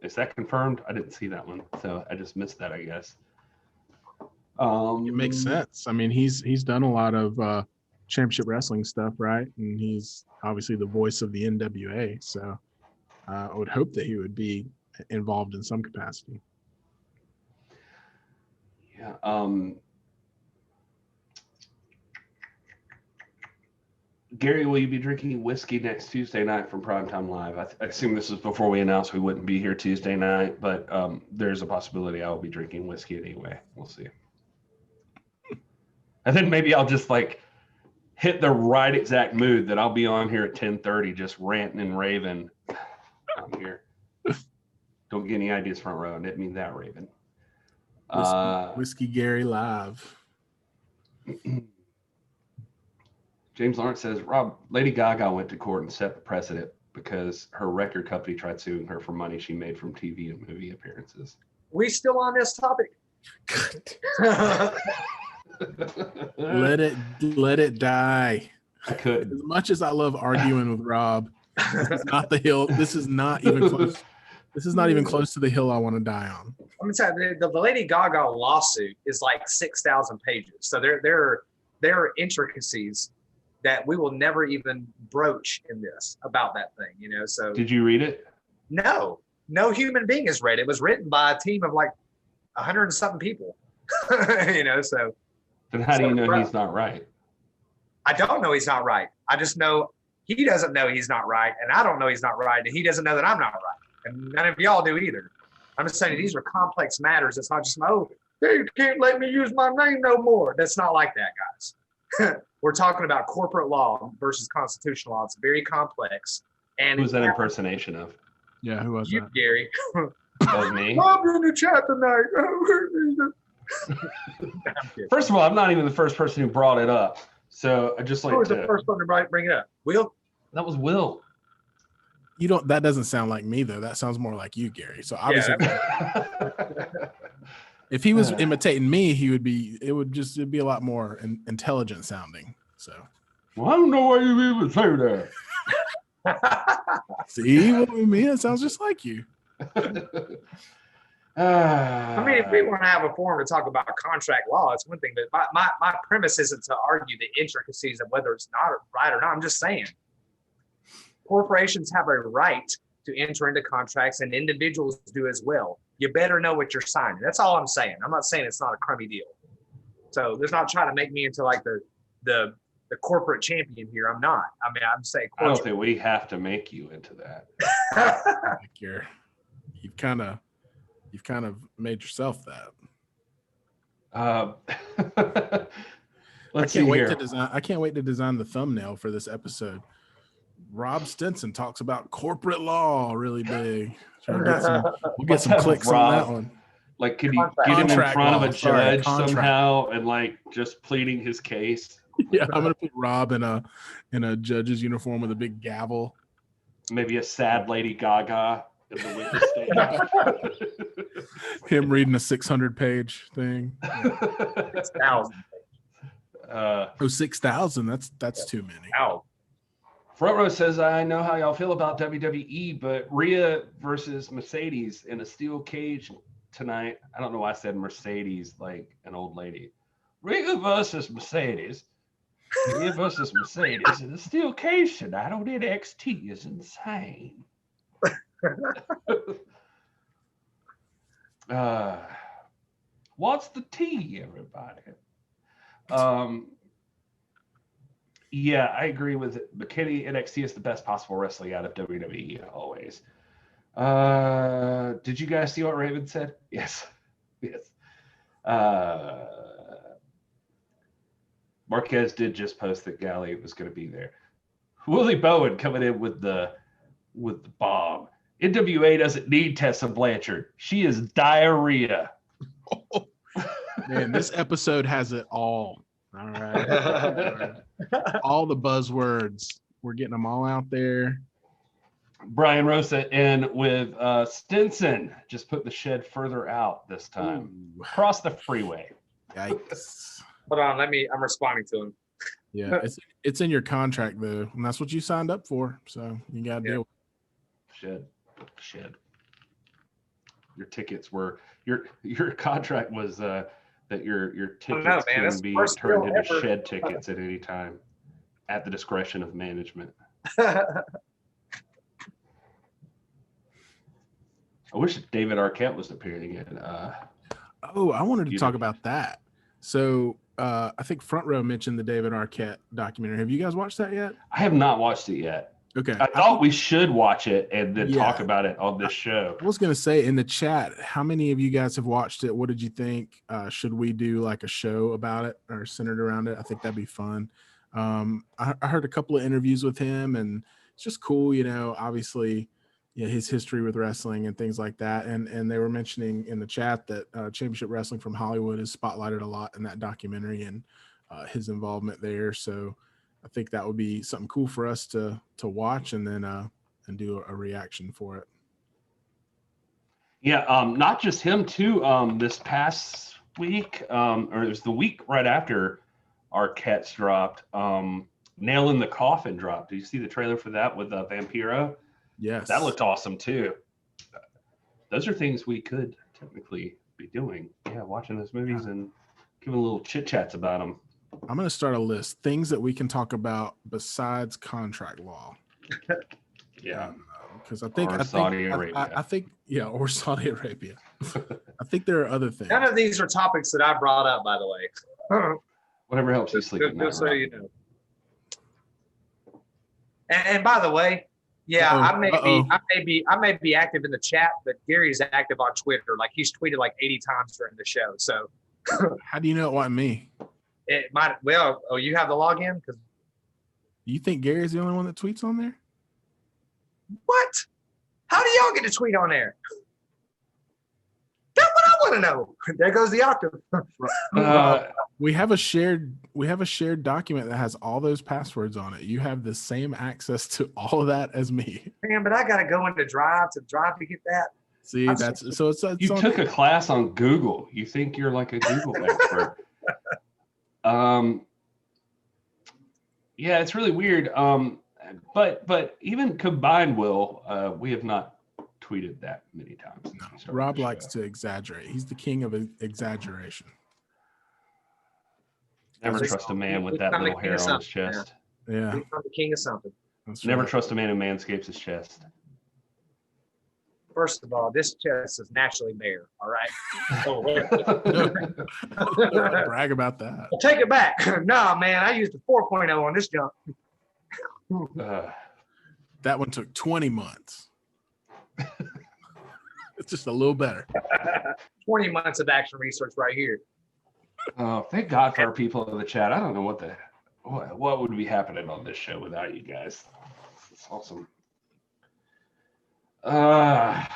Is that confirmed? I didn't see that one, so I just missed that, I guess. It makes sense. I mean, he's done a lot of championship wrestling stuff, right? And he's obviously the voice of the NWA. So I would hope that he would be involved in some capacity. Yeah. Gary, will you be drinking whiskey next Tuesday night from Primetime Live? I assume this is before we announced we wouldn't be here Tuesday night, but there's a possibility I will be drinking whiskey anyway. We'll see. And then maybe I'll just like hit the right exact mood that I'll be on here at 10:30, just ranting and raving. I'm here. Don't get any ideas, front row. I didn't mean that, Raven. Whiskey Gary live. James Lawrence says, Rob, Lady Gaga went to court and set the precedent because her record company tried suing her for money she made from TV and movie appearances. We still on this topic? Let it die. I could. As much as I love arguing with Rob, this is not the hill. This is not even close. This is not even close to the hill I want to die on. I'm gonna tell you, the Lady Gaga lawsuit is like 6,000 pages. So there are intricacies that we will never even broach in this about that thing, you know. So did you read it? No human being has read it. It was written by a team of like 100 and something people. You know, so then how do you know he's not right? I don't know he's not right. I just know he doesn't know he's not right, and I don't know he's not right, and he doesn't know that I'm not right, and none of y'all do either. I'm just saying these are complex matters. It's not just, oh, you can't let me use my name no more. That's not like that, guys. We're talking about corporate law versus constitutional law. It's very complex. And who's that impersonation of? Yeah, who was you, that? Gary. That was me. I'm in the chat tonight. First of all, I'm not even the first person who brought it up. So I just like Who was the first one to bring it up? Will? That was Will. That doesn't sound like me though. That sounds more like you, Gary. So obviously if he was imitating me, it'd be a lot more intelligent sounding. So well, I don't know why you even say that. See, with me, it sounds just like you. I mean, if we want to have a forum to talk about contract law, it's one thing, but my premise isn't to argue the intricacies of whether it's not right or not. I'm just saying corporations have a right to enter into contracts, and individuals do as well. You better know what you're signing. That's all I'm saying. I'm not saying it's not a crummy deal. So there's not trying to make me into like the corporate champion here. I'm not. I mean, I'm saying I don't think we have to make you into that. You've kind of made yourself that. I can't wait to design the thumbnail for this episode. Rob Stinson talks about corporate law really big. We'll get some clicks on that one. Like, could you get him in front of a judge somehow and like just pleading his case? Yeah, I'm gonna put Rob in a judge's uniform with a big gavel. Maybe a sad Lady Gaga in the witness stand. Him reading a 600-page thing. 6,000. 6,000. That's too many. Ow. Front row says, I know how y'all feel about WWE, but Rhea versus Mercedes in a steel cage tonight. I don't know why I said Mercedes like an old lady. Rhea versus Mercedes. Rhea versus Mercedes in a steel cage tonight on NXT is insane. What's the tea, everybody? Yeah, I agree with it. McKinney. NXT is the best possible wrestling out of WWE always. Did you guys see what Raven said? Yes. Marquez did just post that Galley was going to be there. Willie Bowen coming in with the bomb. NWA doesn't need Tessa Blanchard. She is diarrhea. Man, this episode has it all. All right. All the buzzwords. We're getting them all out there. Brian Rosa in with Stinson. Just put the shed further out this time. Ooh. Across the freeway. Yikes. Hold on, I'm responding to him. Yeah, it's in your contract though, and that's what you signed up for. So you got to deal with it. Shed. Your tickets were your contract was that your tickets can be turned into shed tickets at any time, at the discretion of management. I wish David Arquette was appearing in. I wanted to talk about that. So I think Front Row mentioned the David Arquette documentary. Have you guys watched that yet? I have not watched it yet. Okay. I thought we should watch it and then talk about it on this show. I was going to say in the chat, how many of you guys have watched it? What did you think? Should we do like a show about it or centered around it? I think that'd be fun. I heard a couple of interviews with him, and it's just cool, obviously, his history with wrestling and things like that. And they were mentioning in the chat that Championship Wrestling from Hollywood is spotlighted a lot in that documentary and his involvement there. So I think that would be something cool for us to watch and then and do a reaction for it. Yeah, not just him too. This past week, or it was the week right after Arquette's dropped, Nail in the Coffin dropped. Did you see the trailer for that with Vampiro? Yes. That looked awesome too. Those are things we could technically be doing. Yeah, watching those movies and giving little chit chats about them. I'm going to start a list. Things that we can talk about besides contract law. Yeah. Because I think Saudi Arabia. I think or Saudi Arabia. I think there are other things. None of these are topics that I brought up, by the way. Whatever helps you sleep at night. Just so you know. And by the way, I may be active in the chat, but Gary's active on Twitter. Like he's tweeted like 80 times during the show. So how do you know it wasn't me? It might. Well, you have the login? Because you think Gary's the only one that tweets on there? What? How do y'all get to tweet on there? That's what I want to know. There goes the octave. We have a shared document that has all those passwords on it. You have the same access to all of that as me. Man, but I gotta go into Drive to get that. See, it's you took a class on Google. You think you're like a Google expert. Yeah, it's really weird. But even combined, we have not tweeted that many times. No, Rob likes to exaggerate. He's the king of exaggeration. Never trust a man with that little hair on his chest. Yeah. He's the king of something. Never trust a man who manscapes his chest. First of all, this chest is naturally bare. All right. Brag about that. I'll take it back. Nah, man, I used a 4.0 on this junk. That one took 20 months. It's just a little better. 20 months of action research right here. Oh, thank God for our people in the chat. I don't know what would be happening on this show without you guys. It's awesome. Yeah,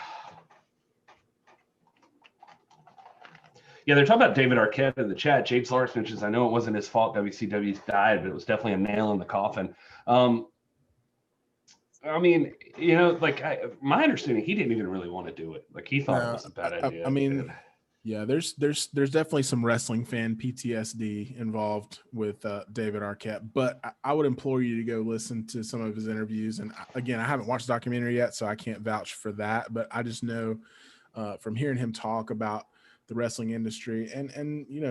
they're talking about David Arquette in the chat. James Lawrence mentions, I know it wasn't his fault WCW's died, but it was definitely a nail in the coffin. I mean, my understanding, he didn't even really want to do it. Like he thought it was a bad idea. I mean, yeah, there's definitely some wrestling fan PTSD involved with David Arquette, but I would implore you to go listen to some of his interviews. And again, I haven't watched the documentary yet, so I can't vouch for that, but I just know from hearing him talk about the wrestling industry and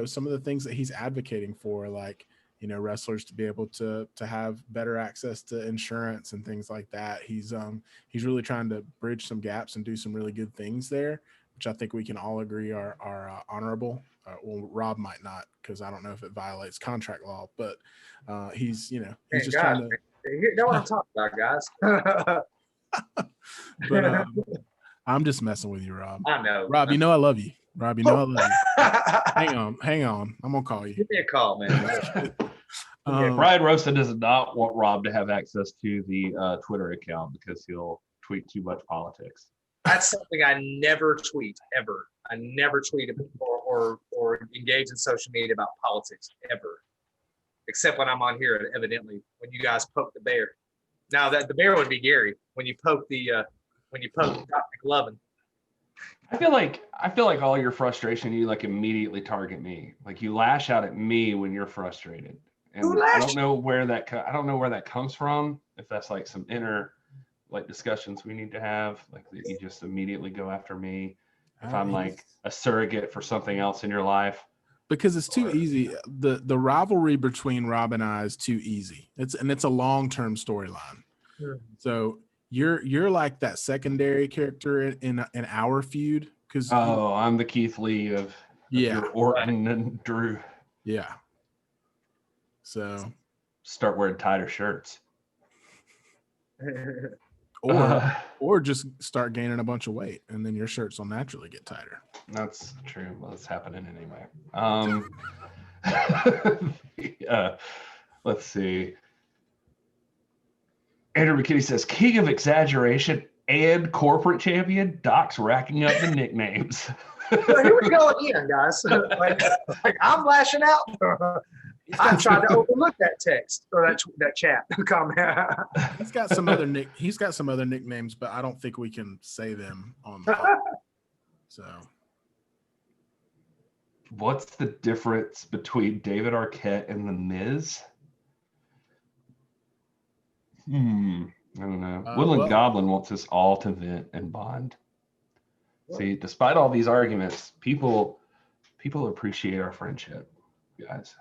some of the things that he's advocating for, like, wrestlers to be able to have better access to insurance and things like that. He's really trying to bridge some gaps and do some really good things there, which I think we can all agree are honorable. Well, Rob might not, because I don't know if it violates contract law, but he's just trying to. You know what I'm talking about, guys. But I'm just messing with you, Rob. I know. Rob, I love you. Rob, I love you. Hang on. I'm gonna call you. Give me a call, man. Brian Rosa does not want Rob to have access to the Twitter account because he'll tweet too much politics. That's something I never tweet ever. I never tweet or engage in social media about politics ever, except when I'm on here. Evidently, when you guys poke the bear. Now that the bear would be Gary when you poke Doc McLovin. I feel like all your frustration, you like immediately target me. Like you lash out at me when you're frustrated, and I don't know where that comes from. If that's like some inner like discussions we need to have, like that you just immediately go after me if I'm like a surrogate for something else in your life. Because it's too easy. The rivalry between Rob and I is too easy. It's a long-term storyline. Hmm. So you're like that secondary character in our feud. Because I'm the Keith Lee of your Orton and Drew. Yeah. So start wearing tighter shirts. Or just start gaining a bunch of weight, and then your shirts will naturally get tighter. That's true. Well, it's happening anyway. Let's see. Andrew McKinney says, "King of exaggeration and corporate champion, Doc's racking up the nicknames." Well, here we go again, guys. like I'm lashing out. I tried to overlook that text or that chat comment. He's got some other nicknames, but I don't think we can say them on the So what's the difference between David Arquette and The Miz? I don't know. Woodland Goblin wants us all to vent and bond. See, despite all these arguments, people appreciate our friendship, guys.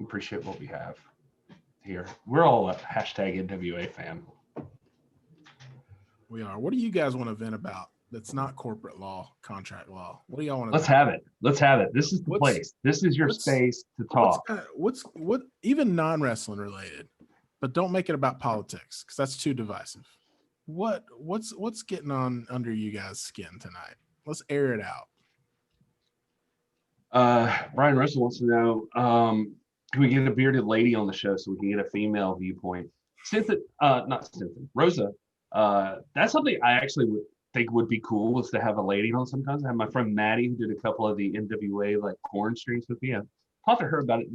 Appreciate what we have here. We're all a hashtag NWA fam. We are. What do you guys want to vent about that's not corporate law, contract law? What do y'all want to Let's have it. This is the place. This is your space to talk. What even non-wrestling related, but don't make it about politics because that's too divisive. What's getting on under you guys' skin tonight? Let's air it out. Brian Russell wants to know, can we get a bearded lady on the show so we can get a female viewpoint? Rosa. That's something I actually would think would be cool, is to have a lady on sometimes. I have my friend Maddie who did a couple of the NWA like corn streams with me. I've talked to her about it.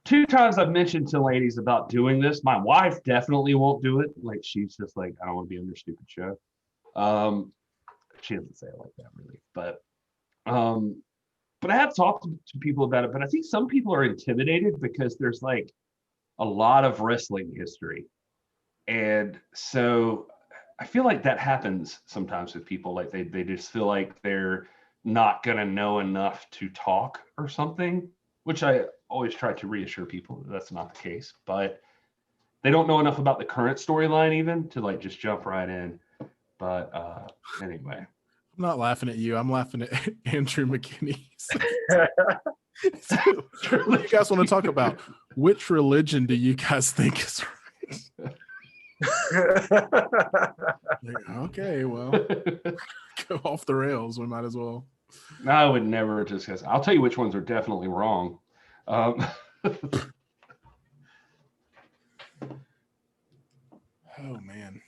2 times I've mentioned to ladies about doing this. My wife definitely won't do it. Like she's just like, I don't want to be on your stupid show. She doesn't say it like that really, but I have talked to people about it, but I think some people are intimidated because there's like a lot of wrestling history. And so I feel like that happens sometimes with people. Like they just feel like they're not going to know enough to talk or something, which I always try to reassure people that that's not the case, but they don't know enough about the current storyline even to like just jump right in. But anyway. I'm not laughing at you. I'm laughing at Andrew McKinney. So, what do you guys want to talk about? Which religion do you guys think is right? Okay, well, go off the rails. We might as well. No, I would never discuss. I'll tell you which ones are definitely wrong. Oh man.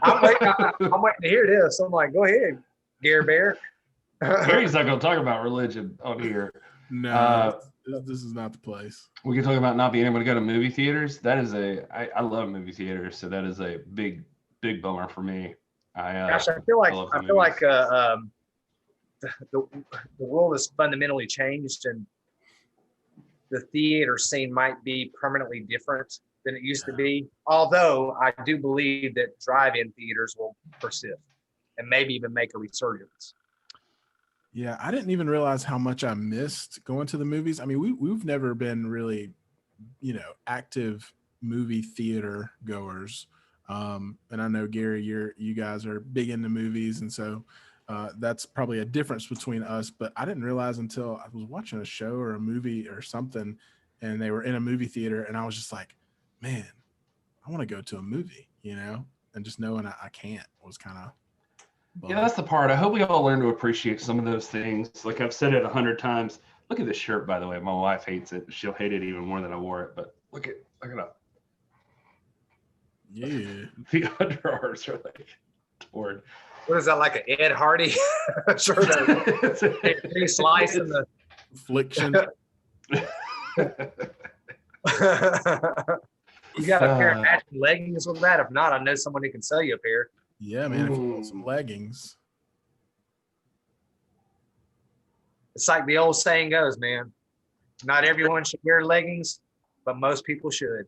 I'm waiting to hear this. I'm like, go ahead, Gary Bear. Gary's not going to talk about religion on here. No, this is not the place. We can talk about not being able to go to movie theaters. That is I love movie theaters, so that is a big bummer for me. Gosh, I feel like the world has fundamentally changed, and the theater scene might be permanently different than it used to be. Although I do believe that drive-in theaters will persist and maybe even make a resurgence. Yeah, I didn't even realize how much I missed going to the movies. I mean, we've never been really, active movie theater goers. And I know, Gary, you guys are big into movies, and so that's probably a difference between us. But I didn't realize until I was watching a show or a movie or something, and they were in a movie theater, and I was just like, man, I want to go to a movie, and just knowing I can't was kind of. Yeah, that's the part. I hope we all learn to appreciate some of those things. Like I've said it 100 times. Look at this shirt, by the way. My wife hates it. She'll hate it even more than I wore it. But Look it up. Yeah. The underarms are like torn. What is that, like an Ed Hardy shirt? They slicing the Affliction. You got a pair of matching leggings with that? If not, I know someone who can sell you a pair. Yeah, man. If you want some leggings. It's like the old saying goes, man. Not everyone should wear leggings, but most people should.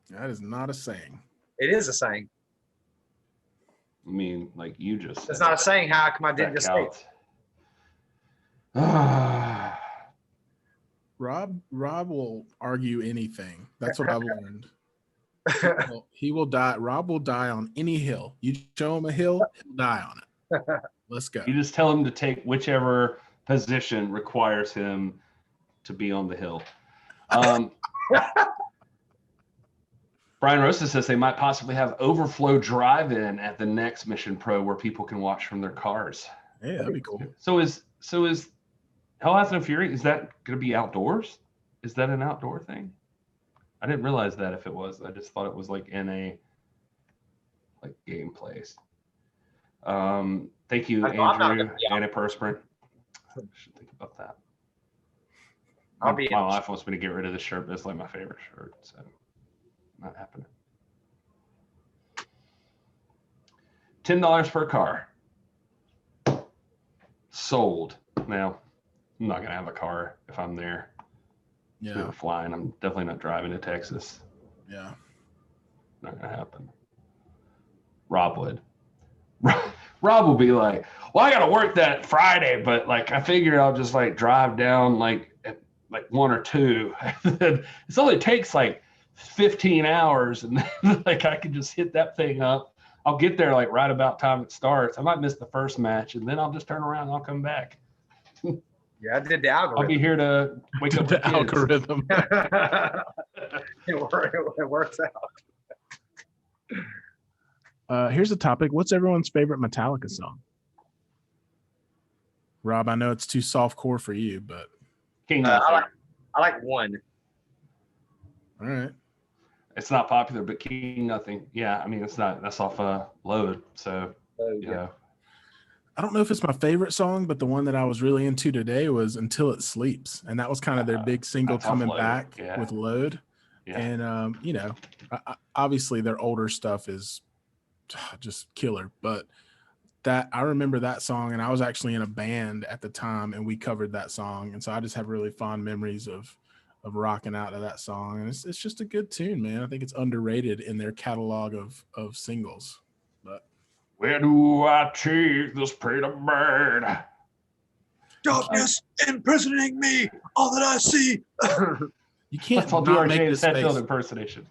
That is not a saying. It is a saying. I mean, like you just. It's not a saying. How come I didn't just say it? Rob will argue anything. That's what I've learned. He will die. Rob will die on any hill. You show him a hill, he'll die on it. Let's go. You just tell him to take whichever position requires him to be on the hill. Brian Rosa says they might possibly have overflow drive-in at the next Mission Pro where people can watch from their cars. Yeah, that'd be cool. So is Hell Has No Fury, is that going to be outdoors? Is that an outdoor thing? I didn't realize that if it was. I just thought it was like in a like game place. Thank you, Andrew, Antiperspirant. I should think about that. My wife wants me to get rid of this shirt, but it's like my favorite shirt, so not happening. $10 per car. Sold. Now, I'm not gonna have a car if I'm there. Yeah. I'm flying. I'm definitely not driving to Texas. Yeah. Not gonna happen. Rob would. Rob will be like, well, I gotta work that Friday, but like I figured I'll just like drive down like at like 1 or 2. It only takes like 15 hours, and then like I can just hit that thing up. I'll get there like right about time it starts. I might miss the first match, and then I'll just turn around and I'll come back. Yeah, I did the algorithm. I'll be here to wake up the algorithm. It works out. Here's a topic. What's everyone's favorite Metallica song? Rob, I know it's too softcore for you, but King. I like one. All right. It's not popular, but King Nothing. Yeah, I mean it's not. That's off Load. So yeah. I don't know if it's my favorite song, but the one that I was really into today was Until It Sleeps, and that was kind of their big single coming back with Load. Yeah. And you know, obviously their older stuff is just killer, but that I remember that song, and I was actually in a band at the time, and we covered that song, and so I just have really fond memories of rocking out to that song, and it's just a good tune, man. I think it's underrated in their catalog of singles. But where do I take this pretty bird? Darkness imprisoning me, all that I see. You can't not do make this Hetfield impersonation.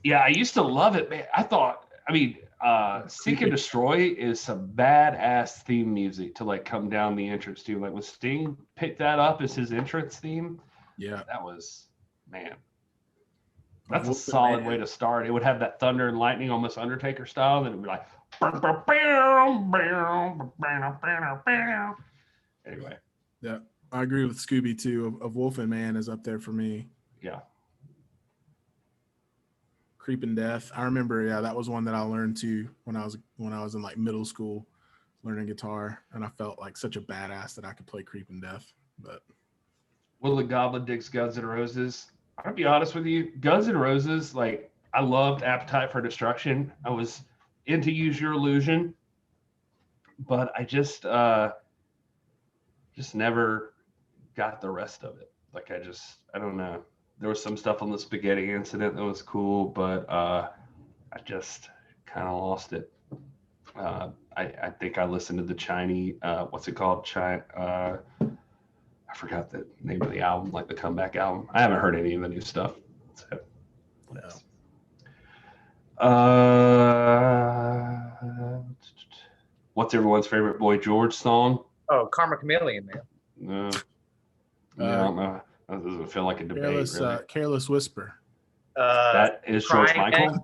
Yeah, I used to love it, man. Seek and Destroy is some badass theme music to like come down the entrance to. Like when Sting picked that up as his entrance theme, yeah, that was, man, that's a solid way to start. It would have that thunder and lightning, almost Undertaker style. Then it would be like, anyway. Yeah, I agree with Scooby too. Of Wolfen Man is up there for me. Yeah. Creeping Death. I remember, that was one that I learned to when I was in like middle school, learning guitar, and I felt like such a badass that I could play Creeping Death. But Will the Goblin digs Guns N' Roses. I'm gonna be honest with you, Guns N' Roses, like I loved Appetite for Destruction. I was into Use Your Illusion, but I just never got the rest of it. Like I don't know. There was some stuff on the Spaghetti Incident that was cool, but I just kind of lost it. I think I listened to the Chinese, what's it called? I forgot the name of the album, like the comeback album. I haven't heard any of the new stuff. So, what's everyone's favorite Boy George song? Oh, Karma Chameleon, man. No, I don't know. That doesn't feel like a debate. Really. Careless Whisper. That is George Michael.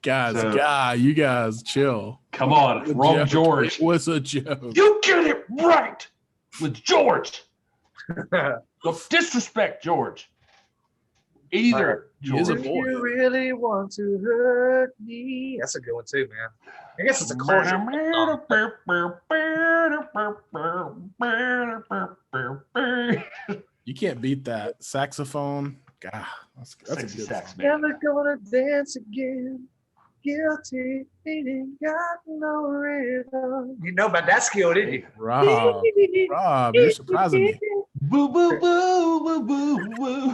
Guys, you guys chill. Come on, wrong George. It was a joke. You get it right with George. Don't disrespect George. Either He is a George. Do boy. you really want to hurt me? That's a good one too, man. I guess it's a culture. You can't beat that saxophone. God, that's a Sexy good sax song. man. Never gonna dance again. Guilty, ain't got no rhythm. You know about that skill, didn't you? Rob, you're surprising me. Boo boo boo boo boo boo.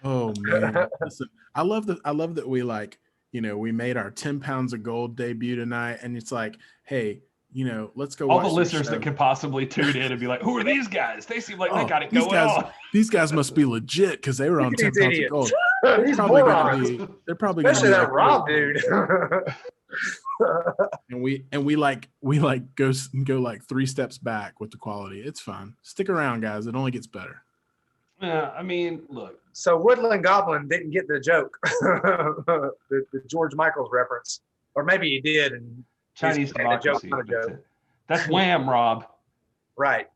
Oh man, listen, I love that we we made our 10 pounds of gold debut tonight, and it's like, hey, let's go. All watch the some listeners show. that could possibly tune in and be like, who are these guys? They seem like they got it these going guys, on. These guys must be legit because they were on 10 These pounds of idiots. gold. These morons. They're probably gonna Especially be that like, Rob dude. and we go like 3 steps back with the quality. It's fun. Stick around, guys. It only gets better. Yeah, I mean, look. So Woodland Goblin didn't get the joke, the George Michaels reference, or maybe he did. And Chinese democracy. joke. That's Wham, Rob. Right,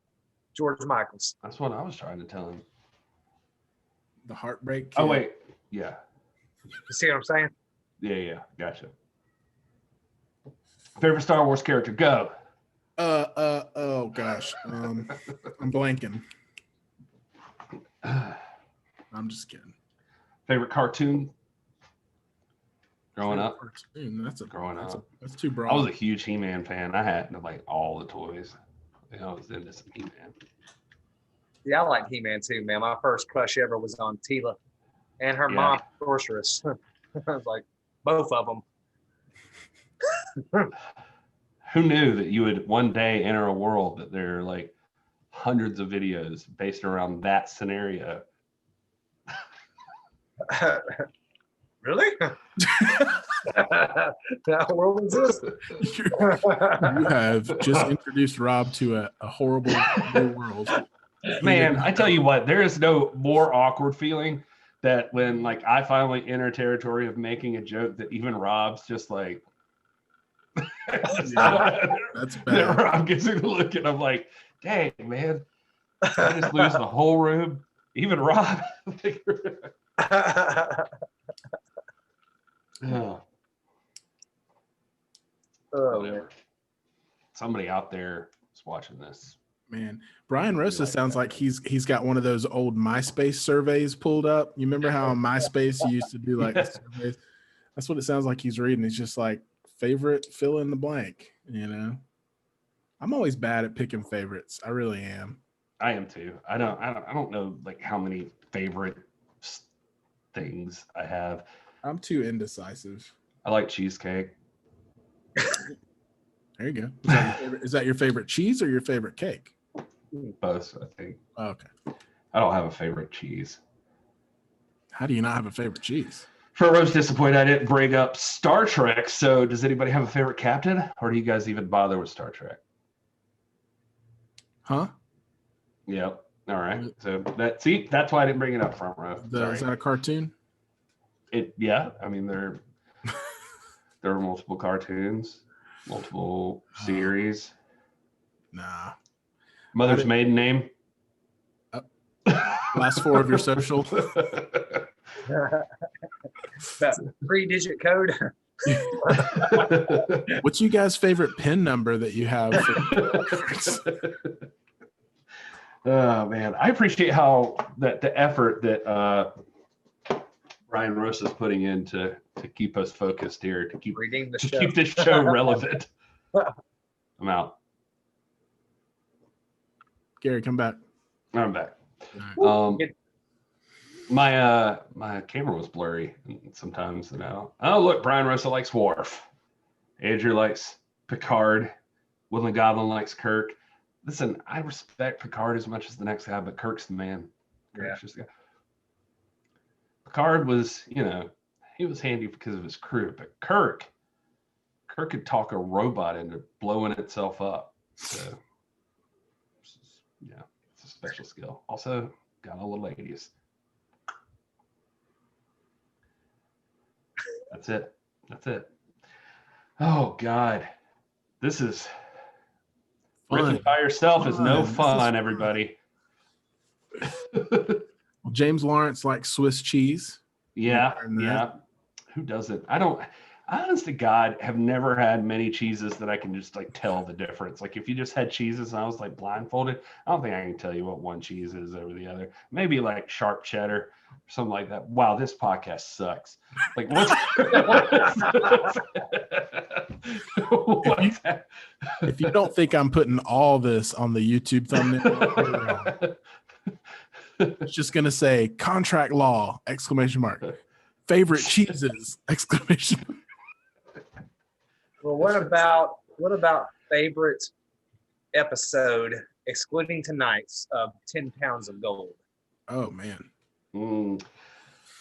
George Michaels. That's what I was trying to tell him. The Heartbreak Kid. Oh wait, yeah, You see what I'm saying? yeah, gotcha. Favorite Star Wars character? Go. Oh gosh. I'm blanking. I'm just kidding. Favorite cartoon? Growing up. Cartoon. That's too broad. I was a huge He-Man fan. I had like all the toys. I was into some He-Man. Yeah, I like He-Man too, man. My first crush ever was on Tila and her mom, Sorceress. I was like, both of them. Who knew that you would one day enter a world that there are like hundreds of videos based around that scenario? Really? That world exists? You have just introduced Rob to a horrible new world. Man, I tell you what, there is no more awkward feeling that when like I finally enter territory of making a joke that even Rob's just like, That's that bad. Rob gets a look and I'm like, dang, man, I just lose the whole room. Even Rob. Oh, whatever. Somebody out there is watching this. Man, Brian Rosa sounds like he's got one of those old MySpace surveys pulled up. You remember how on MySpace you used to do like surveys? That's what it sounds like he's reading. It's just like favorite fill in the blank, I'm always bad at picking favorites. I really am. I am too. I don't know like how many favorite things I have. I'm too indecisive. I like cheesecake. There you go. Is that your favorite cheese or your favorite cake? Both, I think. Oh, okay. I don't have a favorite cheese. How do you not have a favorite cheese? For I was disappointed I didn't bring up Star Trek. So does anybody have a favorite captain? Or do you guys even bother with Star Trek? Huh? Yep. All right. So that's why I didn't bring it up front row. Is that a cartoon? Yeah. I mean, there are multiple cartoons, multiple series. Nah. Mother's maiden name. Last 4 of your social. That 3-digit code. What's you guys' favorite PIN number that you have? Oh man, I appreciate how the effort that Brian Rosa is putting in to keep us focused here, to keep this show relevant. I'm out. Gary, come back. I'm back. Right. My camera was blurry sometimes now. Oh look, Brian Rosa likes Worf. Andrew likes Picard. Woodland Goblin likes Kirk. Listen, I respect Picard as much as the next guy, but Kirk's the man. Kirk's just the guy. Picard was, he was handy because of his crew, but Kirk could talk a robot into blowing itself up. So, yeah, it's a special skill. Also, got all the ladies. That's it. Oh God, This is Fun. riffing by yourself is no Fun. fun, everybody. Well, James Lawrence likes Swiss cheese. Yeah, Learned that. yeah. Who doesn't? I honest to God, have never had many cheeses that I can just like tell the difference. Like if you just had cheeses and I was like blindfolded, I don't think I can tell you what one cheese is over the other. Maybe like sharp cheddar or something like that. Wow, this podcast sucks. Like what's If you don't think I'm putting all this on the YouTube thumbnail, you're wrong. It's just gonna say contract law! ! Favorite cheeses! ! Well, what about favorite episode, excluding tonight's, of 10 Pounds of Gold? Oh man.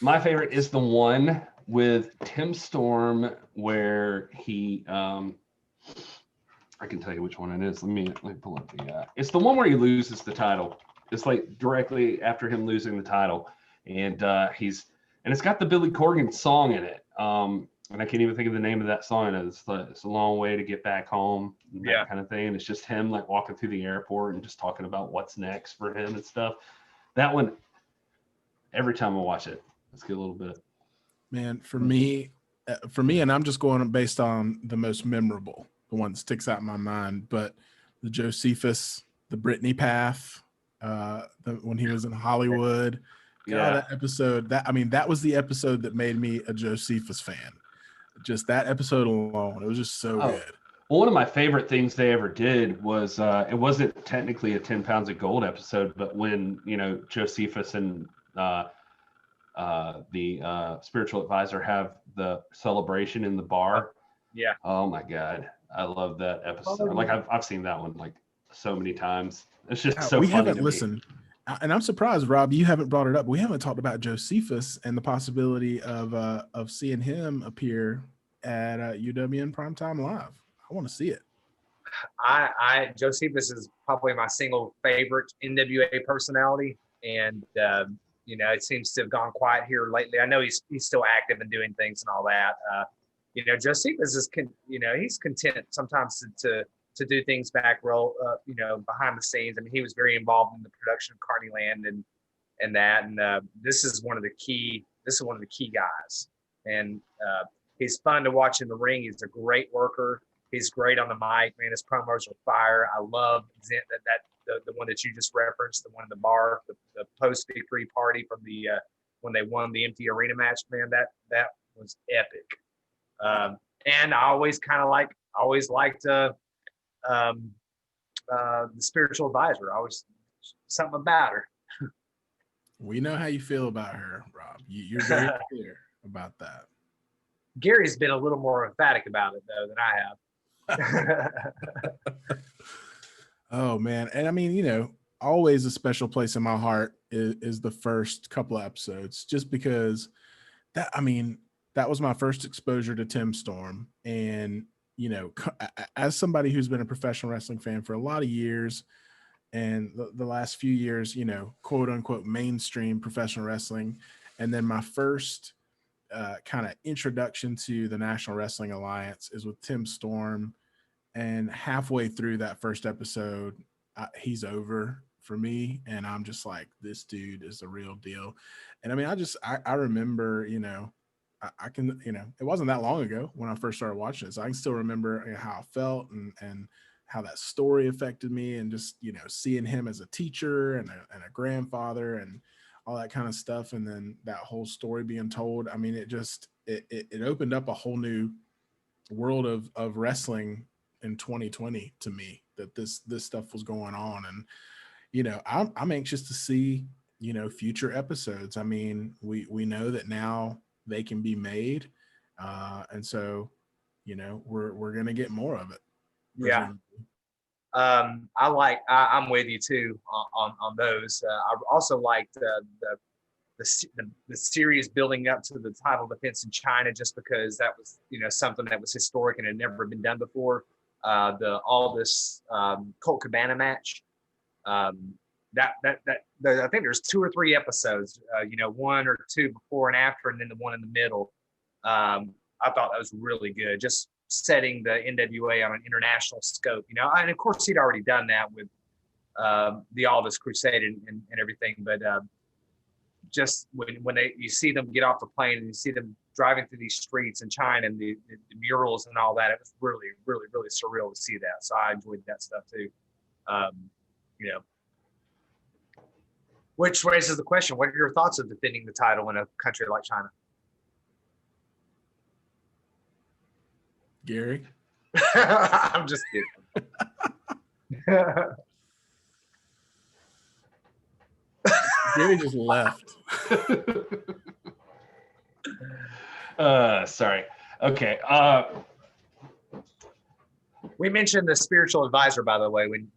My favorite is the one with Tim Storm where he I can tell you which one it is. Let me pull up the it's the one where he loses the title. It's like directly after him losing the title. And it's got the Billy Corgan song in it. And I can't even think of the name of that song. It's a long way to get back home, and that kind of thing. And it's just him like walking through the airport and just talking about what's next for him and stuff. That one, every time I watch it, let's get a little bit. Man, for me, and I'm just going based on the most memorable, the one that sticks out in my mind. But the Josephus, the Brittany path, when he was in Hollywood. God, that episode, that was the episode that made me a Josephus fan. Just that episode alone, it was just so good. Well, one of my favorite things they ever did was it wasn't technically a 10 Pounds of Gold episode, but when Josephus and the spiritual advisor have the celebration in the bar. Yeah. Oh my God, I love that episode. Like I've seen that one like so many times. It's just so we funny haven't to listened. me. And I'm surprised, Rob, you haven't brought it up. We haven't talked about Josephus and the possibility of seeing him appear at UWN Primetime Live. I want to see it. Josephus is probably my single favorite NWA personality, and it seems to have gone quiet here lately. I know he's still active and doing things and all that. Josephus is he's content sometimes to do things back row, behind the scenes. I mean, he was very involved in the production of Carneyland and that. And this is one of the key guys. And he's fun to watch in the ring. He's a great worker. He's great on the mic, man. His promos are fire. I love the one that you just referenced, the one in the bar, the post victory party from the when they won the empty arena match, man. That was epic. And I always liked the spiritual advisor. Always something about her. We know how you feel about her, Rob. You're very clear about that. Gary's been a little more emphatic about it though than I have. Oh man. And I mean, always a special place in my heart is the first couple of episodes, just because that was my first exposure to Tim Storm. And as somebody who's been a professional wrestling fan for a lot of years, and the last few years, quote unquote mainstream professional wrestling, and then my first kind of introduction to the National Wrestling Alliance is with Tim Storm. And halfway through that first episode, he's over for me, and I'm just like, this dude is the real deal. And I mean, I remember, I can, it wasn't that long ago when I first started watching it. So I can still remember how I felt and how that story affected me, and just, seeing him as a teacher and a grandfather and all that kind of stuff. And then that whole story being told. I mean, it opened up a whole new world of wrestling in 2020 to me, that this stuff was going on. And, I'm anxious to see, future episodes. I mean, we know that now they can be made. And so, we're going to get more of it. Yeah. I'm with you too on those. I also liked the series building up to the title defense in China, just because that was, something that was historic and had never been done before. The Aldis Colt Cabana match. I think there's 2 or 3 episodes, 1 or 2 before and after, and then the one in the middle. I thought that was really good. Just setting the NWA on an international scope, you know, and of course he'd already done that with the Aldis Crusade and everything, but just when you see them get off the plane and you see them driving through these streets in China and the murals and all that, it was really, really, really surreal to see that. So I enjoyed that stuff too. You know, which raises the question, what are your thoughts of defending the title in a country like China? Gary? I'm just kidding. Gary just left. Sorry. Okay. We mentioned the spiritual advisor, by the way, when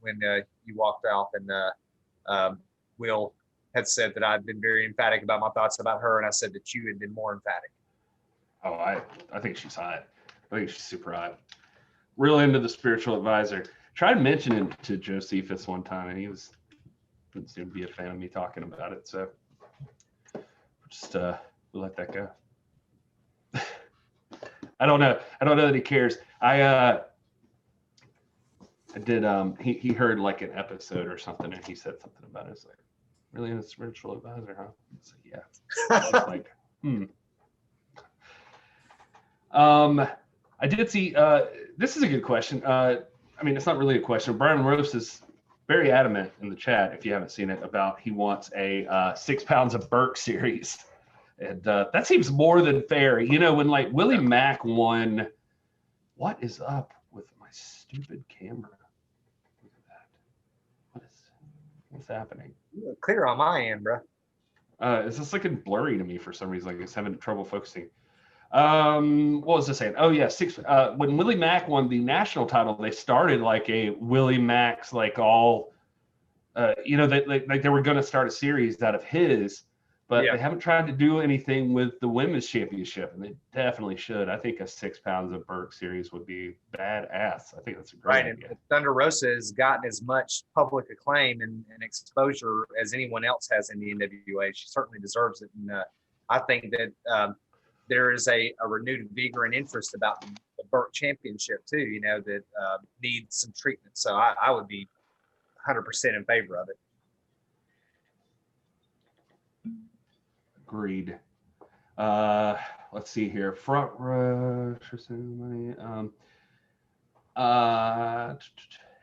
you walked off, and Will had said that I'd been very emphatic about my thoughts about her, and I said that you had been more emphatic. Oh, I think she's hot. I think she's super hot. Real into the spiritual advisor. Tried mentioning it to Josephus one time, and he didn't seem to be a fan of me talking about it. So just we'll let that go. I don't know that he cares. I did. He heard like an episode or something, and he said something about it. It's like, really in a spiritual advisor, huh? It's like, yeah. It's like, I did see. This is a good question. I mean, it's not really a question. Brian Rose is very adamant in the chat, if you haven't seen it, about he wants a 6 pounds of Burke series. And that seems more than fair. You know, when like Willie Mack won, what is up with my stupid camera? Look at that. What's happening? You look clear on my end, bro. It's just looking blurry to me for some reason. Like it's having trouble focusing. What was I saying? Oh yeah, when Willie Mack won the national title, they started like a Willie Mack's like all, you know, like they were going to start a series out of his, but they haven't tried to do anything with the women's championship, and they definitely should. I think a 6 pounds of Burke series would be badass. I think that's a great idea. And Thunder Rosa has gotten as much public acclaim and exposure as anyone else has in the NWA. She certainly deserves it, and I think that there is a renewed vigor and interest about the Burke Championship too, you know, that needs some treatment. So I would be 100% in favor of it. Agreed. Let's see here. Front row.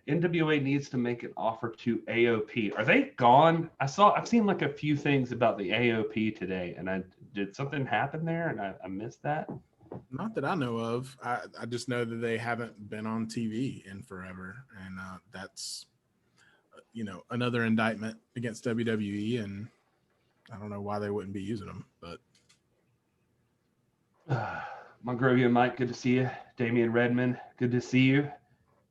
NWA needs to make an offer to AOP. Are they gone? I've seen like a few things about the AOP today, and did something happen there and I missed that? Not that I know of. I just know that they haven't been on TV in forever, and that's, you know, another indictment against WWE, and I don't know why they wouldn't be using them, but. Monroe, Mike, good to see you. Damian Redmond, good to see you.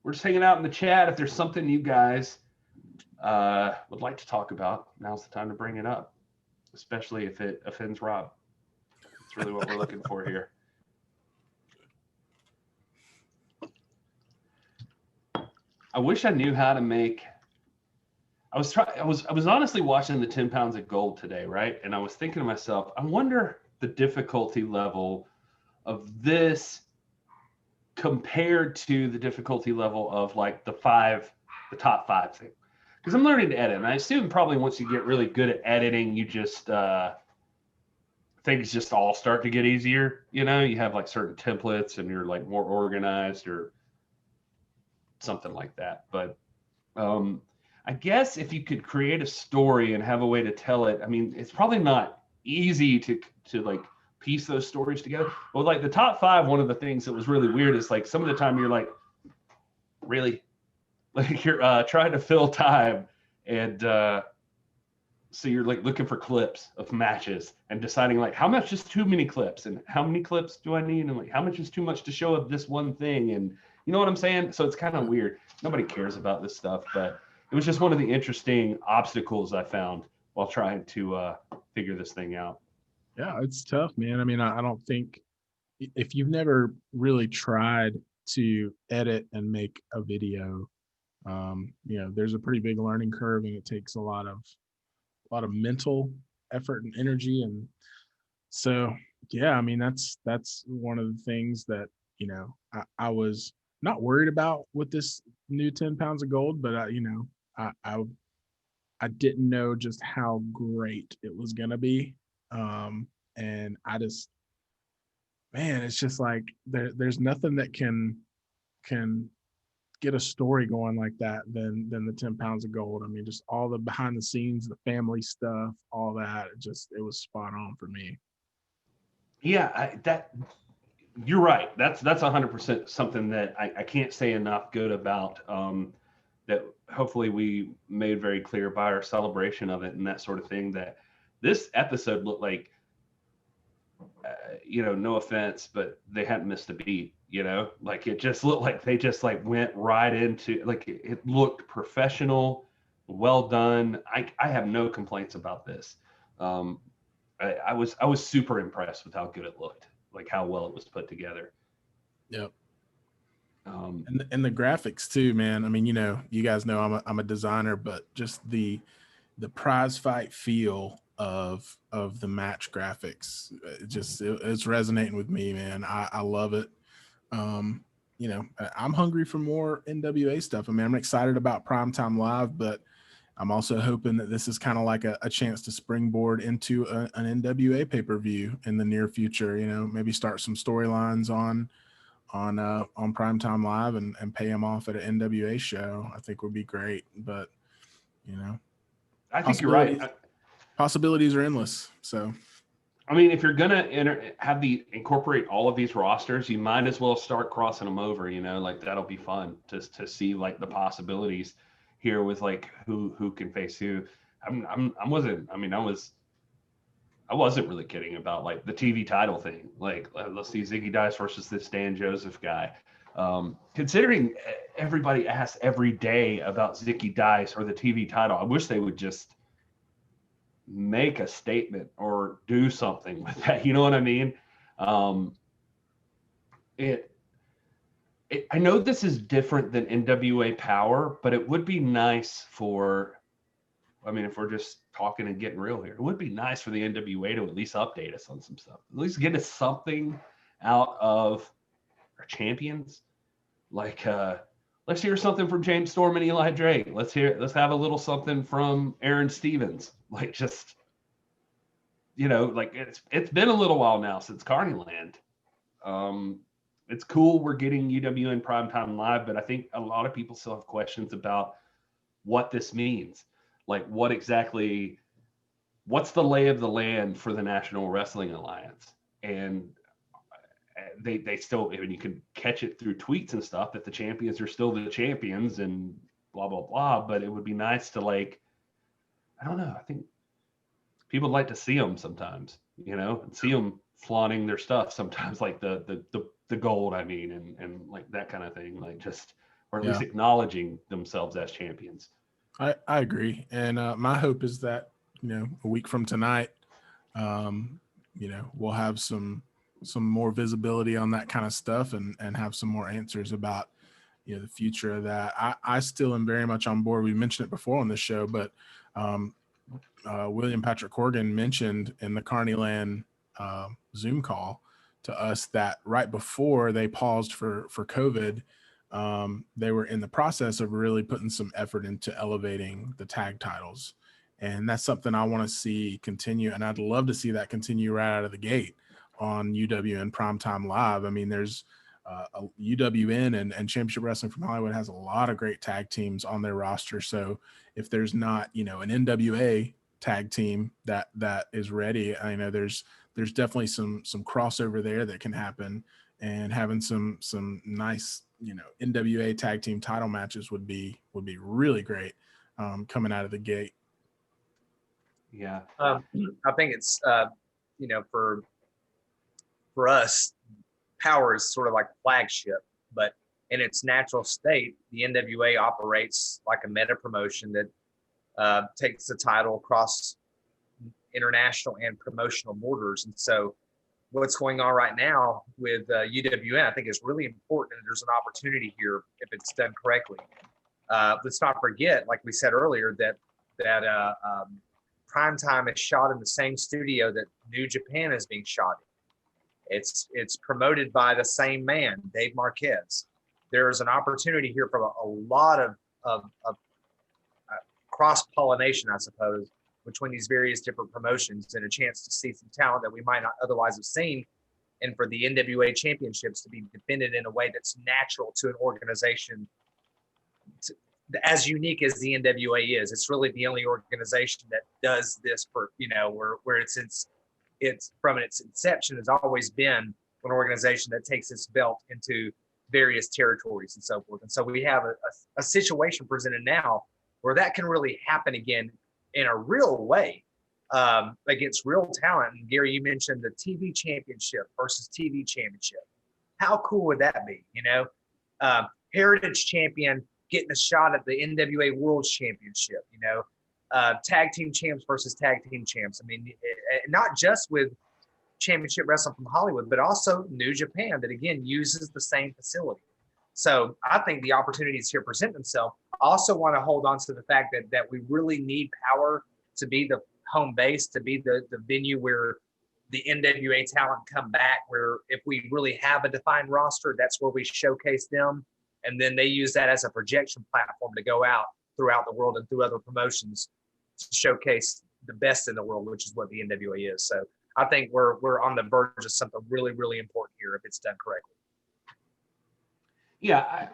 We're just hanging out in the chat. If there's something you guys would like to talk about, now's the time to bring it up, especially if it offends Rob. That's really what we're looking for here. I wish I knew how to make. I was honestly watching the 10 pounds of gold today, right? And I was thinking to myself, I wonder the difficulty level of this compared to the difficulty level of like the top five thing. Because I'm learning to edit, and I assume probably once you get really good at editing, you just things just all start to get easier. You know, you have like certain templates and you're like more organized or something like that. But I guess if you could create a story and have a way to tell it, I mean, it's probably not easy to like piece those stories together. Well, like the top five, one of the things that was really weird is like some of the time you're like, really? Like you're trying to fill time, and so you're like looking for clips of matches and deciding like how much is too many clips and how many clips do I need and like how much is too much to show of this one thing, and you know what I'm saying? So it's kind of weird. Nobody cares about this stuff, but it was just one of the interesting obstacles I found while trying to figure this thing out. Yeah, it's tough, man. I mean, I don't think if you've never really tried to edit and make a video, you know, there's a pretty big learning curve, and it takes a lot of mental effort and energy. And so, yeah, I mean, that's one of the things that, I was not worried about with this new 10 pounds of gold, but I didn't know just how great it was gonna be. And I just, man, it's just like there's nothing that can get a story going like that than the 10 pounds of gold. I mean, just all the behind the scenes, the family stuff, all that. It was spot on for me. Yeah, you're right. That's 100% something that I can't say enough good about. That hopefully we made very clear by our celebration of it and that sort of thing. That this episode looked like, no offense, but they hadn't missed a beat. Like it just looked like they just like went right into, like it looked professional, well done. I have no complaints about this. I was super impressed with how good it looked, like how well it was put together. Yep. And the graphics too, man. I mean, you guys know I'm a designer, but just the prize fight feel of the match graphics, it's resonating with me, man. I love it. I'm hungry for more NWA stuff. I mean, I'm excited about Primetime Live, but I'm also hoping that this is kind of like a chance to springboard into an NWA pay-per-view in the near future. Maybe start some storylines on Primetime Live and pay them off at an NWA show. I think would be great. But I think you're right. Possibilities are endless. So, I mean, if you're gonna incorporate all of these rosters, you might as well start crossing them over. Like that'll be fun to see like the possibilities here with like who can face who. I wasn't really kidding about like the TV title thing. Like let's see Ziggy Dice versus this Dan Joseph guy. Considering everybody asks every day about Ziggy Dice or the TV title, I wish they would just make a statement or do something with that. You know what I mean? I know this is different than NWA Power, but it would be nice if we're just talking and getting real here, it would be nice for the NWA to at least update us on some stuff, at least get us something out of our champions. Like, let's hear something from James Storm and Eli Drake. Let's have a little something from Aaron Stevens. Like just, like it's been a little while now since Carneyland. It's cool we're getting UWN Primetime Live, but I think a lot of people still have questions about what this means. Like what's the lay of the land for the National Wrestling Alliance? And they still, you can catch it through tweets and stuff that the champions are still the champions and blah, blah, blah. But it would be nice to I don't know. I think people like to see them sometimes, and see them flaunting their stuff sometimes, like the gold, and like that kind of thing, like just, or at least acknowledging themselves as champions. I agree. And my hope is that, a week from tonight, we'll have some more visibility on that kind of stuff and have some more answers about, the future of that. I still am very much on board. We mentioned it before on this show, but William Patrick Corgan mentioned in the Carneyland Zoom call to us that right before they paused for COVID, they were in the process of really putting some effort into elevating the tag titles. And that's something I want to see continue. And I'd love to see that continue right out of the gate on UWN Primetime Live. I mean, there's UWN and Championship Wrestling from Hollywood has a lot of great tag teams on their roster. So if there's not, an NWA tag team that is ready, I know there's definitely some crossover there that can happen, and having some nice, NWA tag team title matches would be really great coming out of the gate. Yeah. I think it's, for us, Power is sort of like flagship, but in its natural state, the NWA operates like a meta promotion that takes the title across international and promotional borders. And so what's going on right now with UWN, I think is really important. And there's an opportunity here if it's done correctly. Let's not forget, like we said earlier, that Primetime is shot in the same studio that New Japan is being shot in. It's promoted by the same man, Dave Marquez. There's an opportunity here for a lot of cross-pollination, I suppose, between these various different promotions, and a chance to see some talent that we might not otherwise have seen, and for the NWA championships to be defended in a way that's natural to an organization as unique as the NWA is. It's really the only organization that does this for, where it's from its inception has always been an organization that takes its belt into various territories and so forth. And so we have a situation presented now where that can really happen again in a real way, against real talent. And Gary, you mentioned the TV championship versus TV championship. How cool would that be? Heritage champion getting a shot at the NWA World Championship, tag team champs versus tag team champs. I mean, not just with championship wrestling from Hollywood, but also New Japan that, again, uses the same facility. So I think the opportunities here present themselves. I also want to hold on to the fact that we really need Power to be the home base, to be the venue where the NWA talent come back, where if we really have a defined roster, that's where we showcase them. And then they use that as a projection platform to go out throughout the world and through other promotions to showcase the best in the world, which is what the NWA is. So I think we're on the verge of something really, really important here if it's done correctly. Yeah,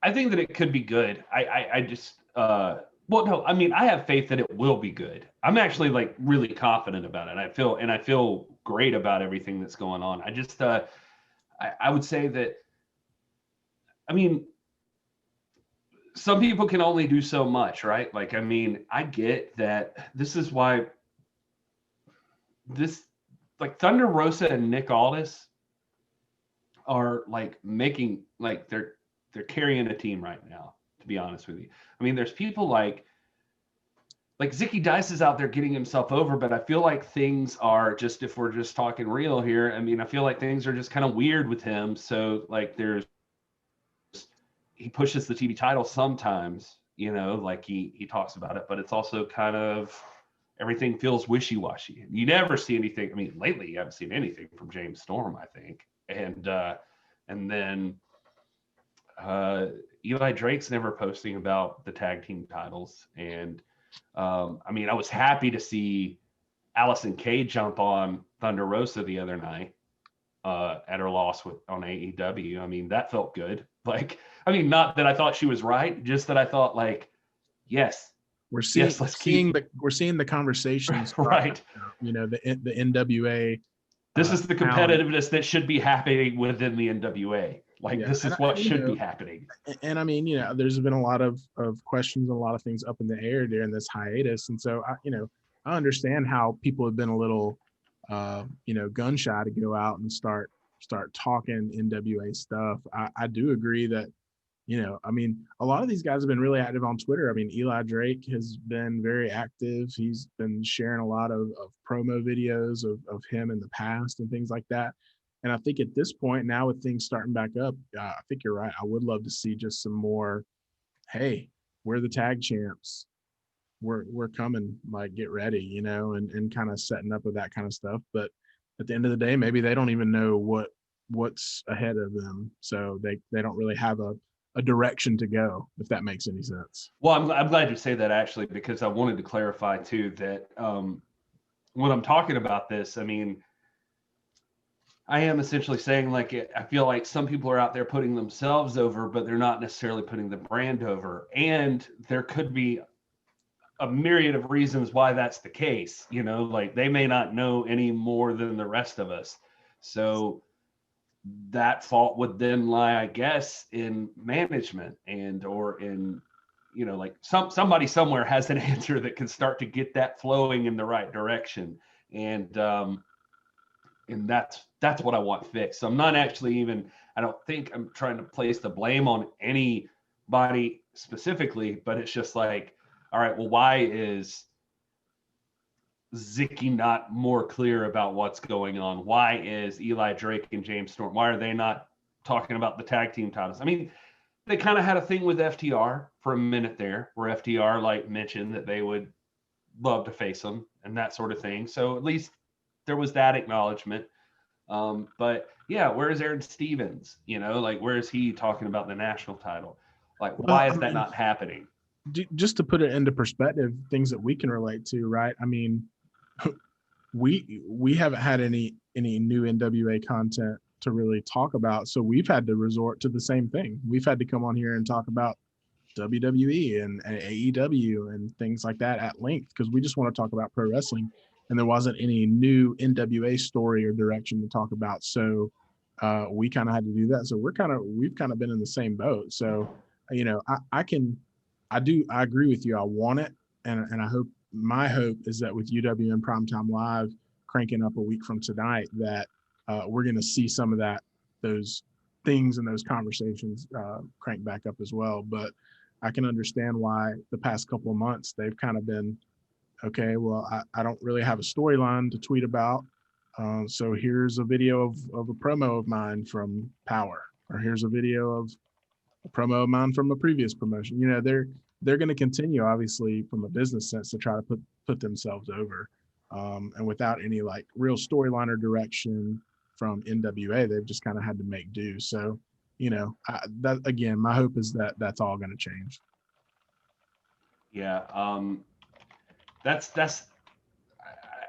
I think that it could be good. I just no, I mean, I have faith that it will be good. I'm actually like really confident about it. I feel great about everything that's going on. I just I would say that, I mean, some people can only do so much, right? Like, I mean, I get that this is why Thunder Rosa and Nick Aldis are like making, like they're carrying a team right now, to be honest with you. I mean, there's people like Zicky Dice is out there getting himself over, but I feel like things are just, if we're just talking real here, I mean, I feel like things are just kind of weird with him. So like he pushes the TV title sometimes, like he talks about it, but it's also kind of, everything feels wishy-washy. You never see anything. I mean, lately you haven't seen anything from James Storm, I think. And then Eli Drake's never posting about the tag team titles. And I mean, I was happy to see Allison Kay jump on Thunder Rosa the other night at her loss on AEW. I mean, that felt good. Like, I mean, not that I thought she was right, just that I thought, like, yes, we're seeing the conversations, right? The NWA. This is the competitiveness that should be happening within the NWA. Like, yeah, this is what should be happening. And I mean, there's been a lot of questions and a lot of things up in the air during this hiatus. And so, I understand how people have been a little, gun shy to go out and start talking NWA stuff. I do agree that, I mean, a lot of these guys have been really active on Twitter. I mean, Eli Drake has been very active. He's been sharing a lot of promo videos of him in the past and things like that. And I think at this point now, with things starting back up, I think you're right. I would love to see just some more, hey, we're the tag champs. We're coming, like, get ready, and kind of setting up with that kind of stuff. But at the end of the day, maybe they don't even know what's ahead of them. So they don't really have a direction to go, if that makes any sense. Well, I'm glad you say that, actually, because I wanted to clarify too that when I'm talking about this, I mean, I am essentially saying, like, I feel like some people are out there putting themselves over, but they're not necessarily putting the brand over. And there could be a myriad of reasons why that's the case. Like, they may not know any more than the rest of us. So that fault would then lie, I guess, in management or in, like somebody somewhere has an answer that can start to get that flowing in the right direction. And that's what I want fixed. So I'm not actually I don't think I'm trying to place the blame on anybody specifically, but it's just like, all right, well, why is Zicky not more clear about what's going on? Why is Eli Drake and James Storm, why are they not talking about the tag team titles? I mean, they kind of had a thing with FTR for a minute there, where FTR like mentioned that they would love to face them and that sort of thing. So at least there was that acknowledgement. But yeah, where is Aaron Stevens? You know, like where is he talking about the national title? Like, why is that not happening? Just to put it into perspective, things that we can relate to, right? I mean, we haven't had any new NWA content to really talk about, so we've had to resort to the same thing. We've had to come on here and talk about WWE and AEW and things like that at length because we just want to talk about pro wrestling, and there wasn't any new NWA story or direction to talk about. So we kind of had to do that. So we've kind of been in the same boat. So you know, I agree with you. I want it, and I hope, my hope is that with UW and Primetime Live cranking up a week from tonight, that we're going to see some of those things and those conversations crank back up as well. But I can understand why the past couple of months they've kind of been, okay, well, I don't really have a storyline to tweet about. So here's a video of a promo of mine from Power, or here's a video of a promo of mine from a previous promotion. You know, they're going to continue, obviously, from a business sense, to try to put themselves over. And without any like real storyline or direction from NWA, they've just kind of had to make do. So, you know, that again, my hope is that that's all going to change. Yeah, that's.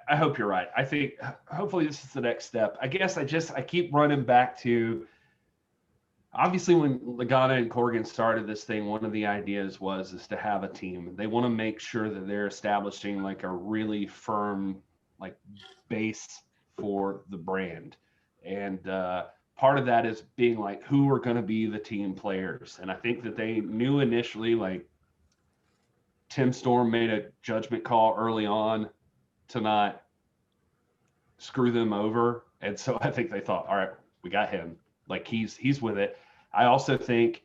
I hope you're right. I think hopefully this is the next step. I guess I keep running back to, obviously when Lagana and Corgan started this thing, one of the ideas is to have a team. They want to make sure that they're establishing like a really firm like base for the brand. And part of that is being like, who are going to be the team players? And I think that they knew initially, like Tim Storm made a judgment call early on to not screw them over. And so I think they thought, all right, we got him. Like he's with it. I also think,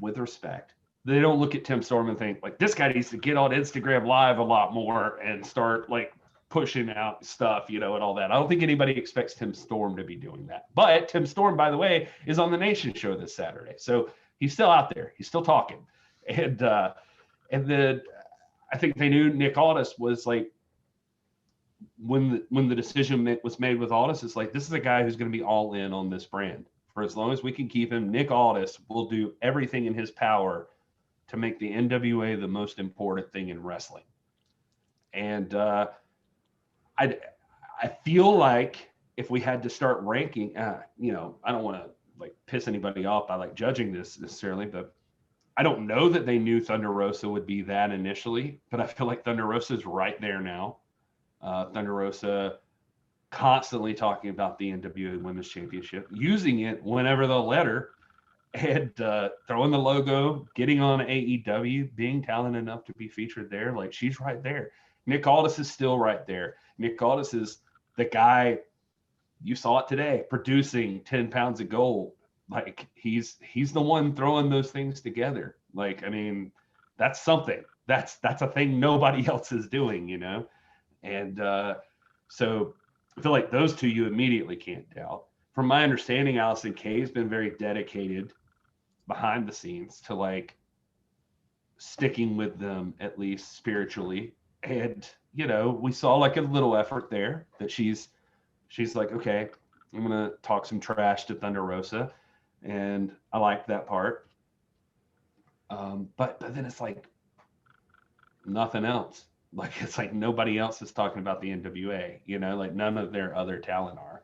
with respect, they don't look at Tim Storm and think like, this guy needs to get on Instagram Live a lot more and start like pushing out stuff, you know, and all that. I don't think anybody expects Tim Storm to be doing that. But Tim Storm, by the way, is on the Nation show this Saturday. So he's still out there. He's still talking. And then I think they knew Nick Aldis was like, when the decision was made with Aldis, it's like, this is a guy who's going to be all in on this brand. For as long as we can keep him, Nick Aldis will do everything in his power to make the NWA the most important thing in wrestling. And I feel like if we had to start ranking, you know, I don't want to like piss anybody off by like judging this necessarily, but I don't know that they knew Thunder Rosa would be that initially, but I feel like Thunder Rosa is right there now. Thunder Rosa constantly talking about the NWA Women's Championship, using it whenever they'll let her, and throwing the logo, getting on AEW, being talented enough to be featured there. Like, she's right there. Nick Aldis is still right there. Nick Aldis is the guy, you saw it today, producing 10 pounds of gold. Like, he's the one throwing those things together. Like, I mean, that's something. That's a thing nobody else is doing, you know? And so I feel like those two you immediately can't doubt. From my understanding, Allison Kay has been very dedicated behind the scenes to like sticking with them, at least spiritually. And, you know, we saw like a little effort there that she's like, okay, I'm going to talk some trash to Thunder Rosa. And I like that part. But then it's like nothing else. Like, it's like nobody else is talking about the NWA, you know, like none of their other talent are.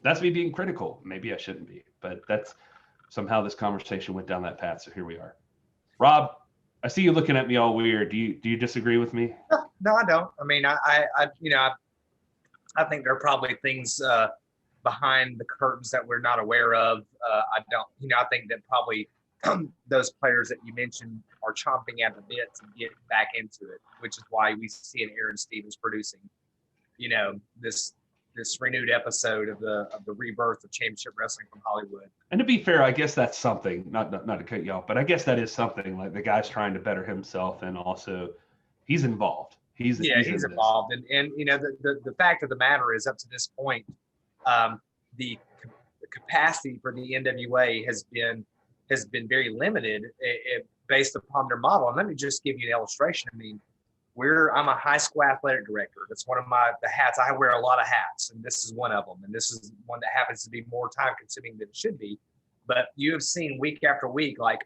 That's me being critical. Maybe I shouldn't be, but that's somehow this conversation went down that path. So here we are. Rob, I see you looking at me all weird. Do you disagree with me? No, I don't. I mean, I think there are probably things behind the curtains that we're not aware of. I think that probably those players that you mentioned are chomping at the bit to get back into it, which is why we see an Aaron Stevens producing, you know, this renewed episode of the rebirth of Championship Wrestling from Hollywood. And to be fair, I guess that's something, not to cut you off, but I guess that is something. Like, the guy's trying to better himself, and also he's involved. He's involved. And you know, the fact of the matter is, up to this point, the capacity for the NWA has been very limited based upon their model. And let me just give you an illustration. I mean, I'm a high school athletic director. That's one of the hats. I wear a lot of hats, and this is one of them. And this is one that happens to be more time consuming than it should be. But you have seen week after week, like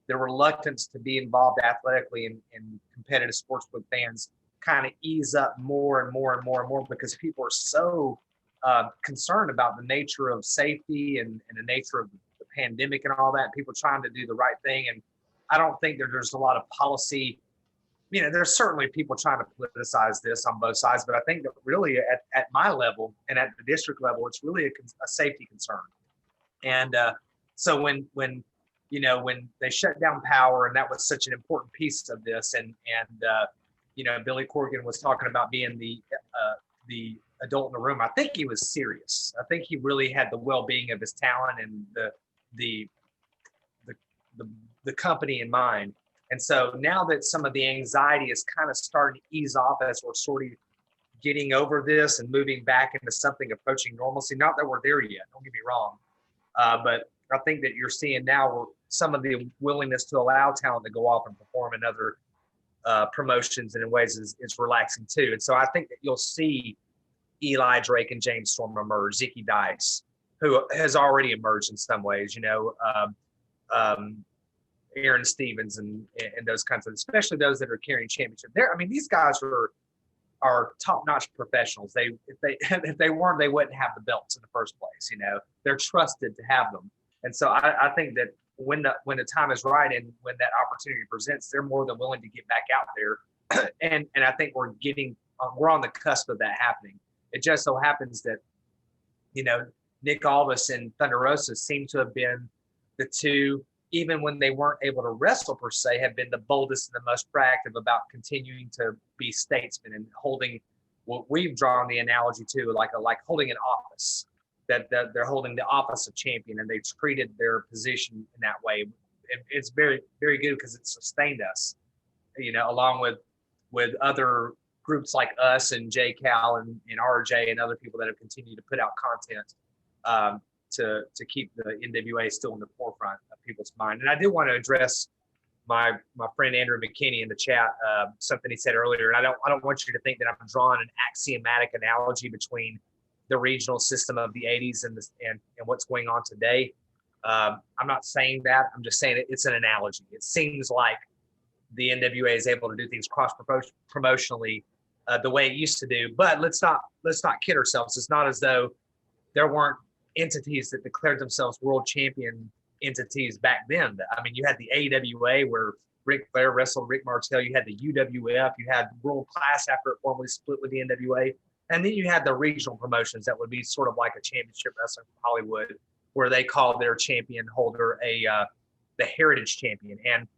the reluctance to be involved athletically in competitive sports with fans kind of ease up more and more and more and more, because people are so concerned about the nature of safety and the nature of the pandemic and all that. People trying to do the right thing. And I don't think there's a lot of policy. There's certainly people trying to politicize this on both sides, but I think that really at my level and at the district level, it's really a safety concern. And so when they shut down power, and that was such an important piece of this, and Billy Corgan was talking about being the adult in the room. I think he was serious. I think he really had the well-being of his talent and the company in mind. And so now that some of the anxiety is kind of starting to ease off as we're sort of getting over this and moving back into something approaching normalcy, not that we're there yet, don't get me wrong, but I think that you're seeing now some of the willingness to allow talent to go off and perform in other promotions and in ways is relaxing too. And so I think that you'll see Eli Drake and James Storm emerge, Zicky Dice, who has already emerged in some ways, Aaron Stevens and those kinds of, especially those that are carrying championship. These guys are top-notch professionals. If they weren't, they wouldn't have the belts in the first place. They're trusted to have them. And so I think that when the time is right and when that opportunity presents, they're more than willing to get back out there. And I think we're on the cusp of that happening. It just so happens that, Nick Aldis and Thunder Rosa seem to have been the two, even when they weren't able to wrestle per se, have been the boldest and the most proactive about continuing to be statesmen and holding what we've drawn the analogy to, like holding an office, that they're holding the office of champion, and they've treated their position in that way. It's very, very good because it sustained us, along with other groups like us and JCal and RJ and other people that have continued to put out content to keep the NWA still in the forefront of people's mind. And I did want to address my friend Andrew McKinney in the chat, something he said earlier. And I don't want you to think that I'm drawing an axiomatic analogy between the regional system of the 80s and what's going on today. I'm not saying that. I'm just saying it's an analogy. It seems like the NWA is able to do things cross-promotionally the way it used to do. But let's not kid ourselves. It's not as though there weren't entities that declared themselves world champion entities back then. You had the AWA where Ric Flair wrestled Rick Martel. You had the UWF. You had World Class after it formally split with the NWA. And then you had the regional promotions that would be sort of like a championship wrestling from Hollywood, where they call their champion holder the heritage champion. And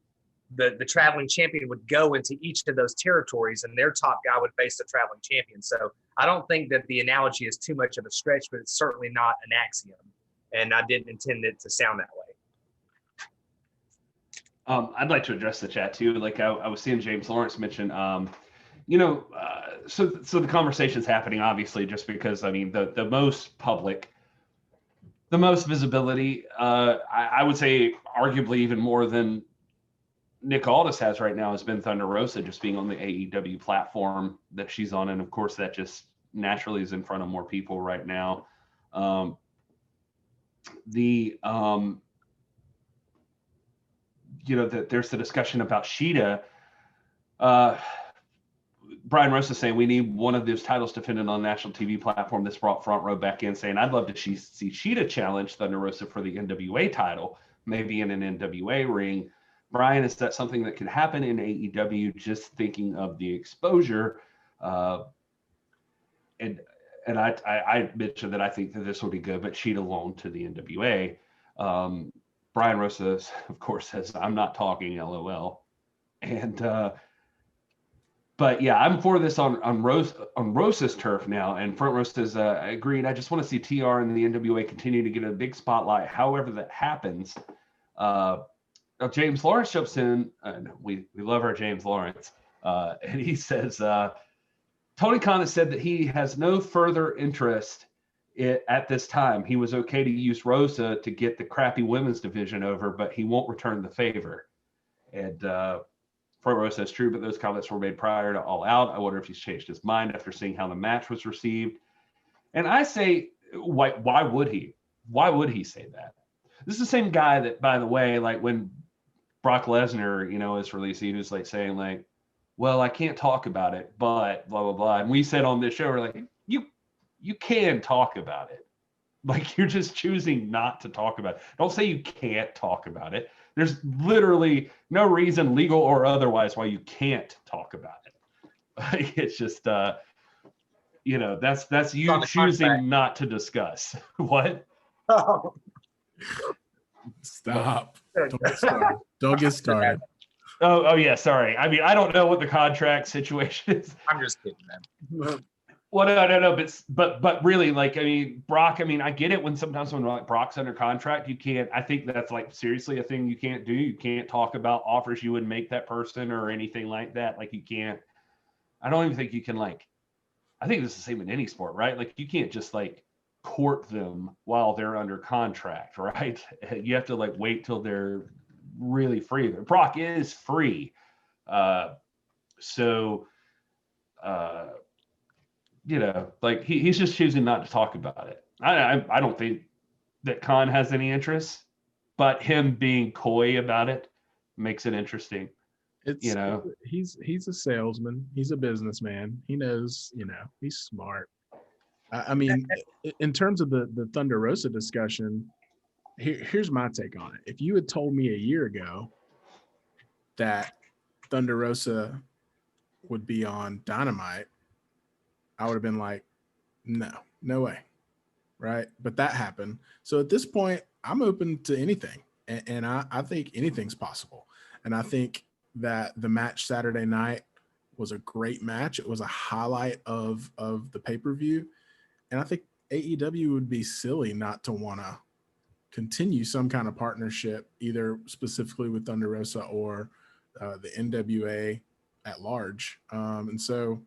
the traveling champion would go into each of those territories, and their top guy would face the traveling champion. So I don't think that the analogy is too much of a stretch, but it's certainly not an axiom. And I didn't intend it to sound that way. I'd like to address the chat too. Like I was seeing James Lawrence mention, so the conversation's happening obviously just because, the most public, the most visibility, I would say arguably even more than Nick Aldis has right now has been Thunder Rosa, just being on the AEW platform that she's on. And of course that just naturally is in front of more people right now. There's the discussion about Sheeta. Brian Rosa saying we need one of those titles defended on a national TV platform. This brought Front Row back in, saying I'd love to see Sheeta challenge Thunder Rosa for the NWA title, maybe in an NWA ring. Brian, is that something that could happen in AEW? Just thinking of the exposure, and I mentioned that I think that this will be good, but Sheeta alone to the NWA. Brian Rosa, of course, says I'm not talking, LOL, and. But yeah, I'm for this on Rosa's turf now, and Front Row says agreed. I just want to see TR and the NWA continue to get a big spotlight, however that happens. James Lawrence jumps in, and we love our James Lawrence, and he says Tony Khan has said that he has no further interest at this time. He was okay to use Rosa to get the crappy women's division over, but he won't return the favor. And Front Row says true, but those comments were made prior to All Out. I wonder if he's changed his mind after seeing how the match was received. And I say, why would he? Why would he say that? This is the same guy that, by the way, like when Brock Lesnar, is released, he was like saying like, well, I can't talk about it, but blah, blah, blah. And we said on this show, we're like, you can talk about it. Like, you're just choosing not to talk about it. Don't say you can't talk about it. There's literally no reason, legal or otherwise, why you can't talk about it. Like, it's just, that's you choosing not to discuss. What? Oh. Stop. Don't get started. Oh yeah, sorry. I mean, I don't know what the contract situation is. I'm just kidding, man. Well, no, but really, like, I mean, Brock, I mean, I get it when sometimes when like Brock's under contract, you can't, I think that's like seriously a thing you can't do. You can't talk about offers you would make that person or anything like that. Like, you can't, I don't even think you can, like, I think this is the same in any sport, right? Like, you can't just like court them while they're under contract, right? You have to like wait till they're really free. Brock is free. Like he's just choosing not to talk about it. I don't think that Khan has any interest, but him being coy about it makes it interesting. He's a salesman. He's a businessman. He knows, he's smart. I mean, in terms of the Thunder Rosa discussion, here's my take on it. If you had told me a year ago that Thunder Rosa would be on Dynamite, I would have been like, no way, right? But that happened. So at this point, I'm open to anything, and I think anything's possible. And I think that the match Saturday night was a great match. It was a highlight of the pay-per-view, and I think AEW would be silly not to want to continue some kind of partnership, either specifically with Thunder Rosa or the NWA at large. And so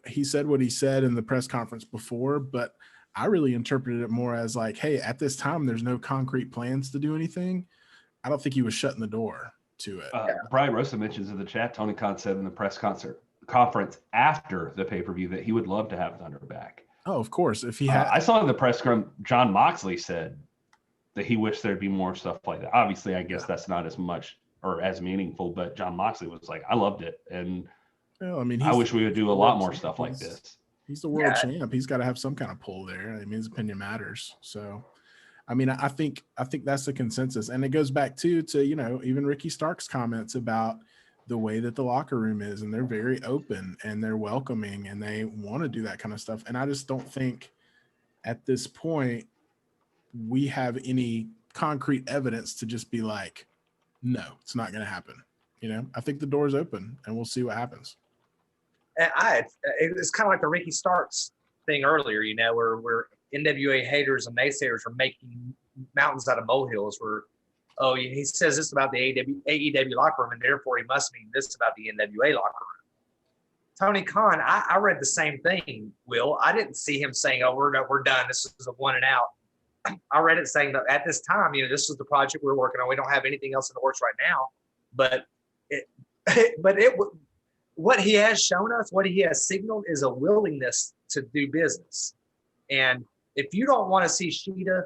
he said what he said in the press conference before, but I really interpreted it more as like, hey, at this time, there's no concrete plans to do anything. I don't think he was shutting the door to it. Brian Rosa mentions in the chat, Tony Khan said in the press conference after the pay-per-view that he would love to have Thunder back. Oh, of course. If he had, I saw in the press scrum, John Moxley said that he wished there'd be more stuff like that. Obviously, I guess that's not as much or as meaningful, but John Moxley was like, I loved it. And I wish we would do a lot more stuff like this. He's the world champ. He's got to have some kind of pull there. I mean, his opinion matters. So, I mean, I think that's the consensus. And it goes back to even Ricky Stark's comments about the way that the locker room is, and they're very open and they're welcoming and they want to do that kind of stuff. And I just don't think at this point we have any concrete evidence to just be like, no, it's not going to happen. I think the door's open and we'll see what happens. And it's kind of like the Ricky Starks thing earlier, where NWA haters and naysayers are making mountains out of molehills where, he says this about the AEW locker room, and therefore he must mean this about the NWA locker room. Tony Khan, I read the same thing, Will. I didn't see him saying, we're done. This is a one and out. I read it saying that at this time, this is the project we're working on. We don't have anything else in the works right now. But what he has shown us, what he has signaled is a willingness to do business. And if you don't want to see Shida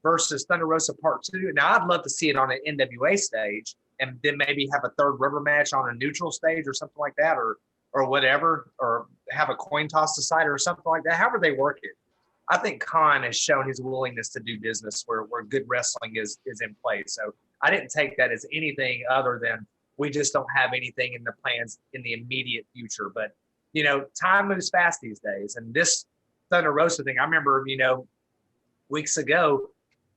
versus Thunder Rosa Part 2, now I'd love to see it on an NWA stage and then maybe have a third rubber match on a neutral stage or something like that, or whatever, or have a coin toss decide or something like that, however they work it. I think Khan has shown his willingness to do business where good wrestling is in place. So I didn't take that as anything other than we just don't have anything in the plans in the immediate future. But, time moves fast these days. And this Thunder Rosa thing, I remember, weeks ago,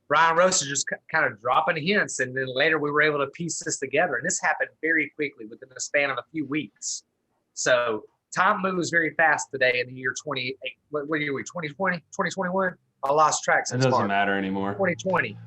Brian Rosa just kind of dropping hints. And then later we were able to piece this together. And this happened very quickly within the span of a few weeks. So time moves very fast today in the year 28. What year are we, 2020, 2021? I lost track. It doesn't matter anymore. 2020.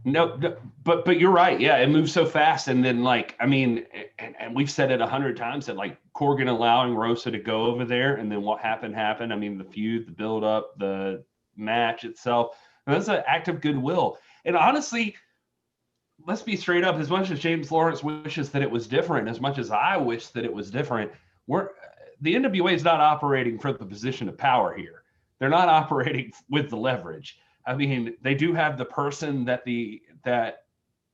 No, but you're right. Yeah, it moves so fast. And then, and we've said it 100 times that, Corgan allowing Rosa to go over there, and then what happened. I mean, the feud, the build-up, the match itself. And that's an act of goodwill. And honestly, let's be straight up. As much as James Lawrence wishes that it was different, as much as I wish that it was different, the NWA is not operating from the position of power here. They're not operating with the leverage. I mean, they do have the person that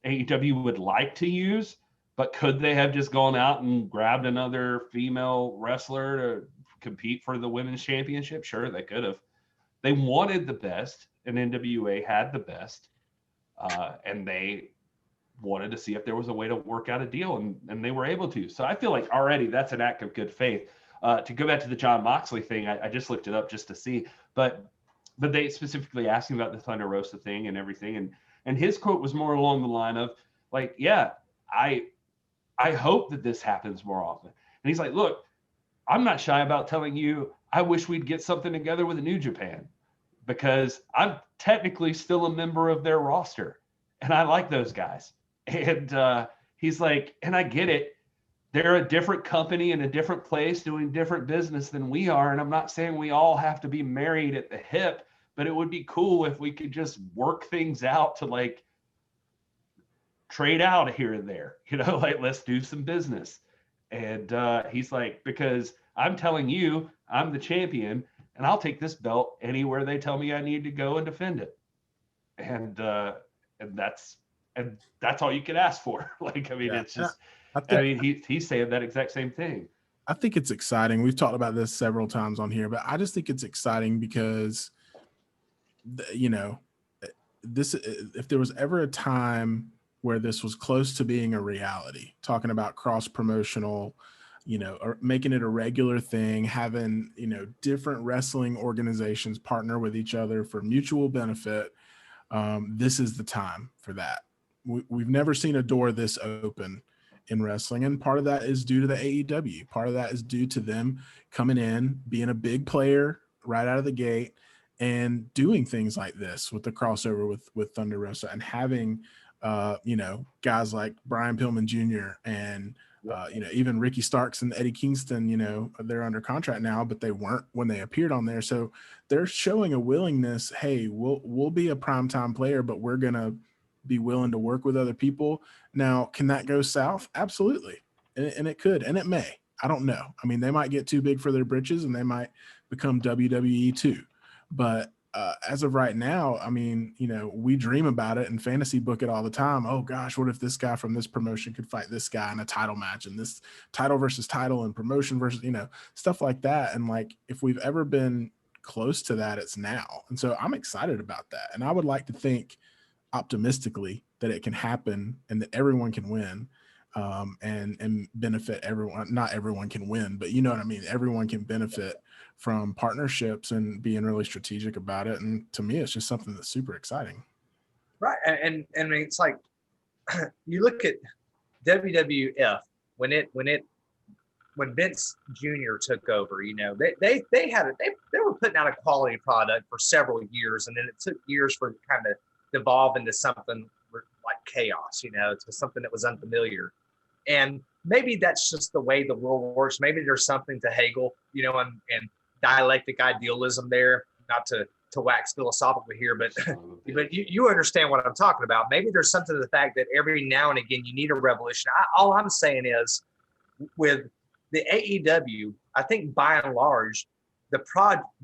AEW would like to use, but could they have just gone out and grabbed another female wrestler to compete for the women's championship? Sure, they could have. They wanted the best, and NWA had the best, and they wanted to see if there was a way to work out a deal, and they were able to. So I feel like already that's an act of good faith. To go back to the John Moxley thing, I just looked it up just to see, but they specifically asked him about the Thunder Rosa thing and everything, and his quote was more along the line of like, yeah, I hope that this happens more often. And he's like, look, I'm not shy about telling you I wish we'd get something together with New Japan, because I'm technically still a member of their roster and I like those guys. And he's like, and I get it. They're a different company in a different place doing different business than we are. And I'm not saying we all have to be married at the hip, but it would be cool if we could just work things out to like trade out here and there, like let's do some business. And he's like, because I'm telling you, I'm the champion and I'll take this belt anywhere they tell me I need to go and defend it. And that's all you could ask for. Like, I mean, yeah. It's just, he's saying that exact same thing. I think it's exciting. We've talked about this several times on here, but I just think it's exciting because, this, if there was ever a time where this was close to being a reality, talking about cross-promotional, or making it a regular thing, having, different wrestling organizations partner with each other for mutual benefit. This is the time for that. We've never seen a door this open in wrestling. And part of that is due to the AEW. Part of that is due to them coming in, being a big player right out of the gate and doing things like this with the crossover with Thunder Rosa and having, guys like Brian Pillman Jr. and, even Ricky Starks and Eddie Kingston, they're under contract now, but they weren't when they appeared on there. So they're showing a willingness. Hey, we'll be a primetime player, but we're going to be willing to work with other people. Now, can that go south? Absolutely. And it could, and it may. I don't know. I mean, they might get too big for their britches and they might become WWE too. But as of right now, I mean, we dream about it and fantasy book it all the time. Oh gosh, what if this guy from this promotion could fight this guy in a title match, and this title versus title and promotion versus, stuff like that. And like, if we've ever been close to that, it's now. And so I'm excited about that. And I would like to think optimistically that it can happen and that everyone can win, and benefit everyone. Not everyone can win, but you know what I mean? Everyone can benefit from partnerships and being really strategic about it. And to me, it's just something that's super exciting. Right. And I mean, it's like, you look at WWF when Vince Jr. took over, they were putting out a quality product for several years. And then it took years for it to kind of evolve into something like chaos, to something that was unfamiliar. And maybe that's just the way the world works. Maybe there's something to Hegel, and dialectic idealism there, not to wax philosophical here, but you understand what I'm talking about. Maybe there's something to the fact that every now and again you need a revolution. All I'm saying is, with the AEW, I think by and large,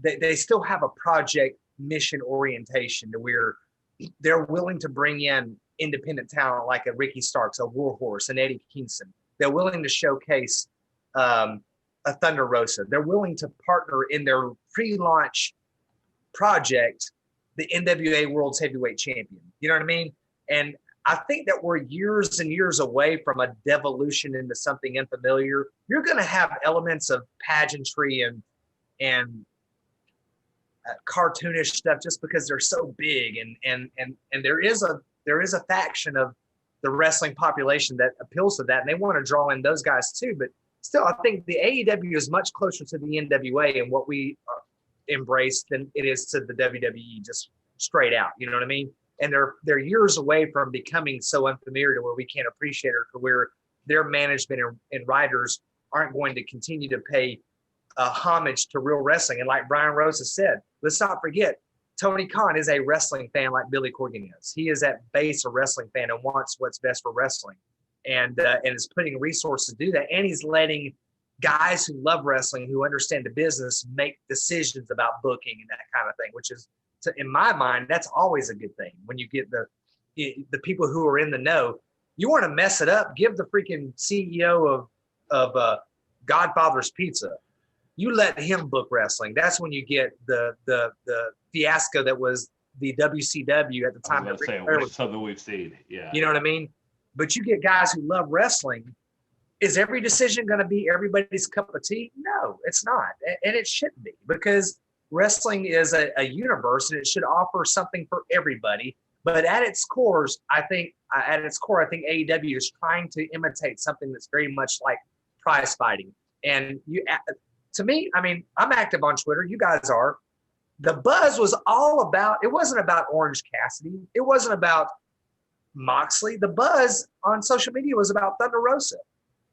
they still have a project mission orientation to where they're willing to bring in independent talent like a Ricky Starks, a Warhorse, an Eddie Kingston. They're willing to showcase a Thunder Rosa. They're willing to partner in their pre-launch project, the NWA World's Heavyweight Champion. You know what I mean? And I think that we're years and years away from a devolution into something unfamiliar. You're going to have elements of pageantry and cartoonish stuff just because they're so big, and there is a faction of the wrestling population that appeals to that, and they want to draw in those guys too. But still, I think the AEW is much closer to the NWA and what we embrace than it is to the WWE, just straight out. You know what I mean? And they're years away from becoming so unfamiliar to where we can't appreciate it, to where their management and writers aren't going to continue to pay homage to real wrestling. And like Brian Rose has said, let's not forget, Tony Khan is a wrestling fan like Billy Corgan is. He is at base a wrestling fan and wants what's best for wrestling, and is putting resources to do that. And he's letting guys who love wrestling, who understand the business, make decisions about booking and that kind of thing, which is, in my mind, that's always a good thing. When you get the people who are in the know, you want to mess it up, give the freaking CEO of Godfather's Pizza. You let him book wrestling. That's when you get the fiasco that was the WCW at the time. I was saying, which is something we've seen. Yeah. You know what I mean? But you get guys who love wrestling. Is every decision going to be everybody's cup of tea? No, it's not. And it shouldn't be, because wrestling is a universe and it should offer something for everybody. But at its core, I think AEW is trying to imitate something that's very much like prize fighting. And to me, I mean, I'm active on Twitter. You guys are. The buzz was all about, it wasn't about Orange Cassidy. It wasn't about Moxley. The buzz on social media was about Thunder Rosa.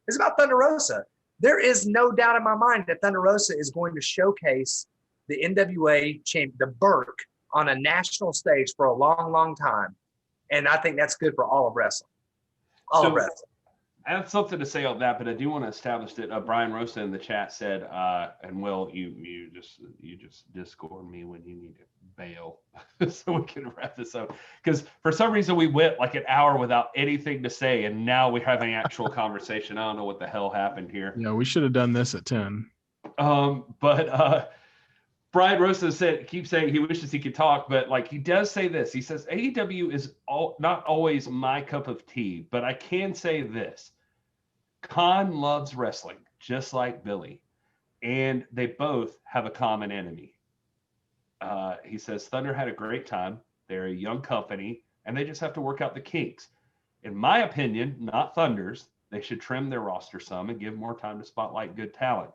It's about Thunder Rosa. There is no doubt in my mind that Thunder Rosa is going to showcase the NWA the Burke on a national stage for a long, long time. And I think that's good for all of wrestling. All of wrestling. I have something to say on that, but I do want to establish that Brian Rosa in the chat said, and Will, you just Discord me when you need to bail so we can wrap this up. Because for some reason we went like an hour without anything to say, and now we're having actual conversation. I don't know what the hell happened here. Yeah, we should have done this at 10. But Brian Rosa keeps saying he wishes he could talk, but like he does say this. He says AEW is not always my cup of tea, but I can say this. Khan loves wrestling, just like Billy, and they both have a common enemy. He says Thunder had a great time. They're a young company, and they just have to work out the kinks. In my opinion, not Thunder's, they should trim their roster some and give more time to spotlight good talent.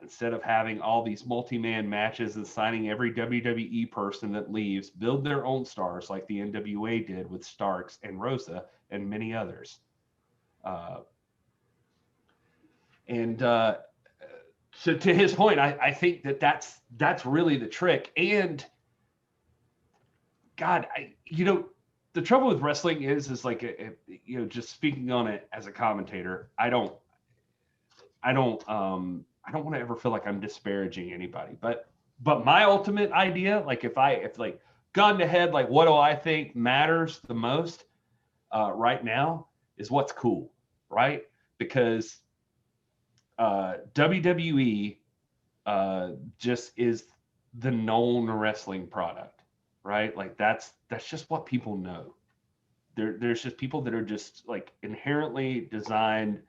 Instead of having all these multi-man matches and signing every WWE person that leaves, build their own stars like the NWA did with Starks and Rosa and many others. So to his point, I think that's really the trick. And God, the trouble with wrestling is like, just speaking on it as a commentator, I don't want to ever feel like I'm disparaging anybody, but my ultimate idea, like if like gun to head, like what do I think matters the most right now is what's cool, right? Because WWE just is the known wrestling product, right? Like that's just what people know. There's just people that are just like inherently designed,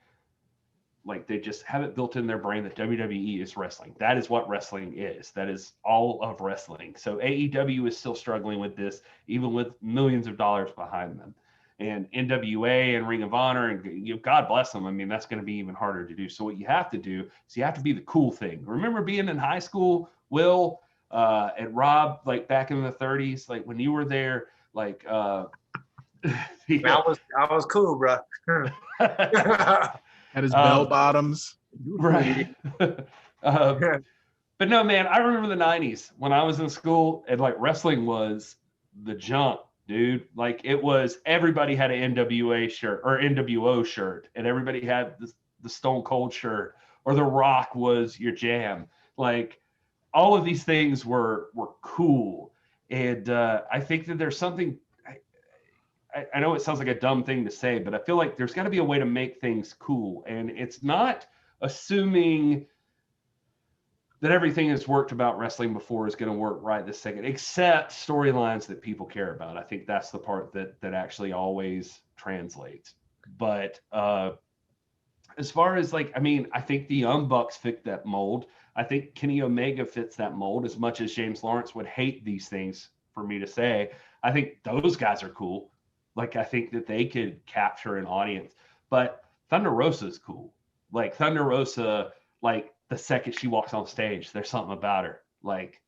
like they just have it built in their brain that WWE is wrestling. That is what wrestling is. That is all of wrestling. So AEW is still struggling with this, even with millions of dollars behind them. And NWA and Ring of Honor, and God bless them. I mean, that's going to be even harder to do. So what you have to do is you have to be the cool thing. Remember being in high school, Will, at Rob, like back in the 30s, like when you were there, like I was cool, bro. Had his bell bottoms. Right. But no, man, I remember the 90s when I was in school and like wrestling was the junk. Dude, like it was, everybody had an NWA shirt or NWO shirt, and everybody had the Stone Cold shirt, or The Rock was your jam. Like all of these things were cool. And I think that there's something, I know it sounds like a dumb thing to say, but I feel like there's got to be a way to make things cool. And it's not assuming that everything that's worked about wrestling before is going to work right this second, except storylines that people care about. I think that's the part that actually always translates. But as far as like, I mean, I think the Young Bucks fit that mold. I think Kenny Omega fits that mold, as much as James Lawrence would hate these things for me to say. I think those guys are cool. Like, I think that they could capture an audience. But Thunder Rosa is cool. Like, Thunder Rosa, like, the second she walks on stage, there's something about her. Like,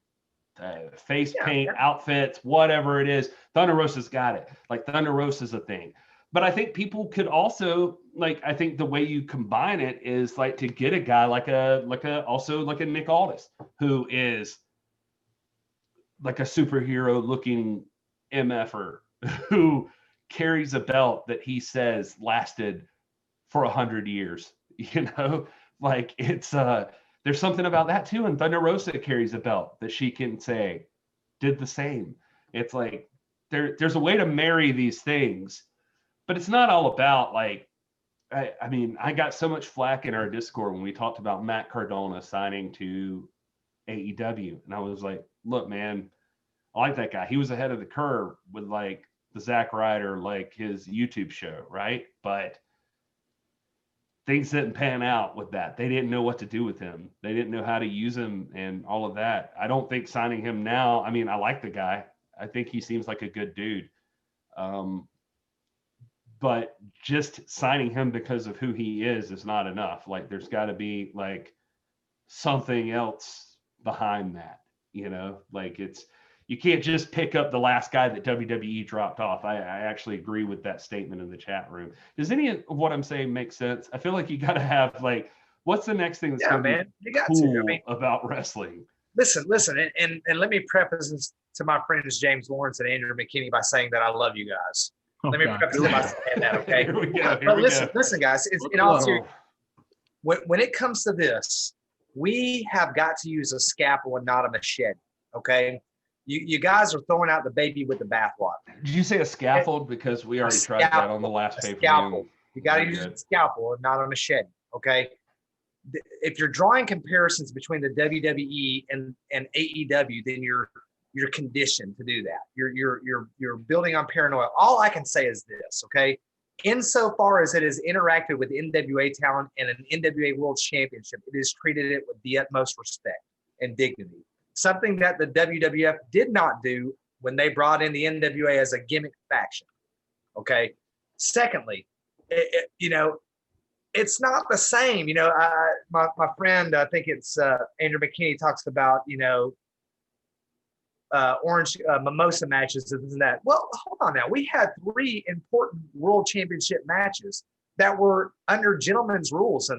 face paint, outfits, whatever it is. Thunder Rosa's got it. Like, Thunder Rosa's a thing. But I think people could also, like, I think the way you combine it is, like, to get a guy like a Nick Aldis, who is like a superhero looking MFer who carries a belt that he says lasted for 100 years, like it's there's something about that too. And Thunder Rosa carries a belt that she can say did the same. It's like there's a way to marry these things, but it's not all about like, I mean, I got so much flack in our Discord when we talked about Matt Cardona signing to AEW. And I was like, look, man, I like that guy. He was ahead of the curve with like the Zack Ryder, like his YouTube show, right? But things didn't pan out with that. They didn't know what to do with him. They didn't know how to use him and all of that. I don't think signing him now, I mean, I like the guy. I think he seems like a good dude. But just signing him because of who he is not enough. Like there's got to be like something else behind that, like you can't just pick up the last guy that WWE dropped off. I actually agree with that statement in the chat room. Does any of what I'm saying make sense? I feel like you got to have like, what's the next thing that's cool about wrestling? Listen, and let me preface this to my friends James Lawrence and Andrew McKinney by saying that I love you guys. Let me preface it by saying that, okay? Here we go. But listen, guys. In all seriousness, when it comes to this, we have got to use a scalpel and not a machete. Okay, you guys are throwing out the baby with the bathwater. Did you say a scaffold? Because we already tried that on the last paper. Scalpel. You got to use a scalpel and not a machete. Okay. If you're drawing comparisons between the WWE and AEW, then you're conditioned to do that. You're building on paranoia. All I can say is this, okay? Insofar as it has interacted with NWA talent and an NWA World Championship, it has treated it with the utmost respect and dignity. Something that the WWF did not do when they brought in the NWA as a gimmick faction. Okay. Secondly, it's not the same. My friend, I think it's Andrew McKinney, talks about orange mimosa matches and that. Well, hold on now. We had 3 important world championship matches that were under gentlemen's rules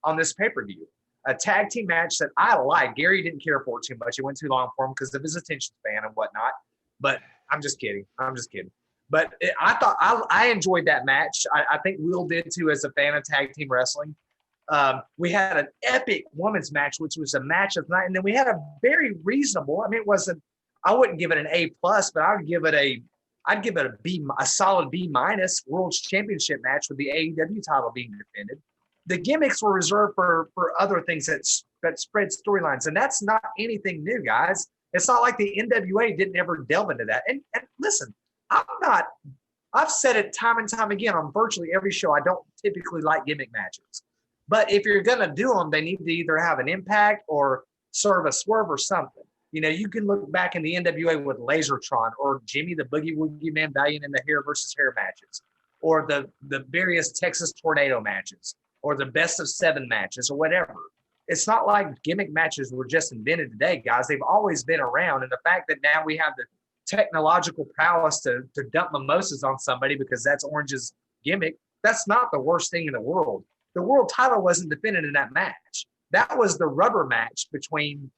on this pay-per-view. A tag team match that I liked. Gary didn't care for it too much. It went too long for him because of his attention span and whatnot. But I'm just kidding. But I thought I enjoyed that match. I think Will did too as a fan of tag team wrestling. We had an epic women's match, which was a match of the night. And then we had a very reasonable, I mean, I wouldn't give it an A+, but I'd give it a B, a solid B- World Championship match with the AEW title being defended. The gimmicks were reserved for other things that spread storylines, and that's not anything new, guys. It's not like the NWA didn't ever delve into that. And listen, I've said it time and time again on virtually every show. I don't typically like gimmick matches, but if you're going to do them, they need to either have an impact or serve a swerve or something. You can look back in the NWA with Lasertron or Jimmy the Boogie Woogie Man Valiant in the hair versus hair matches, or the various Texas Tornado matches, or the best of 7 matches, or whatever. It's not like gimmick matches were just invented today, guys. They've always been around. And the fact that now we have the technological prowess to dump mimosas on somebody because that's Orange's gimmick, that's not the worst thing in the world. The world title wasn't defended in that match. That was the rubber match between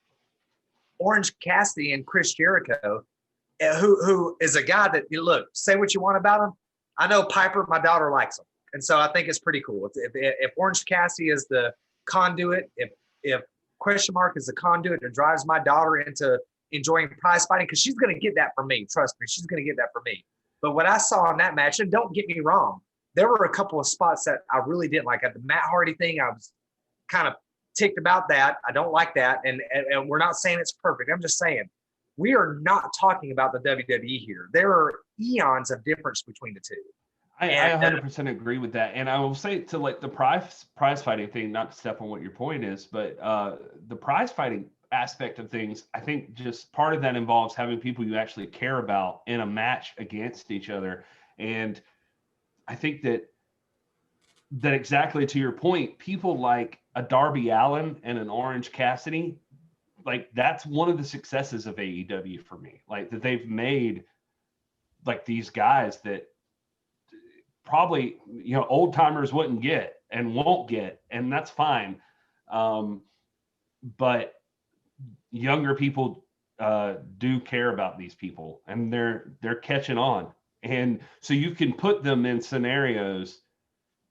Orange Cassidy and Chris Jericho, who is a guy that, look, say what you want about him. I know Piper, my daughter, likes him. And so I think it's pretty cool. If Orange Cassidy is the conduit, if Question Mark is the conduit that drives my daughter into enjoying prize fighting, because she's going to get that from me. Trust me, she's going to get that from me. But what I saw in that match, and don't get me wrong, there were a couple of spots that I really didn't like. At the Matt Hardy thing, I was kind of ticked about that. I don't like that. And we're not saying it's perfect. I'm just saying we are not talking about the WWE here. There are eons of difference between the two. I 100% agree with that. And I will say to like the prize fighting thing, not to step on what your point is, but the prize fighting aspect of things, I think just part of that involves having people you actually care about in a match against each other. And I think that exactly to your point, people like a Darby Allin and an Orange Cassidy, like that's one of the successes of AEW for me. Like that they've made like these guys that probably, old timers wouldn't get and won't get, and that's fine. But younger people do care about these people, and they're catching on. And so you can put them in scenarios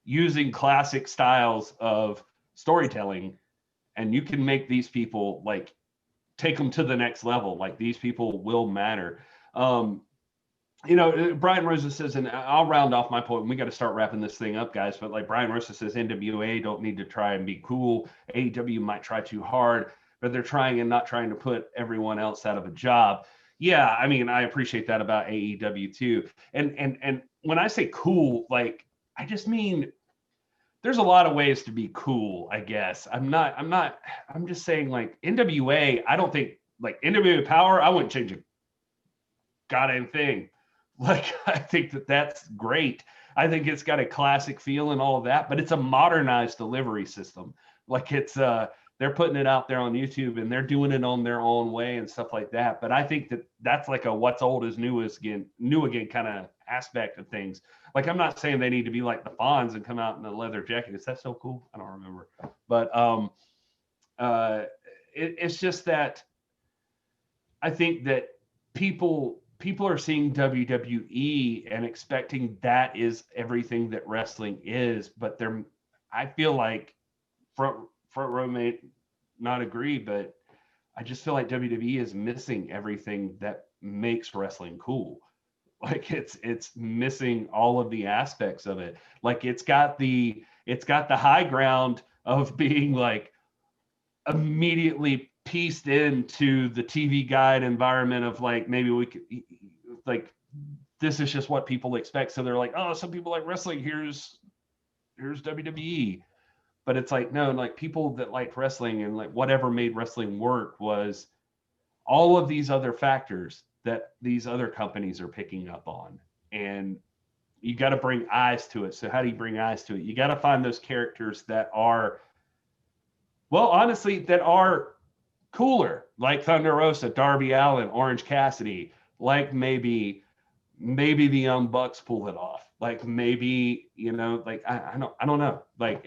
using classic styles of storytelling, and you can make these people like take them to the next level. Like these people will matter. Brian Rosa says, and I'll round off my point. We got to start wrapping this thing up, guys. But like Brian Rosa says, NWA don't need to try and be cool. AEW might try too hard, but they're trying and not trying to put everyone else out of a job. Yeah, I mean, I appreciate that about AEW too. And when I say cool, like I just mean there's a lot of ways to be cool, I guess. I'm just saying like NWA, I don't think like NWA Power, I wouldn't change a goddamn thing. Like, I think that's great. I think it's got a classic feel and all of that, but it's a modernized delivery system. Like it's, they're putting it out there on YouTube and they're doing it on their own way and stuff like that. But I think that's like a what's old is new again kind of aspect of things. Like, I'm not saying they need to be like the Fonz and come out in a leather jacket. Is that so cool? I don't remember. But it's just that I think that people are seeing WWE and expecting that is everything that wrestling is, but I feel like front row may not agree, but I just feel like WWE is missing everything that makes wrestling cool. Like it's missing all of the aspects of it. Like it's got the high ground of being like immediately pieced into the TV guide environment of like, maybe we could like, this is just what people expect. So they're like, oh, some people like wrestling. Here's WWE. But it's like, no, like people that liked wrestling and like whatever made wrestling work was all of these other factors that these other companies are picking up on. And you got to bring eyes to it. So how do you bring eyes to it? You got to find those characters that are, well, honestly, that are cooler, like Thunder Rosa, Darby Allin, Orange Cassidy, like maybe the Young Bucks pull it off. Like maybe, like I don't know. Like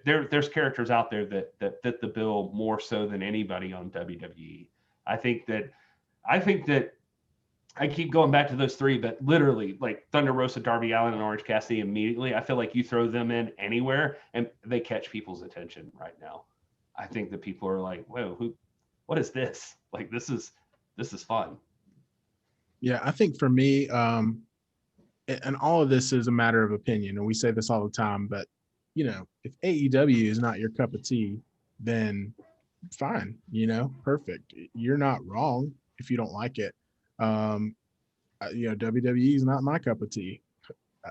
there's characters out there that fit the bill more so than anybody on WWE. I think that I keep going back to those three, but literally like Thunder Rosa, Darby Allin, and Orange Cassidy immediately. I feel like you throw them in anywhere and they catch people's attention right now. I think that people are like, whoa, what is this? Like, this is fun. Yeah, I think for me, and all of this is a matter of opinion, and we say this all the time, but if AEW is not your cup of tea, then fine, perfect. You're not wrong if you don't like it. WWE is not my cup of tea.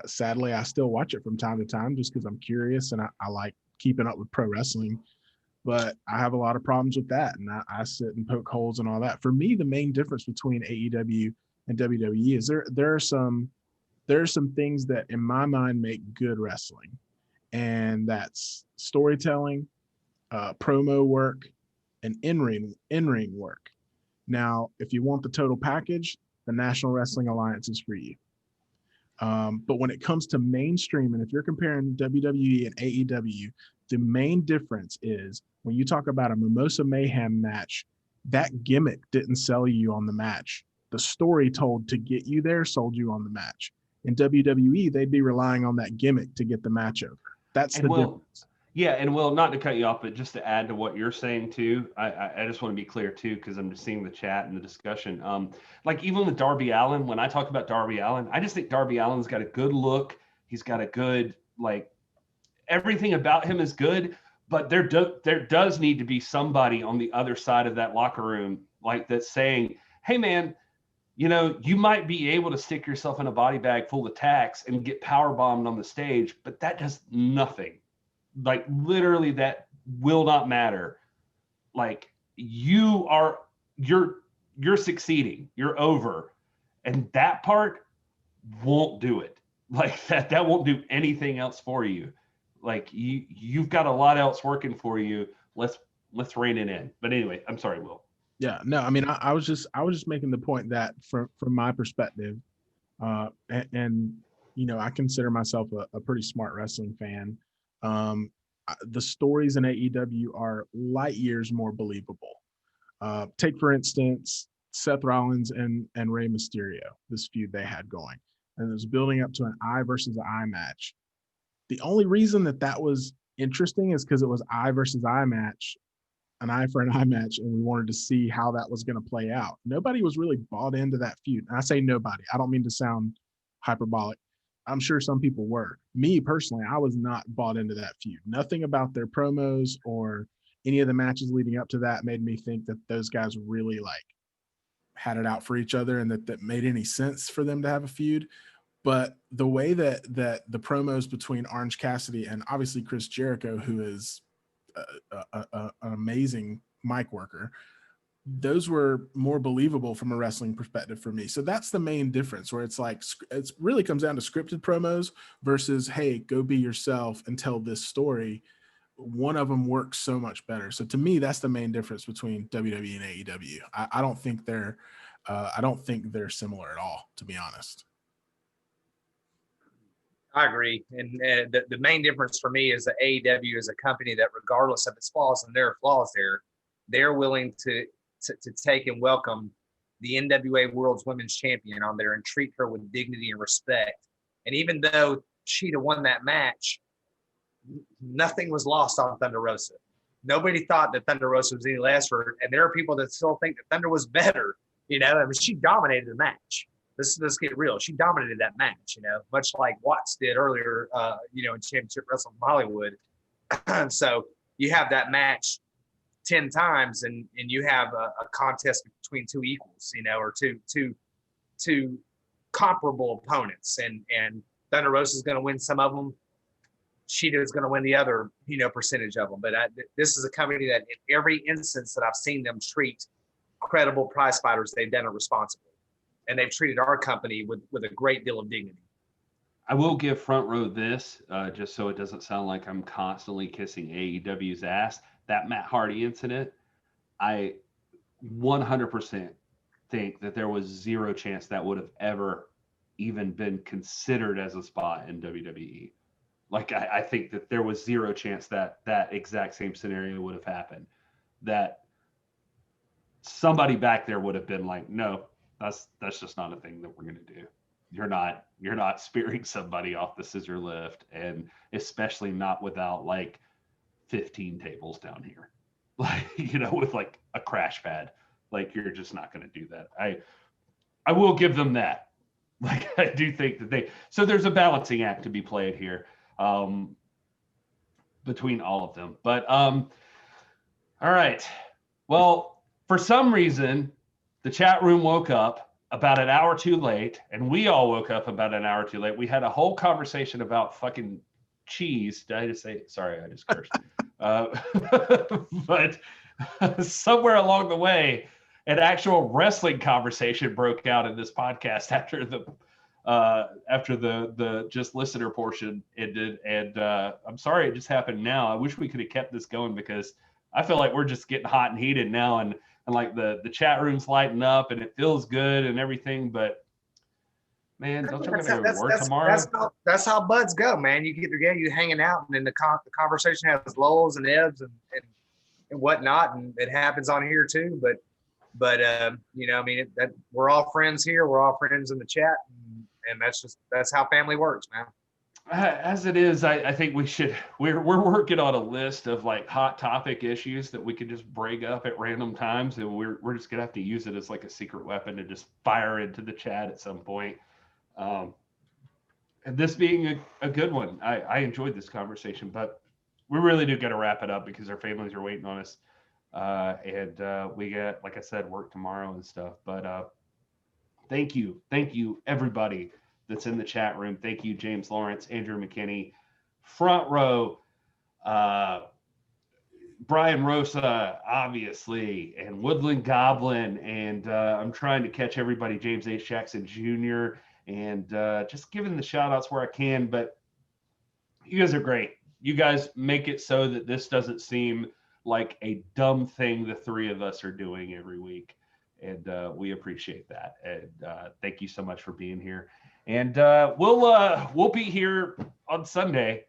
Sadly, I still watch it from time to time just because I'm curious and I like keeping up with pro wrestling. But I have a lot of problems with that, and I sit and poke holes and all that. For me, the main difference between AEW and WWE is there are some things that in my mind make good wrestling, and that's storytelling, promo work, and in-ring work. Now, if you want the total package, the National Wrestling Alliance is for you. But when it comes to mainstream, and if you're comparing WWE and AEW, the main difference is when you talk about a Mimosa Mayhem match, that gimmick didn't sell you on the match. The story told to get you there sold you on the match. In WWE, they'd be relying on that gimmick to get the match over. That's the difference. Yeah, and Will, not to cut you off, but just to add to what you're saying too, I just want to be clear too, because I'm just seeing the chat and the discussion. Like even with Darby Allin, when I talk about Darby Allin, I just think Darby Allin's got a good look. He's got a good, like, everything about him is good, but there does need to be somebody on the other side of that locker room, like, that's saying, hey man, you might be able to stick yourself in a body bag full of tacks and get power bombed on the stage, but that does nothing. Like literally that will not matter. Like you're succeeding, you're over. And that part won't do it. Like that won't do anything else for you. Like you've got a lot else working for you. Let's rein it in. But anyway, I'm sorry, Will. Yeah, no, I mean, I was just making the point that from my perspective, and I consider myself a pretty smart wrestling fan. The stories in AEW are light years more believable. Take, for instance, Seth Rollins and Rey Mysterio, this feud they had going. And it was building up to an eye versus eye match. The only reason that was interesting is because it was eye versus eye match, an eye for an eye match, and we wanted to see how that was going to play out. Nobody was really bought into that feud. And I say nobody. I don't mean to sound hyperbolic. I'm sure some people were. Me personally, I was not bought into that feud. Nothing about their promos or any of the matches leading up to that made me think that those guys really like had it out for each other and that made any sense for them to have a feud. But the way that the promos between Orange Cassidy and obviously Chris Jericho, who is an amazing mic worker, those were more believable from a wrestling perspective for me. So that's the main difference, where it's like, it really comes down to scripted promos versus, hey, go be yourself and tell this story. One of them works so much better. So to me, that's the main difference between WWE and AEW. I don't think they're similar at all, to be honest. I agree. And the main difference for me is that AEW is a company that, regardless of its flaws, and there are flaws there, they're willing to take and welcome the NWA World's Women's Champion on there and treat her with dignity and respect. And even though Sheeta won that match, nothing was lost on Thunder Rosa. Nobody thought that Thunder Rosa was any less for her. And there are people that still think that Thunder was better. You know, I mean, she dominated the match. Let's get real. She dominated that match, you know, much like Watts did earlier, you know, in Championship Wrestling from Hollywood. So you have that match 10 times and you have a contest between two equals, you know, or two comparable opponents. And Thunder Rosa is going to win some of them. Sheeta is going to win the other, you know, percentage of them. But this is a company that in every instance that I've seen them treat credible prize fighters, they've done it responsibly. And they've treated our company with a great deal of dignity. I will give Front Row this, just so it doesn't sound like I'm constantly kissing AEW's ass. That Matt Hardy incident, I 100% think that there was zero chance that would have ever even been considered as a spot in WWE. Like, I think that there was zero chance that that exact same scenario would have happened. That somebody back there would have been like, no, that's just not a thing that we're going to do. You're not spearing somebody off the scissor lift, and especially not without like 15 tables down here, like, you know, with like a crash pad. Like, you're just not going to do that. I will give them that. Like, I do think that so there's a balancing act to be played here between all of them. But all right. Well, for some reason, the chat room woke up about an hour too late, and we all woke up about an hour too late. We had a whole conversation about fucking cheese. Did I just say? Sorry, I just cursed. But somewhere along the way, an actual wrestling conversation broke out in this podcast after the just listener portion ended. And I'm sorry it just happened now. I wish we could have kept this going, because I feel like we're just getting hot and heated now, and like the chat room's lighting up and it feels good and everything. But man, don't you want to work tomorrow? That's how buds go, man. You get together, you hanging out, and then the conversation has lows and ebbs and whatnot, and it happens on here too. But you know, I mean, we're all friends here. We're all friends in the chat, and that's how family works, man. As it is, I think we're working on a list of like hot topic issues that we could just break up at random times, and we're just gonna have to use it as like a secret weapon to just fire into the chat at some point. And this being a good one, I enjoyed this conversation, but we really do got to wrap it up because our families are waiting on us, and we got, like I said, work tomorrow and stuff. But thank you everybody that's in the chat room. Thank you, James Lawrence, Andrew McKinney, Front Row, Brian Rosa, obviously, and Woodland Goblin. And I'm trying to catch everybody, James H. Jackson Jr., and just giving the shout outs where I can. But you guys are great. You guys make it so that this doesn't seem like a dumb thing the three of us are doing every week. And we appreciate that. And thank you so much for being here. And we'll be here on Sunday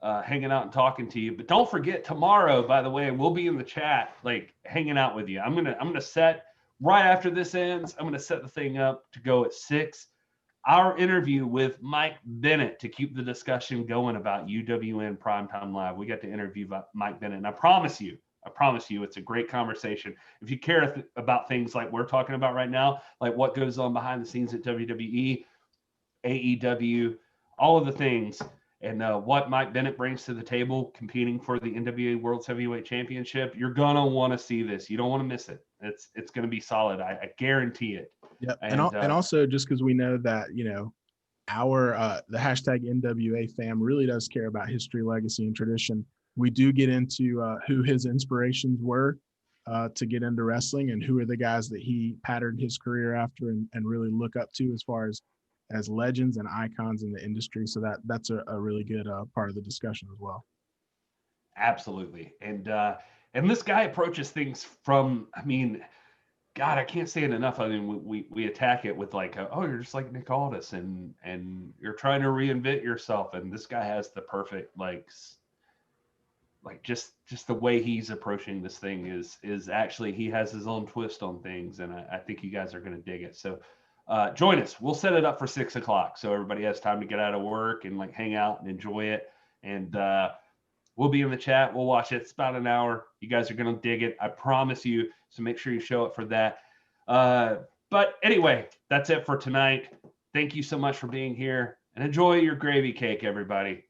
hanging out and talking to you. But don't forget, tomorrow, by the way, we'll be in the chat, like hanging out with you. I'm gonna set right after this ends. I'm gonna set the thing up to go at 6. Our interview with Mike Bennet to keep the discussion going about UWN Primetime Live. We got to interview Mike Bennet, and I promise you, it's a great conversation. If you care about things like we're talking about right now, like what goes on behind the scenes at WWE, AEW, all of the things, and what Mike Bennet brings to the table competing for the NWA World Heavyweight Championship, you're going to want to see this. You don't want to miss it. It's going to be solid. I guarantee it. Yeah. And also just because we know that, our the hashtag NWA fam really does care about history, legacy, and tradition. We do get into who his inspirations were to get into wrestling, and who are the guys that he patterned his career after and really look up to as far as legends and icons in the industry. So that's a really good part of the discussion as well. Absolutely. And this guy approaches things from, God, I can't say it enough. We attack it with like, you're just like Nick Aldis and you're trying to reinvent yourself. And this guy has the perfect, like just the way he's approaching this thing is actually, he has his own twist on things. And I think you guys are going to dig it. So join us. We'll set it up for 6 o'clock. So everybody has time to get out of work and like hang out and enjoy it. And we'll be in the chat. We'll watch it. It's about an hour. You guys are going to dig it. I promise you. So make sure you show up for that. But anyway, that's it for tonight. Thank you so much for being here, and enjoy your gravy cake, everybody.